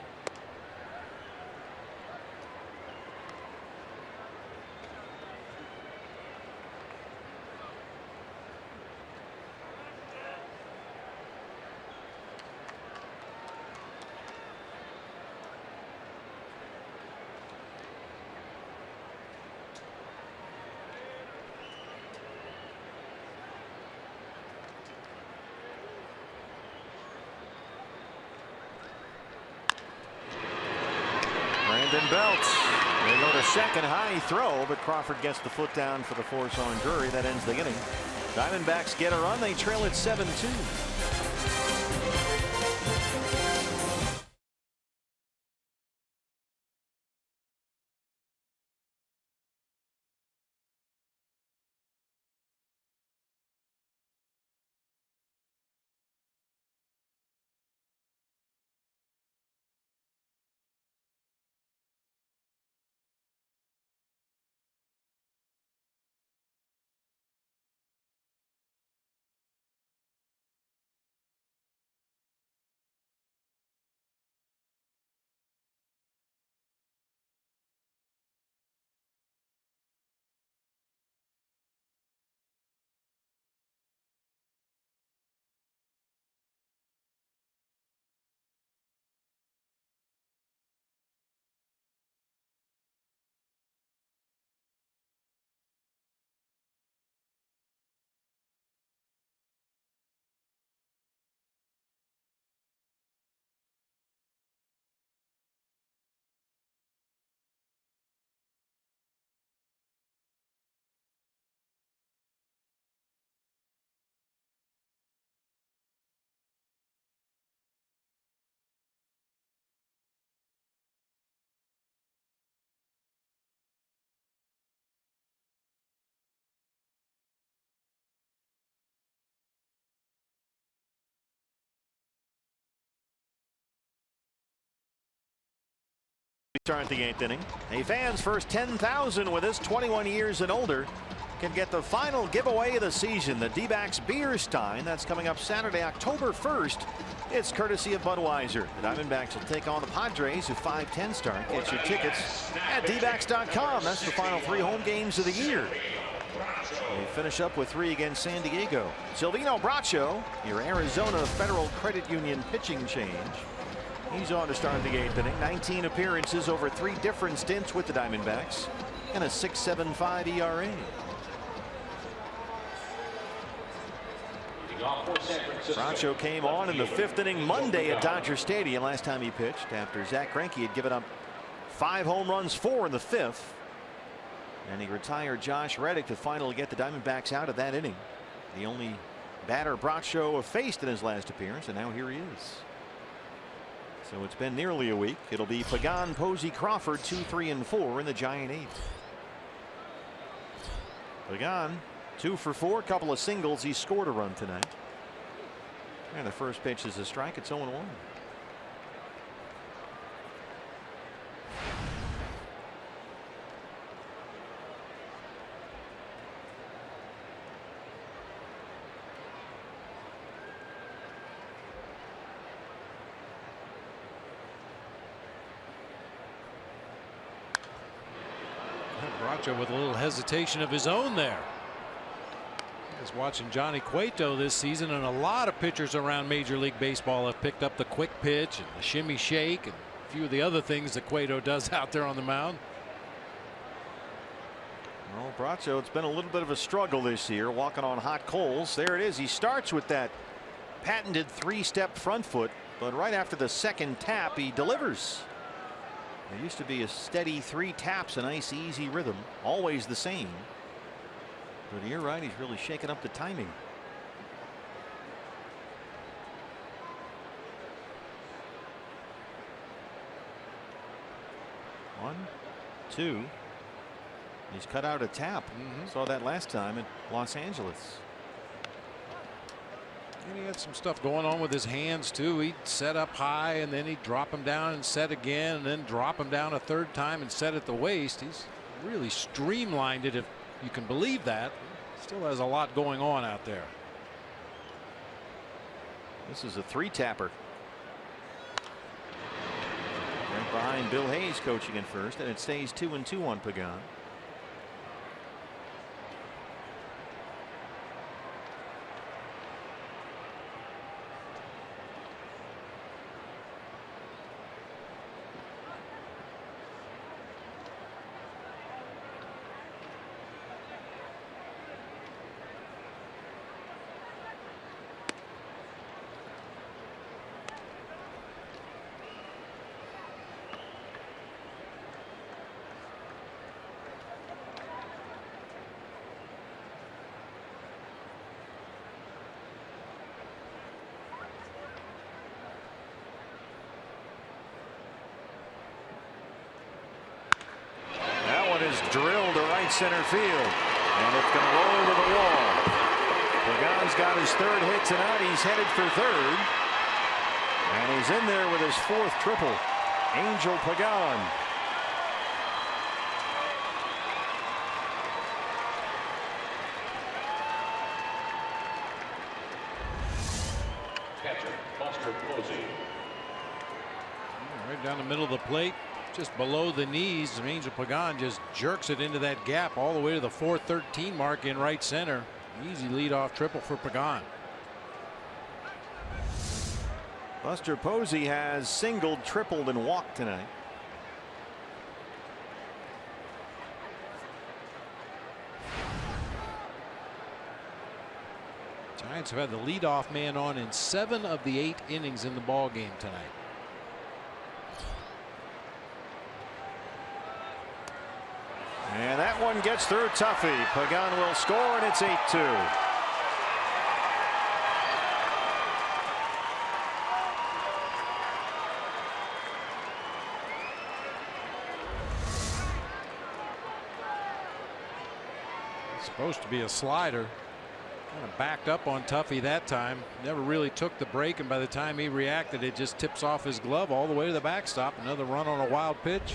Brandon Belts. They go to second, high throw, but Crawford gets the foot down for the force on Drury. That ends the inning. Diamondbacks get a run. They trail at 7-2. Start the 8th inning. A fan's first 10,000 with us, 21 years and older, can get the final giveaway of the season, the D-backs beer stein. That's coming up Saturday, October 1st. It's courtesy of Budweiser. The Diamondbacks will take on the Padres at 5:10 start. Get your tickets at dbacks.com. That's the final 3 home games of the year. They finish up with 3 against San Diego. Silvino Bracho, your Arizona Federal Credit Union pitching change. He's on to start the 8th inning. 19 appearances over 3 different stints with the Diamondbacks and a 6.75 ERA. Bracho came on in the 5th inning Monday at Dodger Stadium last time he pitched after Zach Greinke had given up 5 home runs, 4 in the 5th. And he retired Josh Reddick to finally get the Diamondbacks out of that inning. The only batter Bracho faced in his last appearance, and now here he is. So it's been nearly a week. It'll be Pagan, Posey, Crawford 2, 3, and 4 in the Giant 8th. Pagan 2 for 4, couple of singles. He scored a run tonight. And the first pitch is a strike. It's 0-1. Bracho with a little hesitation of his own there. He's watching Johnny Cueto this season, and a lot of pitchers around Major League Baseball have picked up the quick pitch and the shimmy shake and a few of the other things that Cueto does out there on the mound. Well, Bracho, it's been a little bit of a struggle this year, walking on hot coals. There it is. He starts with that patented 3-step front foot, but right after the second tap, he delivers. There used to be a steady 3 taps, a nice easy rhythm, always the same. But you're right, he's really shaking up the timing. One, 2. He's cut out a tap. Saw that last time in Los Angeles. And he had some stuff going on with his hands too. He'd set up high and then he'd drop him down and set again, and then drop him down a 3rd time and set at the waist. He's really streamlined it, if you can believe that. Still has a lot going on out there. This is a 3-tapper. Right behind Bill Hayes coaching at first, and it stays 2-2 on Pagan. Is drilled to right center field, and it's going to roll to the wall. Pagan's got his 3rd hit tonight. He's headed for 3rd, and he's in there with his 4th triple. Angel Pagan. Catcher, Buster Posey. Right down the middle of the plate, just below the knees. Angel Pagan just jerks it into that gap all the way to the 413 mark in right center. Easy leadoff triple for Pagan. Buster Posey has singled, tripled, and walked tonight. Giants have had the leadoff man on in 7 of the 8 innings in the ball game tonight. And that one gets through Tuffy. Pagan will score, and it's 8-2. It's supposed to be a slider. Kind of backed up on Tuffy that time. Never really took the break, and by the time he reacted, it just tips off his glove all the way to the backstop. Another run on a wild pitch.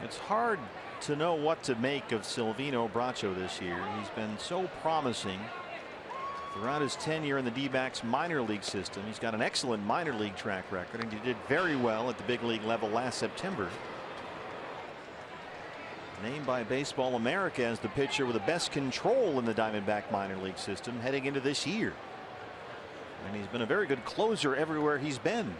It's hard to know what to make of Silvino Bracho this year. He's been so promising throughout his tenure in the D-backs minor league system. He's got an excellent minor league track record, and he did very well at the big league level last September. Named by Baseball America as the pitcher with the best control in the Diamondback minor league system heading into this year. And he's been a very good closer everywhere he's been.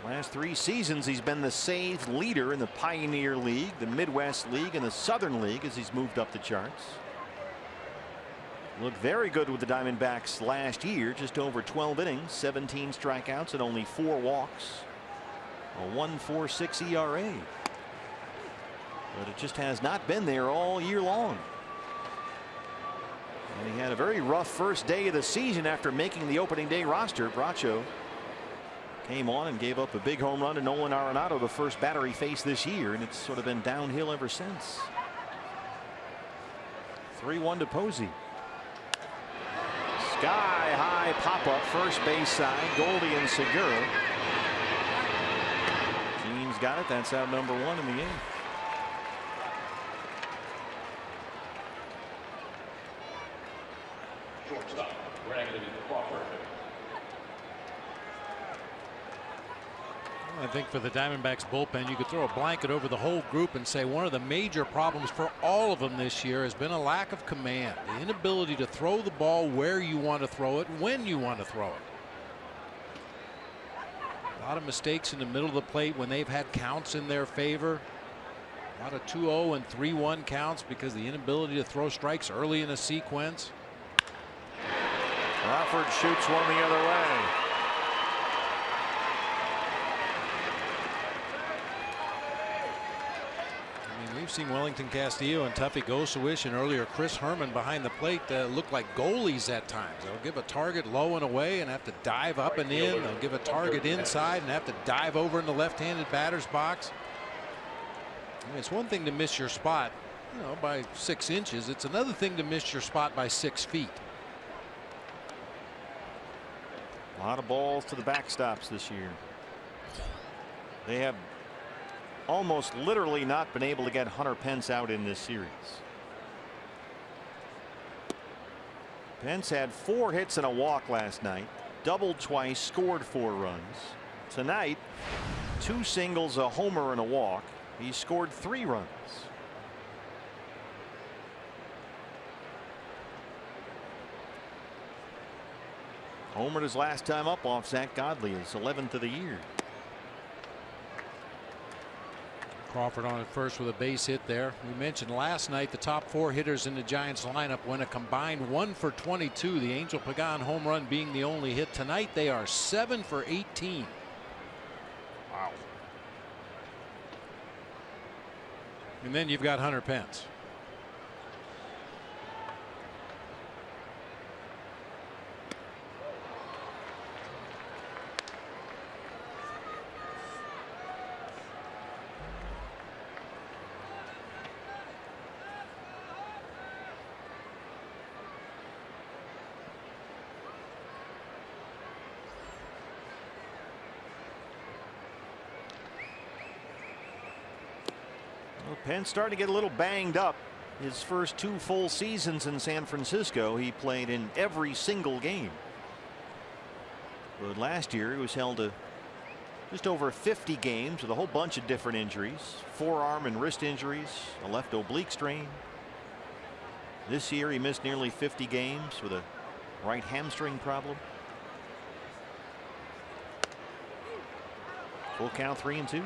Last 3 seasons he's been the saves leader in the Pioneer League, the Midwest League, and the Southern League as he's moved up the charts. Looked very good with the Diamondbacks last year, just over 12 innings, 17 strikeouts and only 4 walks, a 1.46 ERA. But it just has not been there all year long. And he had a very rough first day of the season after making the opening day roster. Bracho came on and gave up a big home run to Nolan Arenado, the first batter he faced this year, and it's sort of been downhill ever since. 3-1 to Posey. Sky high pop up first base side. Goldie and Segura. Jean's got it. That's out number 1 in the 8th. Shortstop, Brandon Crawford. I think for the Diamondbacks bullpen, you could throw a blanket over the whole group and say one of the major problems for all of them this year has been a lack of command, the inability to throw the ball where you want to throw it, when you want to throw it. A lot of mistakes in the middle of the plate when they've had counts in their favor. A lot of 2-0 and 3-1 counts because of the inability to throw strikes early in a sequence. Crawford shoots one the other way. We've seen Wellington Castillo and Tuffy Gosewish and earlier Chris Herman behind the plate look like goalies at times. They'll give a target low and away and have to dive up and in. They'll give a target inside and have to dive over in the left-handed batter's box. I mean, it's one thing to miss your spot, you know, by 6 inches. It's another thing to miss your spot by 6 feet. A lot of balls to the backstops this year. They have almost literally not been able to get Hunter Pence out in this series. Pence had 4 hits and a walk last night, doubled twice, scored 4 runs. Tonight, 2 singles, a homer, and a walk. He scored 3 runs. Homered his last time up off Zach Godley, his 11th of the year. Crawford on at first with a base hit there. We mentioned last night the top 4 hitters in the Giants lineup went a combined 1 for 22. The Angel Pagan home run being the only hit. Tonight they are 7 for 18. Wow. And then you've got Hunter Pence. Pence starting to get a little banged up. His first 2 full seasons in San Francisco, he played in every single game. But last year he was held to just over 50 games with a whole bunch of different injuries, forearm and wrist injuries, a left oblique strain. This year he missed nearly 50 games with a right hamstring problem. Full count, 3-2.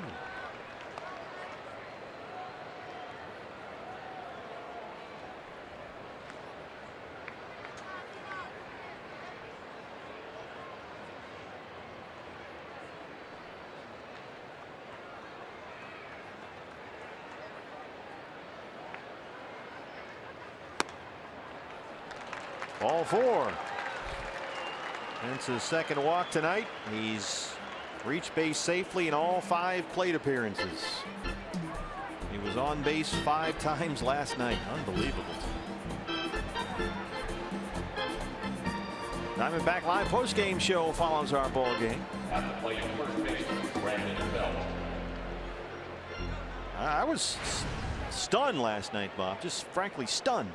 Ball 4. Pence's second walk tonight. He's reached base safely in all 5 plate appearances. He was on base 5 times last night. Unbelievable. Diamondback Live postgame show follows our ball game. At the plate, first baseman Brandon Belt. I was stunned last night, Bob. Just frankly stunned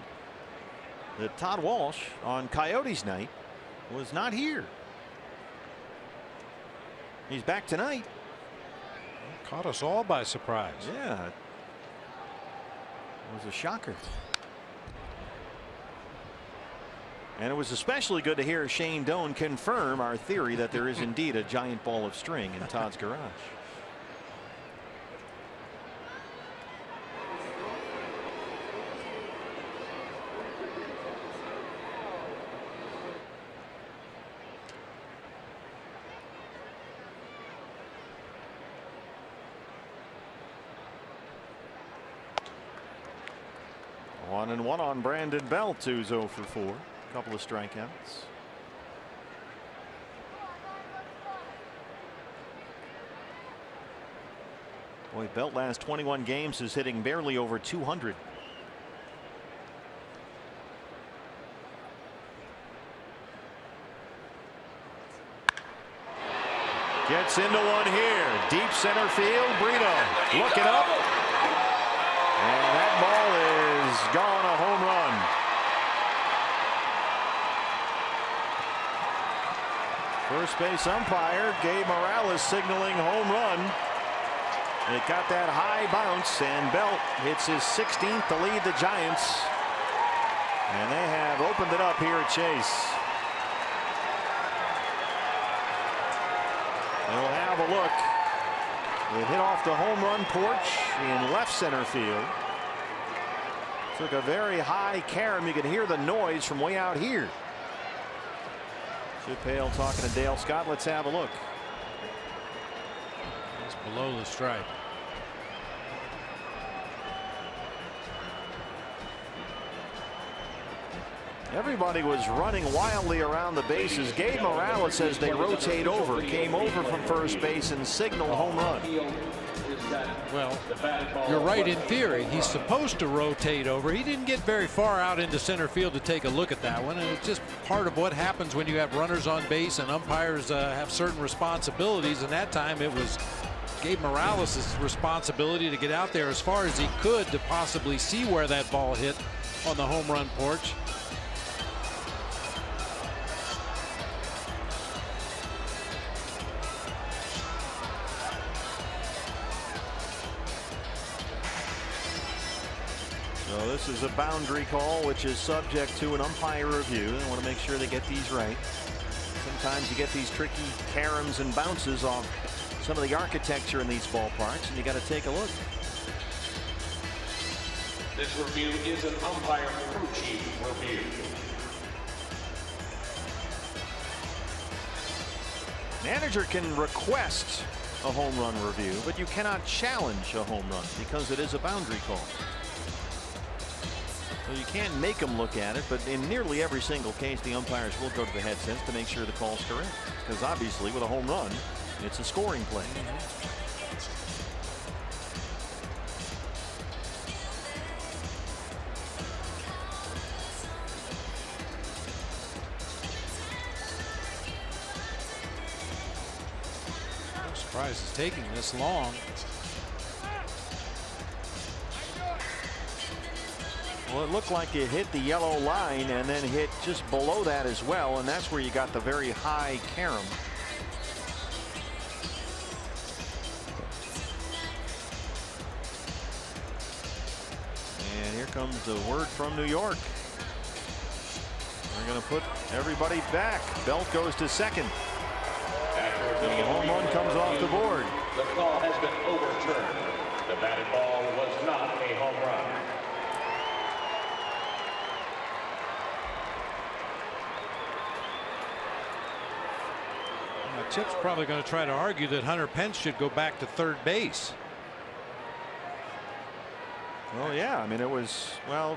that Todd Walsh on Coyotes night was not here. He's back tonight. Caught us all by surprise. Yeah. It was a shocker. And it was especially good to hear Shane Doan confirm our theory that there is indeed a giant ball of string in Todd's garage. One and one on Brandon Belt, who's 0 for 4. A couple of strikeouts. Boy, Belt last 21 games is hitting barely over 200. Gets into one here. Deep center field. Brito looking up. And that ball is gone, a home run. First base umpire Gabe Morales signaling home run. It got that high bounce, and Belt hits his 16th to lead the Giants. And they have opened it up here at Chase. They'll have a look. It hit off the home run porch in left center field. Took a very high carom. You could hear the noise from way out here. Chip Hale talking to Dale Scott. Let's have a look. It's below the stripe. Everybody was running wildly around the bases. Gabe Morales, as they rotate over, came over from first base and signaled home run. Well, you're right in theory. He's supposed to rotate over. He didn't get very far out into center field to take a look at that one. And it's just part of what happens when you have runners on base and umpires have certain responsibilities. And that time it was Gabe Morales' responsibility to get out there as far as he could to possibly see where that ball hit on the home run porch. So this is a boundary call, which is subject to an umpire review. They want to make sure they get these right. Sometimes you get these tricky caroms and bounces off some of the architecture in these ballparks, and you got to take a look. This review is an umpire crew chief review. Manager can request a home run review, but you cannot challenge a home run because it is a boundary call. So you can't make them look at it, but in nearly every single case, the umpires will go to the headsets to make sure the call's correct. Because obviously, with a home run, it's a scoring play. I'm surprised it's taking this long. Well, it looked like it hit the yellow line and then hit just below that as well, and that's where you got the very high carom. And here comes the word from New York. They're going to put everybody back. Belt goes to second. The home run comes off the board. The call has been overturned. The batted ball was not a home run. Chip's probably going to try to argue that Hunter Pence should go back to third base. Oh yeah, I mean it was, well,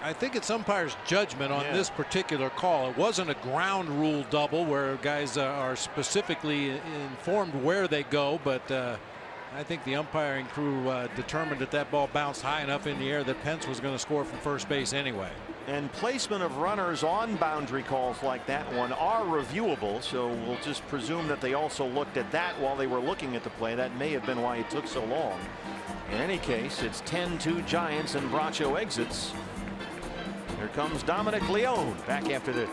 I think it's umpire's judgment on this particular call. It wasn't a ground rule double where guys are specifically informed where they go, but I think the umpiring crew determined that that ball bounced high enough in the air that Pence was going to score from first base anyway. And placement of runners on boundary calls like that one are reviewable, so we'll just presume that they also looked at that while they were looking at the play. That may have been why it took so long. In any case, it's 10-2 Giants, and Bracho exits. Here comes Dominic Leone back after this.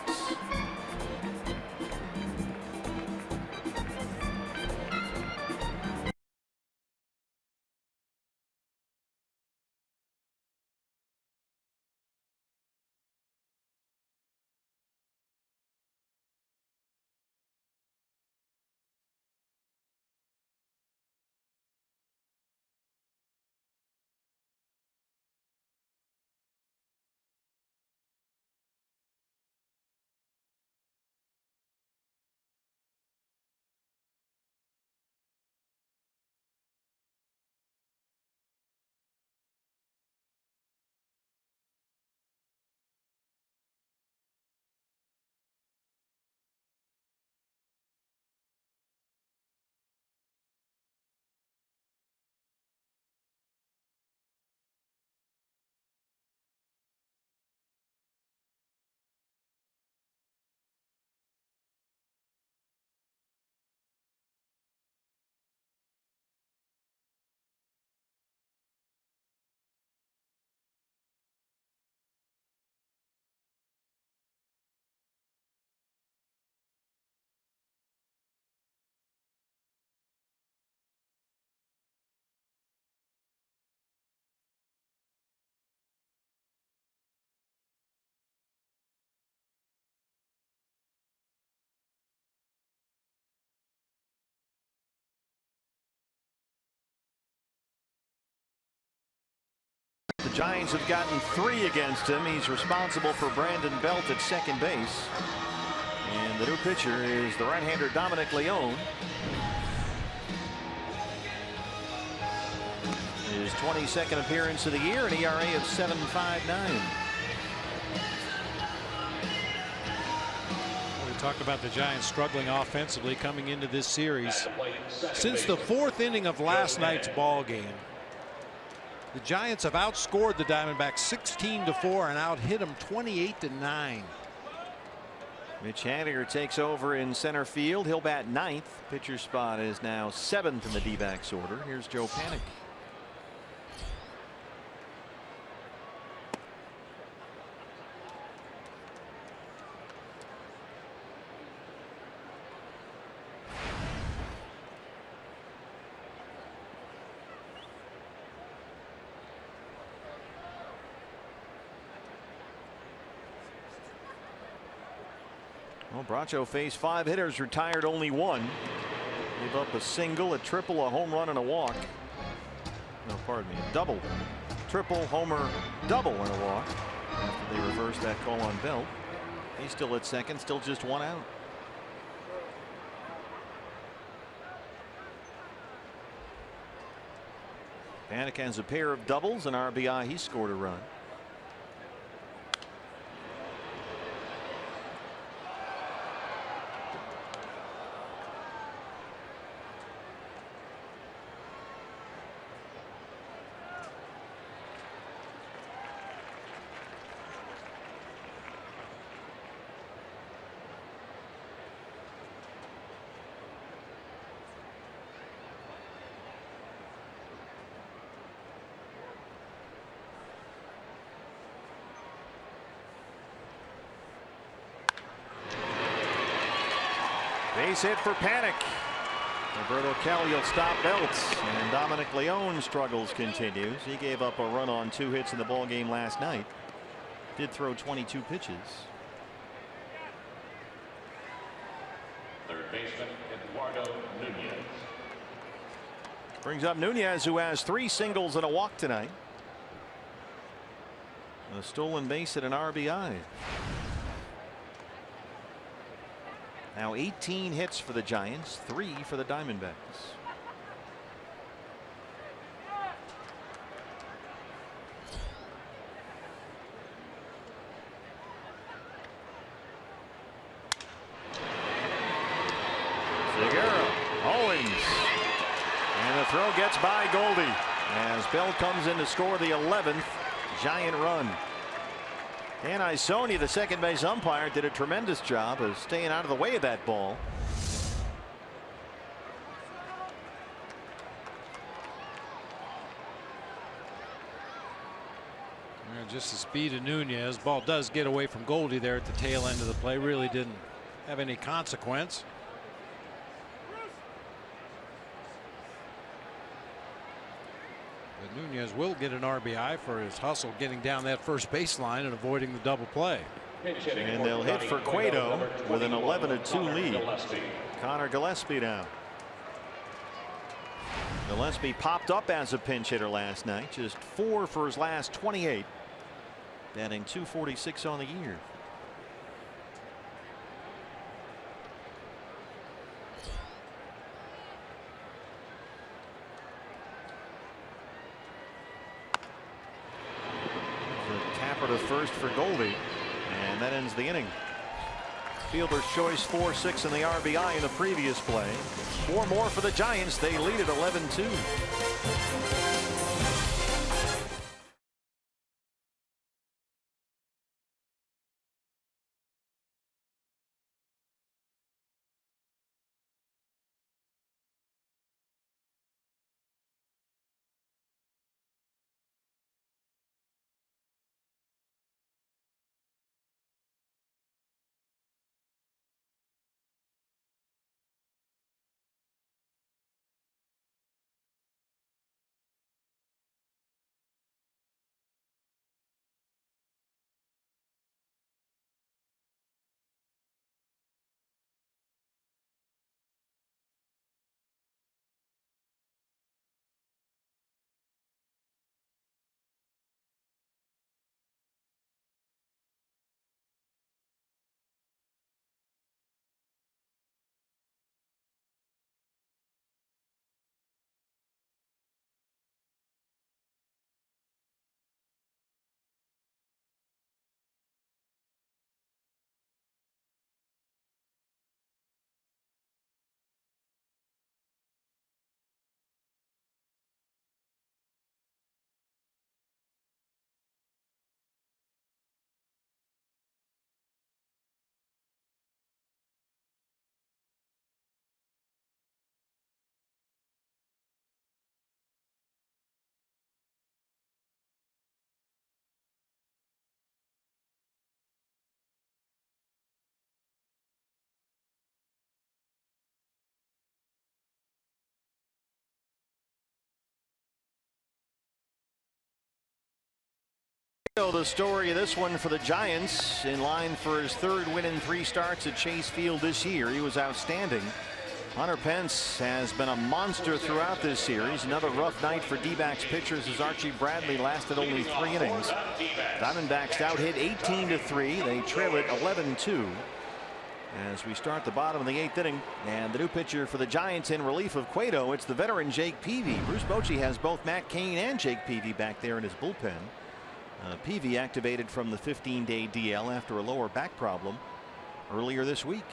The Giants have gotten 3 against him. He's responsible for Brandon Belt at second base. And the new pitcher is the right-hander Dominic Leone. His 22nd appearance of the year, an ERA of 7.59. We talked about the Giants struggling offensively coming into this series. Since the 4th inning of last night's ball game, the Giants have outscored the Diamondbacks 16-4 and out-hit them 28-9. Mitch Haniger takes over in center field. He'll bat 9th. Pitcher spot is now 7th in the D-backs order. Here's Joe Panik. Well, Bracho faced 5 hitters, retired only 1. Gave up a single, a triple, a home run, and a walk. No, pardon me, a double. Triple, homer, double, and a walk. After they reversed that call on Belt. He's still at second, still just 1 out. Panik has a pair of doubles, and RBI. He scored a run. Base hit for Panik. Roberto Kelly will stop Belt, and Dominic Leone's struggles continues. He gave up a run on 2 hits in the ball game last night. Did throw 22 pitches. Third baseman Eduardo Nunez. Brings up Nunez, who has 3 singles and a walk tonight. A stolen base and an RBI. Now 18 hits for the Giants, 3 for the Diamondbacks. throw gets by Goldie as Bell comes in to score the 11th Giant run. Dan Isonia, the second base umpire, did a tremendous job of staying out of the way of that ball. Just the speed of Nunez. Ball does get away from Goldie there at the tail end of the play. Really didn't have any consequence. But Nunez will get an RBI for his hustle getting down that first baseline and avoiding the double play. And they'll hit for Cueto with an 11-2 lead. Connor Gillespie now. Gillespie popped up as a pinch hitter last night, just 4 for his last 28. Batting .246 on the year. The tapper to first for Goldie, and that ends the inning. Fielder's choice 4-6 in the RBI in the previous play. 4 more for the Giants. They lead at 11-2. The story of this one for the Giants, in line for his 3rd win in 3 starts at Chase Field this year. He was outstanding. Hunter Pence has been a monster throughout this series. Another rough night for D-backs pitchers as Archie Bradley lasted only 3 innings. Diamondbacks out hit 18-3. They trail it 11-2 as we start the bottom of the 8th inning. And the new pitcher for the Giants in relief of Cueto, it's the veteran Jake Peavy. Bruce Bochy has both Matt Cain and Jake Peavy back there in his bullpen. Peavy activated from the 15-day DL after a lower back problem earlier this week.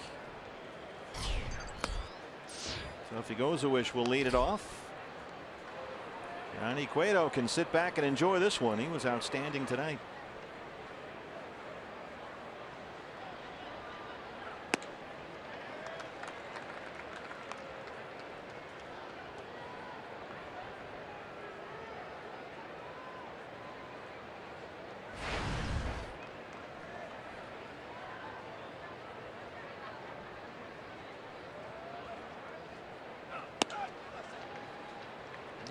So if he goes a wish, we'll lead it off. Johnny Cueto can sit back and enjoy this one. He was outstanding tonight.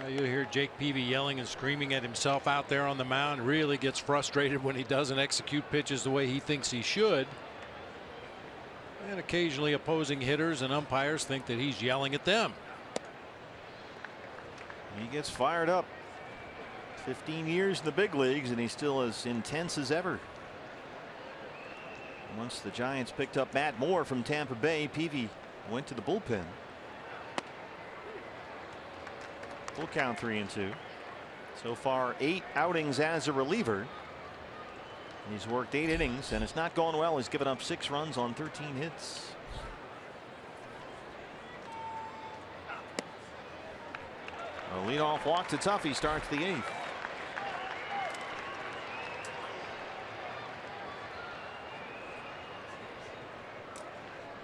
You hear Jake Peavy yelling and screaming at himself out there on the mound. Really gets frustrated when he doesn't execute pitches the way he thinks he should. And occasionally opposing hitters and umpires think that he's yelling at them. He gets fired up. 15 years in the big leagues and he's still as intense as ever. Once the Giants picked up Matt Moore from Tampa Bay, Peavy went to the bullpen. Full count 3-2. So far 8 outings as a reliever. He's worked 8 innings and it's not going well. He's given up 6 runs on 13 hits. A leadoff walk to Tuffy starts the 8th.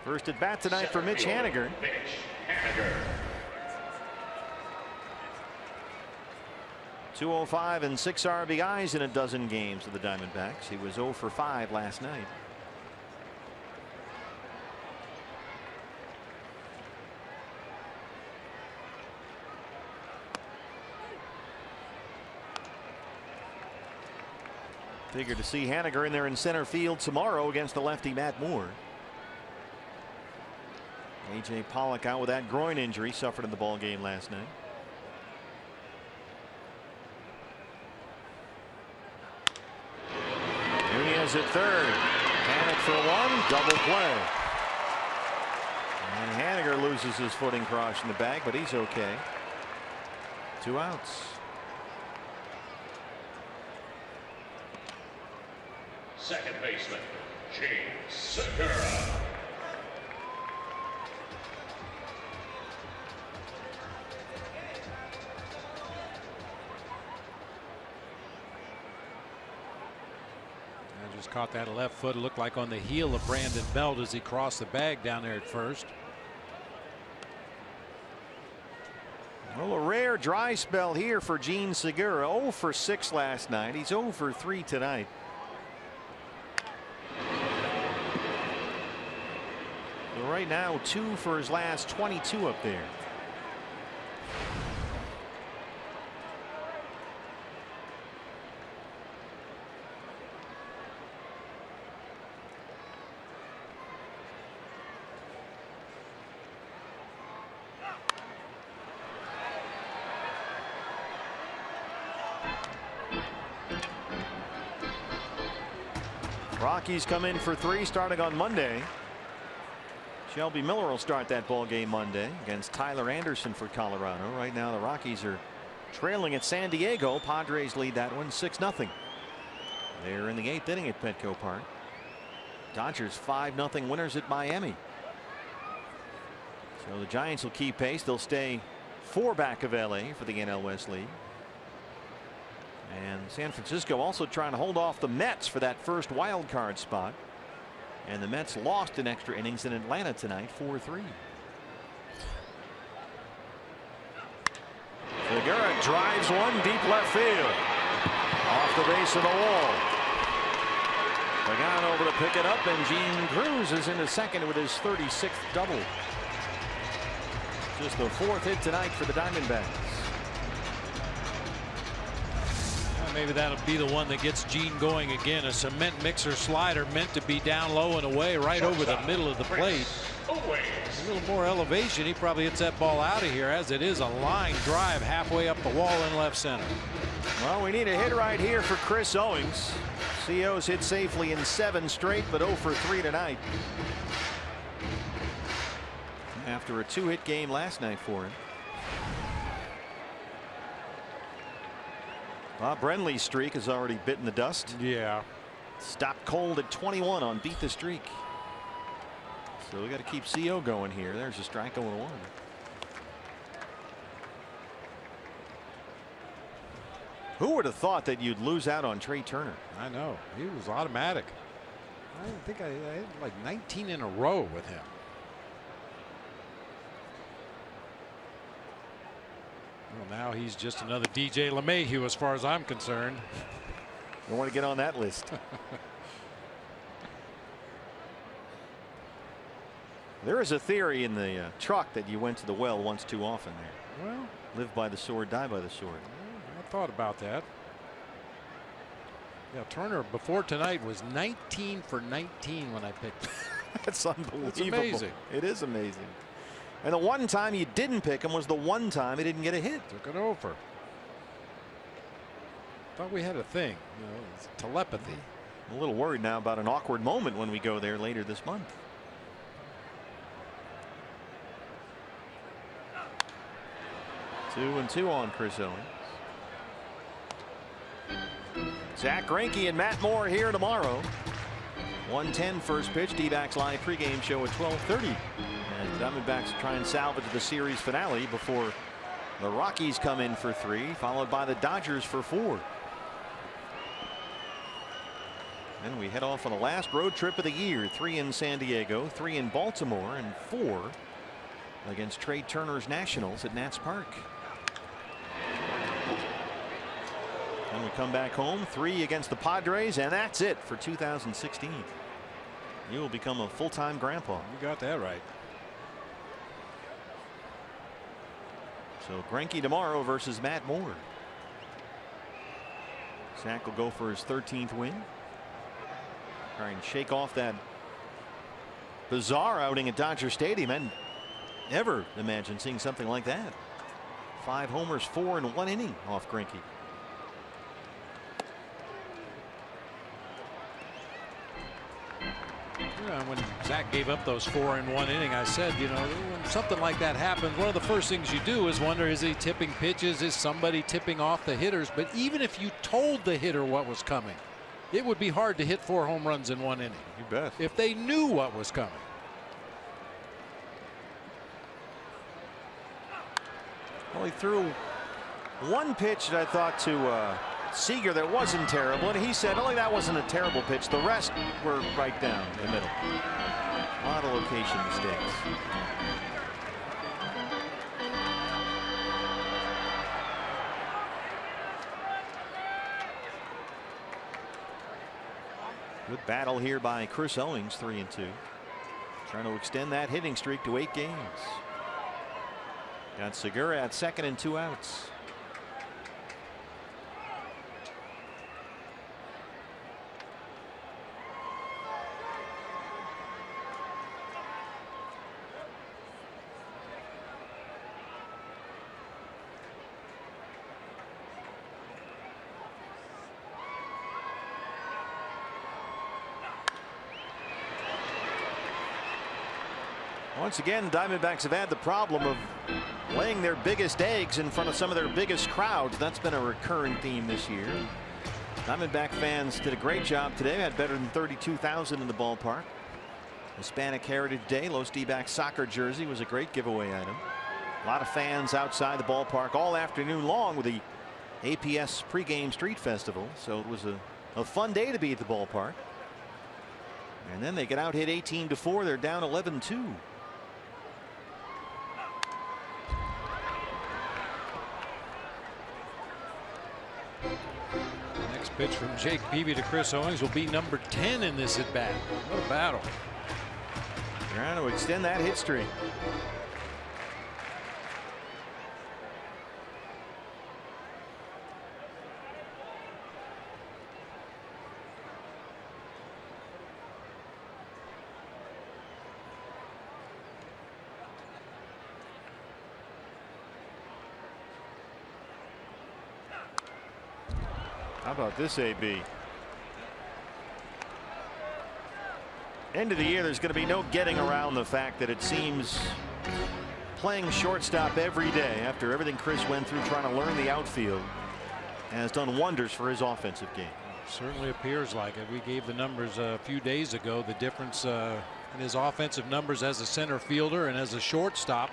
First at bat tonight for Mitch Haniger. 205 and 6 RBIs in a dozen games of the Diamondbacks. He was 0 for 5 last night. Figured to see Haniger in there in center field tomorrow against the lefty Matt Moore. A.J. Pollock out with that groin injury suffered in the ball game last night. Nunez at third. Panic for one. Double play. And Haniger loses his footing crossing the bag, but he's okay. 2 outs. Second baseman, James Segura. I just caught that left foot. It looked like on the heel of Brandon Belt as he crossed the bag down there at first. Well, a rare dry spell here for Gene Segura. 0 for 6 last night. He's 0 for 3 tonight. Right now 2 for his last 22 up there. Rockies come in for 3 starting on Monday. Shelby Miller will start that ball game Monday against Tyler Anderson for Colorado. Right now the Rockies are trailing at San Diego. Padres lead that one 6-0. They're in the 8th inning at Petco Park. Dodgers 5-0 winners at Miami. So the Giants will keep pace. They'll stay 4 back of LA for the NL West lead. And San Francisco also trying to hold off the Mets for that first wild card spot. And the Mets lost in extra innings in Atlanta tonight 4-3. Segura drives one deep left field. Off the base of the wall. Pagan over to pick it up, and Gene Cruz is into second with his 36th double. Just the 4th hit tonight for the Diamondbacks. Maybe that'll be the one that gets Gene going again. A cement mixer slider meant to be down low and away right over the middle of the plate. A little more elevation. He probably hits that ball out of here, as it is a line drive halfway up the wall in left center. Well, we need a hit right here for Chris Owings. CO's hit safely in 7 straight, but 0 for 3 tonight. After a 2-hit game last night for him. Bob Brenly's streak has already bitten the dust. Yeah. Stopped cold at 21 on Beat the Streak. So we got to keep CO going here. There's a strike 0-1. Who would have thought that you'd lose out on Trey Turner? I know. He was automatic. I think I had like 19 in a row with him. Well, now he's just another DJ LeMahieu as far as I'm concerned. You want to get on that list. There is a theory in the truck that you went to the well once too often there. Well, live by the sword, die by the sword. I thought about that. Yeah, Turner before tonight was 19 for 19 when I picked him. That's unbelievable. It's amazing. It is amazing. And the one time you didn't pick him was the one time he didn't get a hit. Took it over. Thought we had a thing, you know, it's telepathy. I'm a little worried now about an awkward moment when we go there later this month. Two and two on Chris Owings. Zach Greinke and Matt Moore here tomorrow. 1:10 first pitch. D-backs live pregame show at 12:30. And the Diamondbacks try and salvage the series finale before The Rockies come in for 3, followed by the Dodgers for 4. Then we head off on the last road trip of the year. 3 in San Diego, 3 in Baltimore, and 4 against Trey Turner's Nationals at Nats Park. Then we come back home, 3 against the Padres, and that's it for 2016. You will become a full-time grandpa. You got that right. So Greinke tomorrow versus Matt Moore. Zach will go for his 13th win. Try and shake off that bizarre outing at Dodger Stadium. And never imagine seeing something like that. 5 homers, 4 in 1 inning off Greinke. Yeah, when Zach gave up those 4 in 1 inning, I said, you know, when something like that happens, one of the first things you do is wonder, is he tipping pitches? Is somebody tipping off the hitters? But even if you told the hitter what was coming, it would be hard to hit 4 home runs in 1 inning. You bet. If they knew what was coming. Well, he threw one pitch that I thought to Seager that wasn't terrible, and he said, "Oh, that wasn't a terrible pitch. The rest were right down the middle." A lot of location mistakes. Good battle here by Chris Owings, 3-2. Trying to extend that hitting streak to 8 games. Got Segura at second and 2 outs. Once again, Diamondbacks have had the problem of laying their biggest eggs in front of some of their biggest crowds. That's been a recurring theme this year. Diamondback fans did a great job today. Had better than 32,000 in the ballpark. Hispanic Heritage Day. Los D-backs soccer jersey was a great giveaway item. A lot of fans outside the ballpark all afternoon long with the APS pregame street festival. So it was a fun day to be at the ballpark. And then they get out hit 18-4. They're down 11-2. Pitch from Jake Peavy to Chris Owings will be number 10 in this at bat. What a battle. Trying to extend that hit streak. How about this, AB? End of the year, there's going to be no getting around the fact that it seems playing shortstop every day after everything Chris went through trying to learn the outfield has done wonders for his offensive game. Certainly appears like it. We gave the numbers a few days ago, the difference in his offensive numbers as a center fielder and as a shortstop.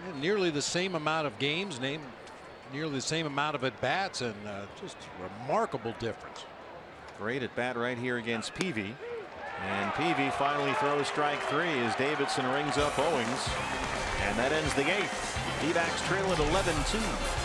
And nearly the same amount of games, nearly the same amount of at bats, and just remarkable difference. Great at bat right here against Peavy. And Peavy finally throws strike 3 as Davidson rings up Owings. And that ends the 8th. D-backs trail at 11-2.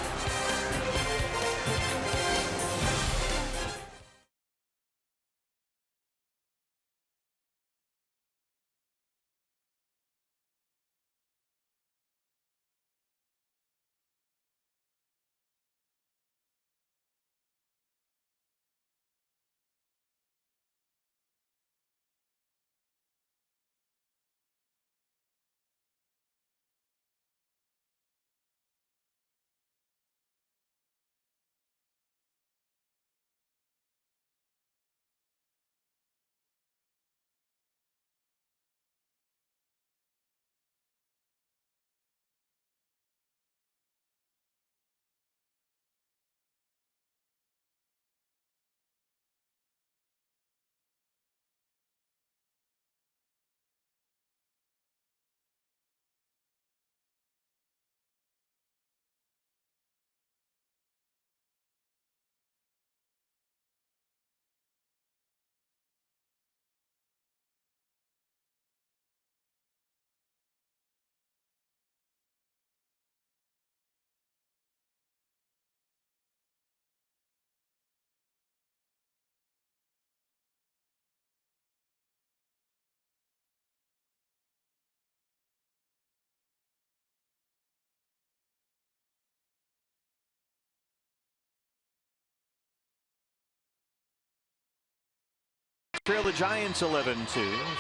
trail the Giants 11-2.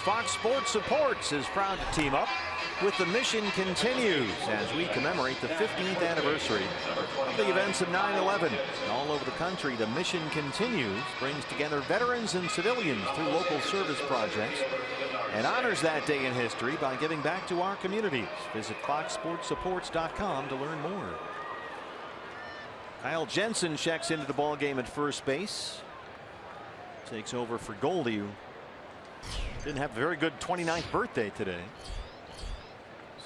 Fox Sports Supports is proud to team up with The Mission Continues as we commemorate the 15th anniversary of the events of 9/11. All over the country, The Mission Continues brings together veterans and civilians through local service projects and honors that day in history by giving back to our communities. Visit foxsportsupports.com to learn more. Kyle Jensen checks into the ball game at first base. Takes over for Goldie, who didn't have a very good 29th birthday today.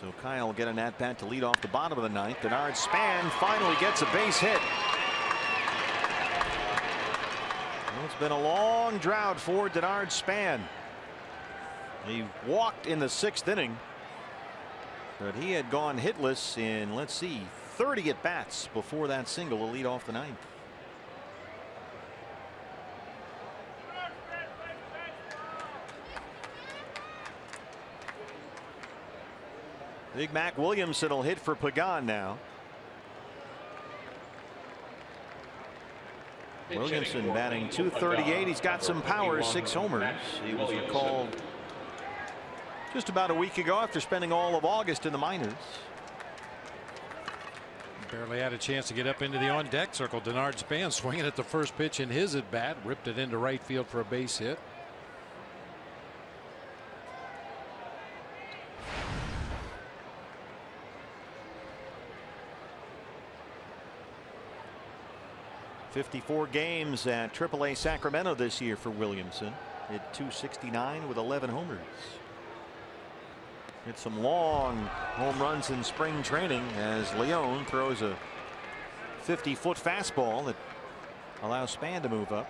So Kyle will get an at-bat to lead off the bottom of the ninth. Denard Span finally gets a base hit. Well, it's been a long drought for Denard Span. He walked in the 6th inning, but he had gone hitless in, let's see, 30 at-bats before that single to lead off the ninth. Big Mac Williamson will hit for Pagan now. Williamson batting .238. He's got some power, 6 homers. He was recalled just about a week ago after spending all of August in the minors. Barely had a chance to get up into the on-deck circle. Denard Span swinging at the first pitch in his at-bat, ripped it into right field for a base hit. .54 games at AAA Sacramento this year for Williamson. Hit .269 with 11 homers. Hit some long home runs in spring training as Leon throws a 50-foot fastball that allows Span to move up.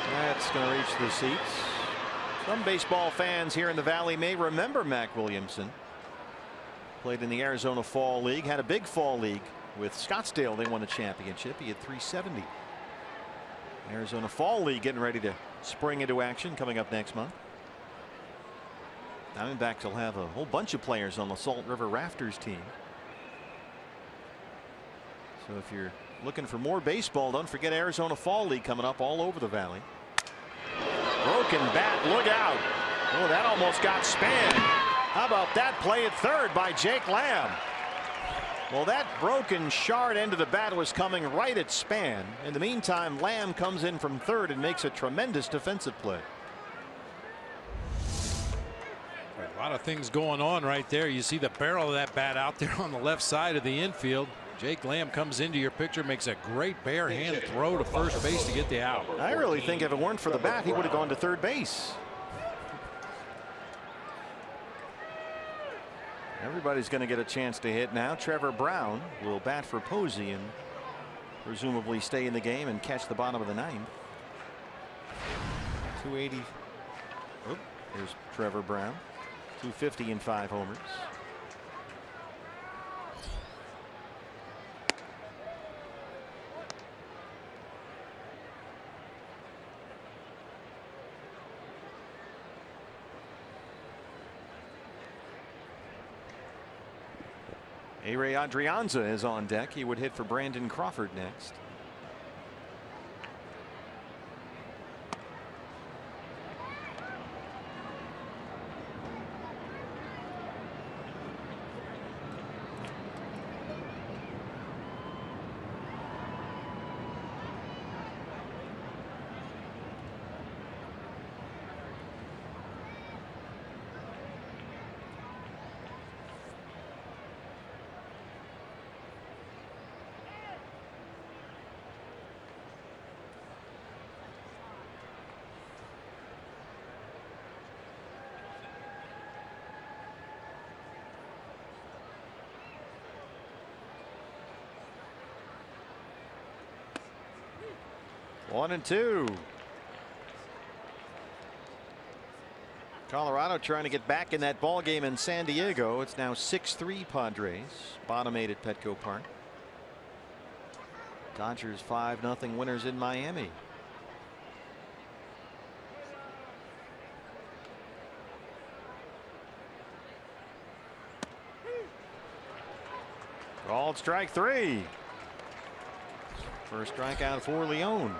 That's going to reach the seats. Some baseball fans here in the Valley may remember Mac Williamson. Played in the Arizona Fall League, had a big Fall League with Scottsdale. They won a championship. He had .370. Arizona Fall League getting ready to spring into action coming up next month. Diamondbacks will have a whole bunch of players on the Salt River Rafters team. So if you're looking for more baseball, don't forget Arizona Fall League coming up all over the Valley. Broken bat, look out. Oh, that almost got Span. How about that play at third by Jake Lamb? Well, that broken shard end of the bat was coming right at Span. In the meantime, Lamb comes in from third and makes a tremendous defensive play. A lot of things going on right there. You see the barrel of that bat out there on the left side of the infield. Jake Lamb comes into your picture, makes a great bare hand throw to first base to get the out. I really think if it weren't for the bat, he would have gone to third base. Everybody's going to get a chance to hit now. Trevor Brown will bat for Posey and presumably stay in the game and catch the bottom of the ninth. 280. Oh, there's Trevor Brown. 250 and 5 homers. A-Ray Adrianza is on deck. He would hit for Brandon Crawford next. One and two. Colorado trying to get back in that ball game in San Diego. It's now 6-3 Padres. Bottom 8 at Petco Park. Dodgers 5-0 winners in Miami. Called strike 3. First strikeout for Leone.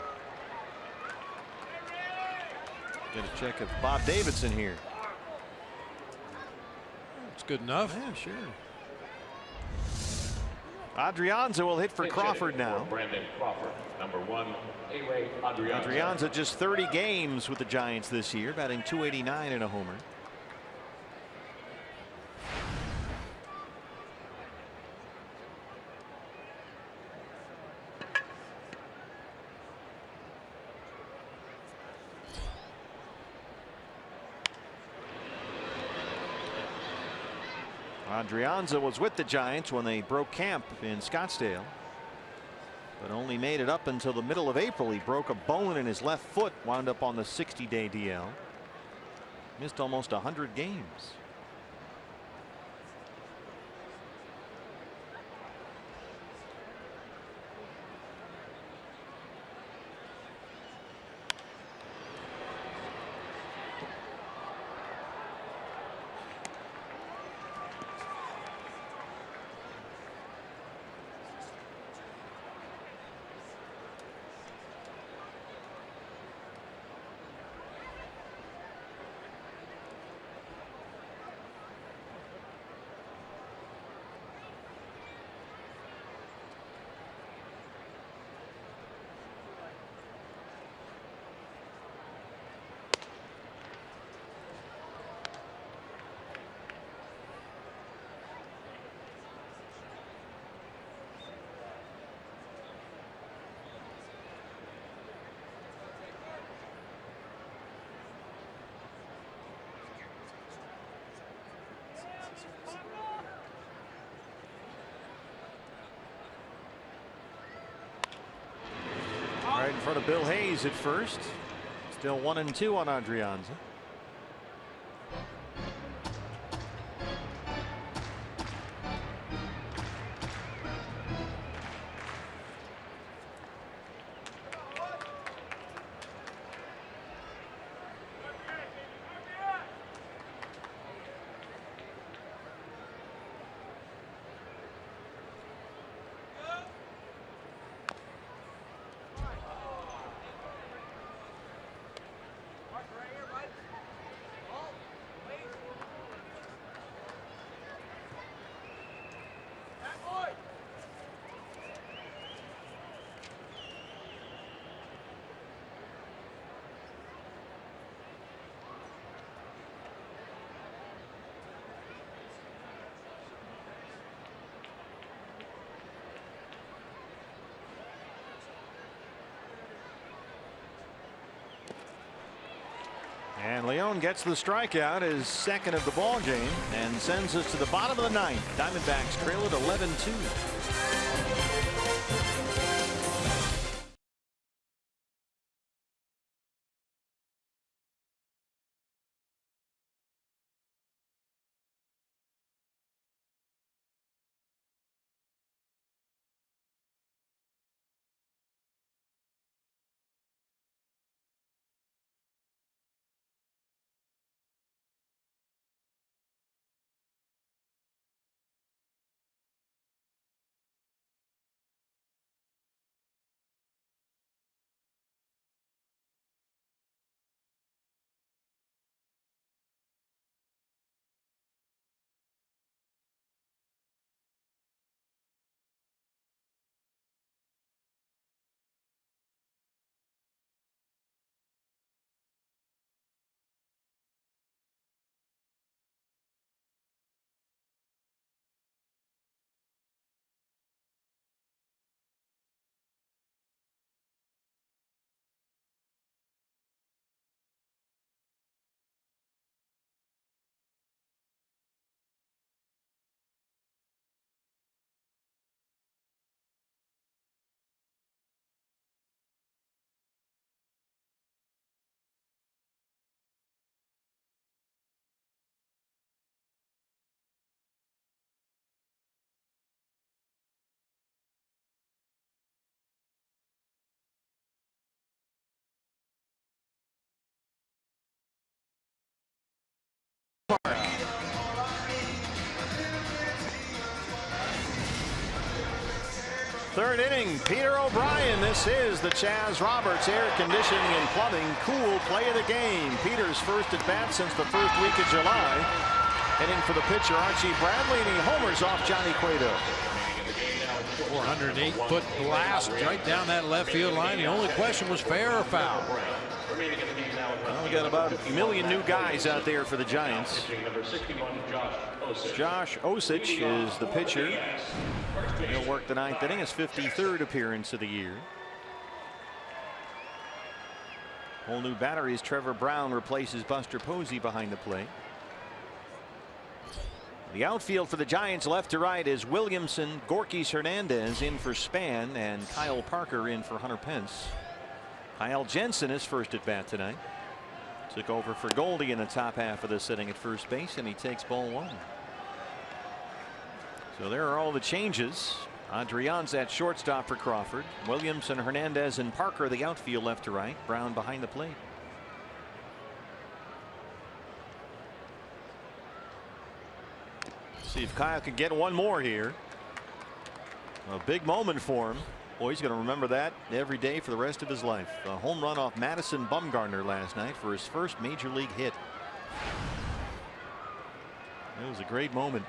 Get a check of Bob Davidson here. It's good enough. Yeah, sure. Adrianza will hit for Crawford now. Brandon Crawford, number 1, A-Ray Adrianza. Adrianza just 30 games with the Giants this year, batting .289 and a homer. Adrianza was with the Giants when they broke camp in Scottsdale, but only made it up until the middle of April. He broke a bone in his left foot, wound up on the 60-day DL. Missed almost 100 games. Right in front of Bill Hayes at first. Still 1-2 on Adrianza. And Leone gets the strikeout, his second of the ball game, and sends us to the bottom of the 9th. Diamondbacks trail it 11-2. Third inning, Peter O'Brien. This is the Chaz Roberts Air Conditioning and Plumbing Cool Play of the Game. Peter's first at bat since the first week of July. Heading for the pitcher, Archie Bradley, and he homers off Johnny Cueto. 408-foot blast right down that left field line. The only question was fair or foul. Well, we got about a million new guys out there for the Giants. Josh Osich is the pitcher. He'll work the ninth inning, his 53rd appearance of the year. Whole new batteries. Trevor Brown replaces Buster Posey behind the plate. The outfield for the Giants, left to right, is Williamson, Gorkys Hernandez in for Span, and Kyle Parker in for Hunter Pence. Kyle Jensen is first at bat tonight. Took over for Goldie in the top half of this inning at first base, and he takes ball one. So there are all the changes. Adrian's at shortstop for Crawford. Williamson, Hernandez, and Parker the outfield left to right. Brown behind the plate. See if Kyle can get one more here. A big moment for him. Boy, he's going to remember that every day for the rest of his life. A home run off Madison Bumgarner last night for his first major league hit. It was a great moment.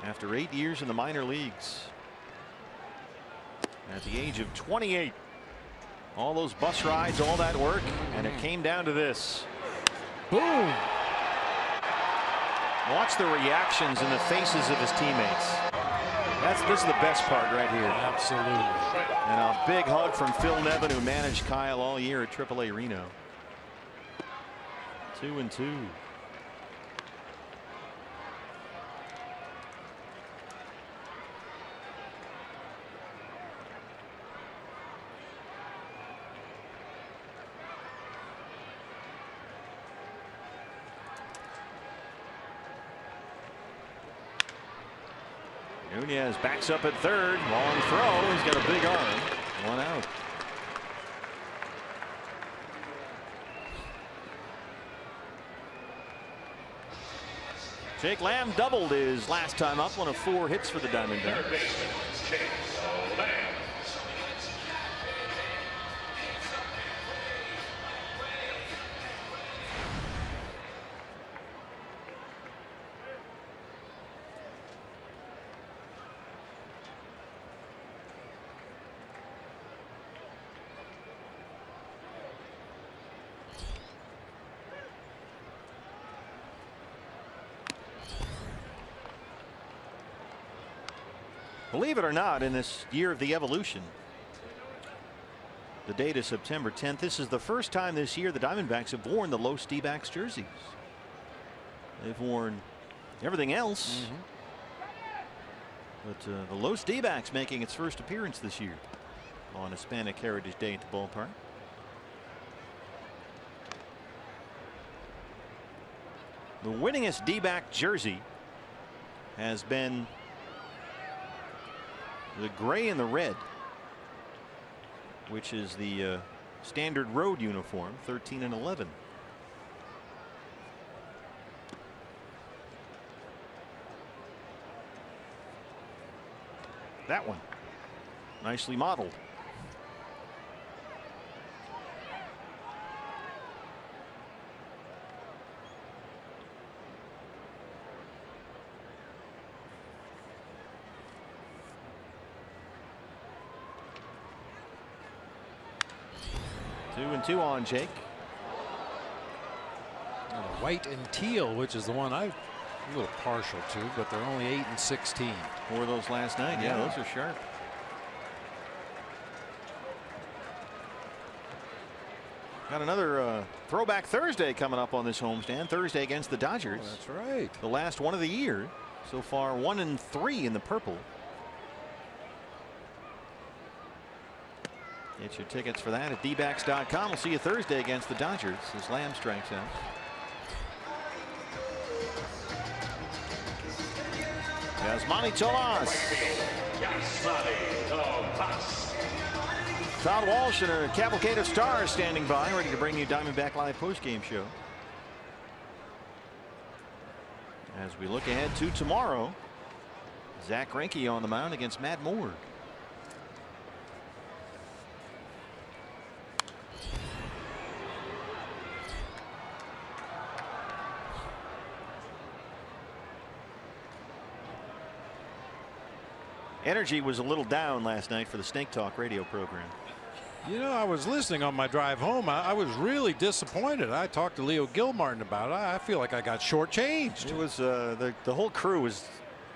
After 8 years in the minor leagues. At the age of 28. All those bus rides, all that work, and it came down to this. Boom. Watch the reactions in the faces of his teammates. This is the best part right here. Absolutely. And a big hug from Phil Nevin, who managed Kyle all year at AAA Reno. 2-2. Nunez backs up at third. Long throw. He's got a big arm. One out. Jake Lamb doubled his last time up. One of 4 hits for the Diamondbacks. Believe it or not, in this year of the evolution, the date is September 10th. This is the first time this year the Diamondbacks have worn the Los D-backs jerseys. They've worn everything else. But the Los D-backs making its first appearance this year on Hispanic Heritage Day at the ballpark. The winningest D-back jersey has been the gray and the red, which is the standard road uniform, 13 and 11. That one nicely modeled. Two on Jake. White and teal, which is the one I'm a little partial to, but they're only 8 and 16. Wore those last night. Yeah, those are sharp. Got another Throwback Thursday coming up on this homestand. Thursday against the Dodgers. Oh, that's right. The last one of the year. So far 1-3 in the purple. Get your tickets for that at dbacks.com. We'll see you Thursday against the Dodgers as Lamb strikes out. Yasmani Tomas. Todd Walsh and a cavalcade of stars standing by, ready to bring you Diamondback Live postgame show. As we look ahead to tomorrow, Zach Greinke on the mound against Matt Moore. Energy was a little down last night for the Snake Talk radio program. You know, I was listening on my drive home. I was really disappointed. I talked to Leo Gilmartin about it. I feel like I got shortchanged. It was the whole crew was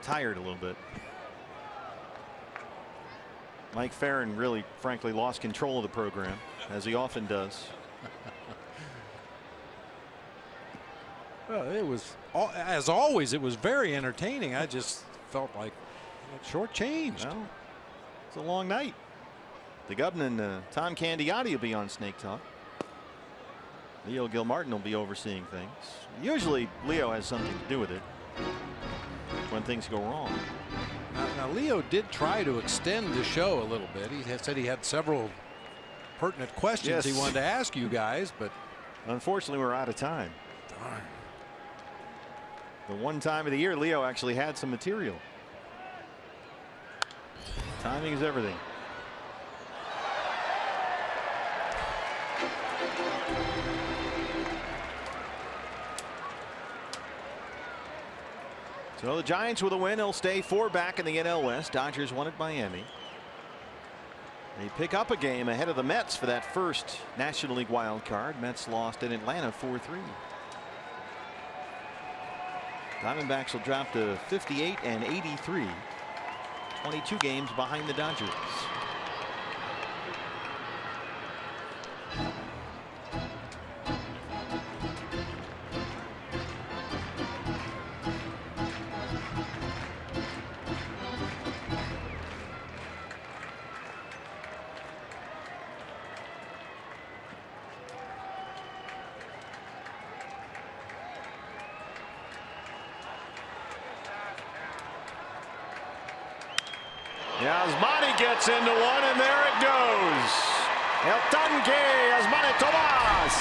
tired a little bit. Mike Farron really, frankly, lost control of the program, as he often does. Well, it was, as always, it was very entertaining. I just felt like shortchanged. Well, it's a long night. The Governor and Tom Candiotti will be on Snake Talk. Leo Gilmartin will be overseeing things. Usually Leo has something to do with it when things go wrong. Now Leo did try to extend the show a little bit. He had said he had several pertinent questions he wanted to ask you guys, but unfortunately we're out of time. Darn. The one time of the year Leo actually had some material. Timing is everything. So the Giants with a win, they'll stay 4 back in the NL West. Dodgers won at Miami. They pick up a game ahead of the Mets for that first National League wild card. Mets lost in Atlanta 4-3. Diamondbacks will drop to 58 and 83. 22 games behind the Dodgers. Yasmani gets into one, and there it goes. El Tanque Yasmani Tomas.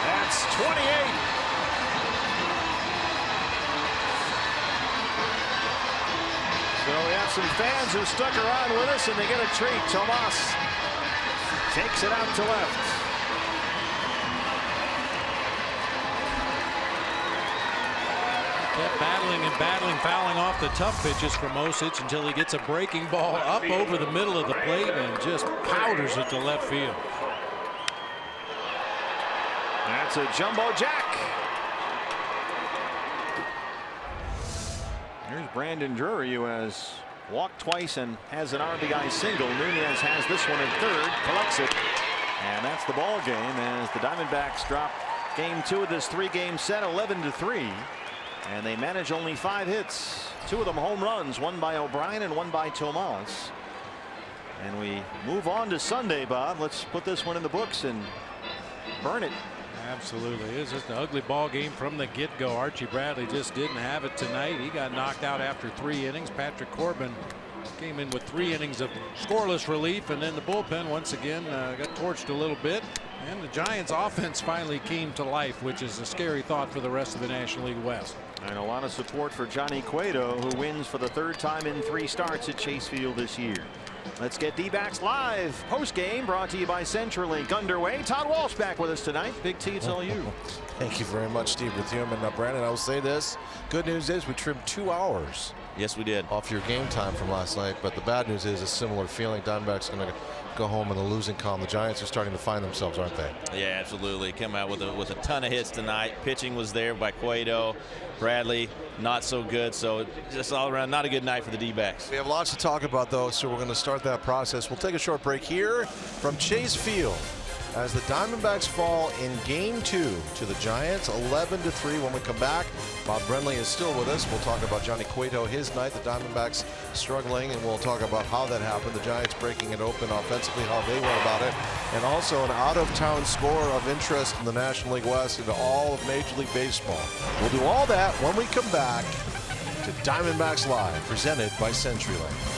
That's 28. So we have some fans who stuck around with us, and they get a treat. Tomas takes it out to left. Kept battling and battling, fouling off the tough pitches from Osich until he gets a breaking ball up over the middle of the plate and just powders it to left field. That's a jumbo jack. Here's Brandon Drury, who has walked twice and has an RBI single. Nunez has this one at third, collects it, and that's the ball game as the Diamondbacks drop game 2 of this 3-game set, 11-3. And they manage only 5 hits, 2 of them home runs, one by O'Brien and one by Tomas. And we move on to Sunday, Bob. Let's put this one in the books and burn it. Absolutely. It's just an ugly ball game from the get-go. Archie Bradley just didn't have it tonight. He got knocked out after 3 innings. Patrick Corbin came in with 3 innings of scoreless relief, and then the bullpen once again got torched a little bit. And the Giants offense finally came to life, which is a scary thought for the rest of the National League West. And a lot of support for Johnny Cueto, who wins for the 3rd time in 3 starts at Chase Field this year. Let's get D-backs live. Post-game brought to you by CenturyLink underway. Todd Walsh back with us tonight. Big T, it's all you. Thank you very much, Steve, with you. And Brandon, I will say this. Good news is we trimmed 2 hours. Yes, we did. Off your game time from last night. But the bad news is a similar feeling. Diamondbacks going to go home in the losing column. The Giants are starting to find themselves, aren't they? Yeah, absolutely. Came out with a ton of hits tonight. Pitching was there by Cueto. Bradley, not so good. So just all around, not a good night for the D-backs. We have lots to talk about, though, so we're going to start that process. We'll take a short break here from Chase Field as the Diamondbacks fall in game 2 to the Giants, 11-3. When we come back, Bob Brenly is still with us. We'll talk about Johnny Cueto, his night, the Diamondbacks struggling, and we'll talk about how that happened, the Giants breaking it open offensively, how they went about it, and also an out-of-town score of interest in the National League West into all of Major League Baseball. We'll do all that when we come back to Diamondbacks Live, presented by CenturyLink.